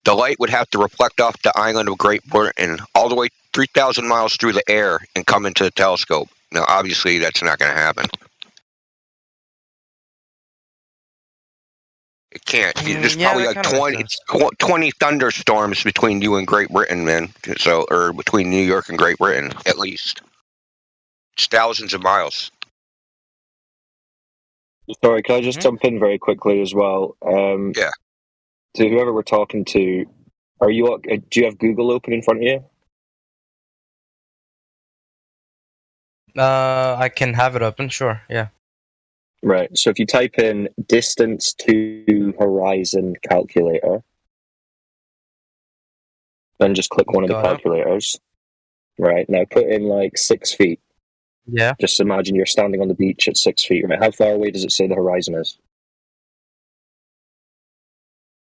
the light would have to reflect off the island of Great Britain all the way 3,000 miles through the air and come into the telescope. Now, obviously, that's not going to happen. It can't. There's probably like 20 thunderstorms between you and Great Britain, man. So, or between New York and Great Britain, at least. It's thousands of miles. Sorry, can I just jump in very quickly as well? Yeah. To whoever we're talking to, do you have Google open in front of you? I can have it open, sure, yeah. Right, so if you type in distance to horizon calculator, then just click one of the calculators. Right, now put in like 6 feet. Yeah. Just imagine you're standing on the beach at 6 feet, right? How far away does it say the horizon is?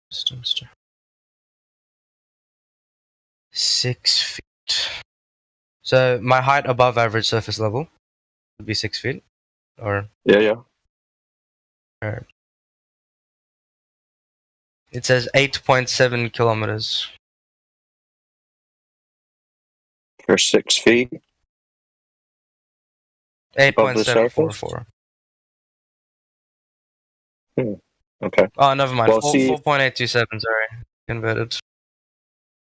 Distance to 6 feet. So my height above average surface level would be 6 feet, or yeah. Alright. It says 8.7 kilometers for 6 feet. 8.744. Okay. Oh, never mind. Well, 4.827. Sorry, converted.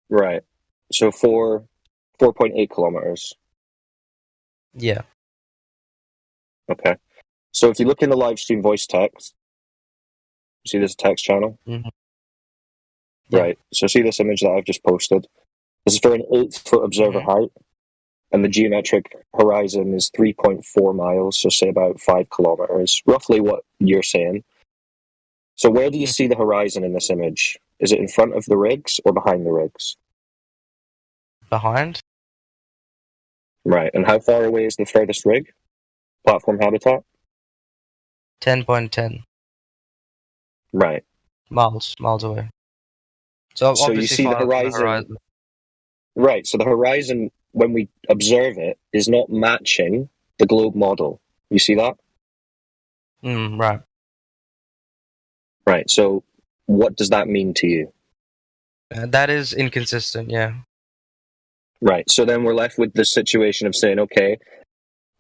Right. So 4.8 kilometers. Yeah. Okay. So if you look in the live stream voice text, see this text channel? Mm-hmm. Right. So see this image that I've just posted? This is for an 8-foot observer height, and the geometric horizon is 3.4 miles, so say about 5 kilometers, roughly what you're saying. So where do you see the horizon in this image? Is it in front of the rigs or behind the rigs? Behind? Right. And how far away is the furthest rig? Platform habitat? 10.10 Right. miles away. So So you obviously see the farther than horizon. Right. So the horizon, when we observe it, is not matching the globe model. You see that? Right. Right. So what does that mean to you? That is inconsistent, yeah. Right. So then we're left with the situation of saying, okay,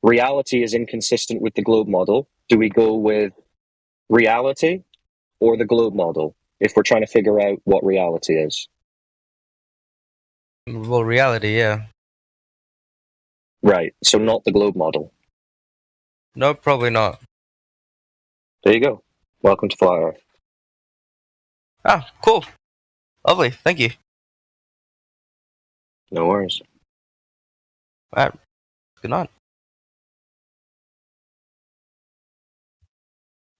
reality is inconsistent with the globe model. Do we go with reality or the globe model if we're trying to figure out what reality is? Well, reality, yeah. Right. So not the globe model. No, probably not. There you go. Welcome to Flat Earth. Ah, cool. Lovely. Thank you. No worries. All right. Good night.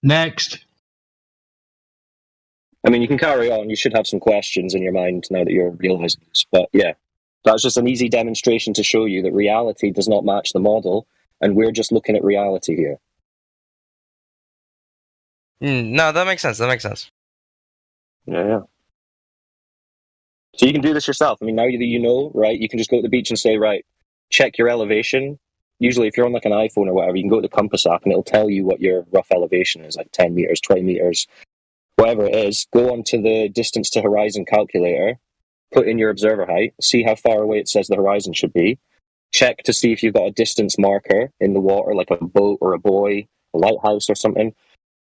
Next. I mean, you can carry on. You should have some questions in your mind now that you're realizing this. But yeah, that's just an easy demonstration to show you that reality does not match the model, and we're just looking at reality here. No, that makes sense. That makes sense. Yeah. So you can do this yourself. I mean, now that you know, right, you can just go to the beach and say, right, check your elevation. Usually, if you're on like an iPhone or whatever, you can go to the Compass app and it'll tell you what your rough elevation is, like 10 meters, 20 meters, whatever it is. Go onto the distance to horizon calculator, put in your observer height, see how far away it says the horizon should be. Check to see if you've got a distance marker in the water, like a boat or a buoy, a lighthouse or something.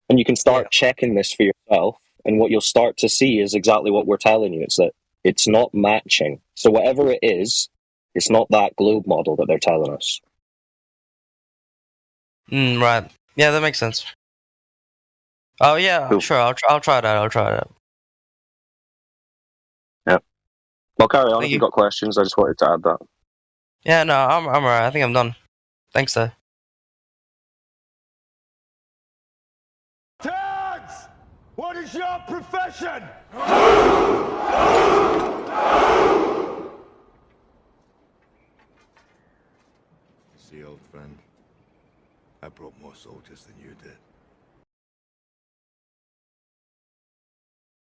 And you can start checking this for yourself. And what you'll start to see is exactly what we're telling you. It's that it's not matching. So whatever it is, it's not that globe model that they're telling us. Right. Yeah, that makes sense. Oh yeah, Cool. sure. I'll try that. I'll try that. Yeah. Well, carry on Thank if you. you've got questions. I just wanted to add that. Yeah, no, I'm alright. I think I'm done. Thanks, though. Tags! What is your profession? See, old friend, I brought more soldiers than you did.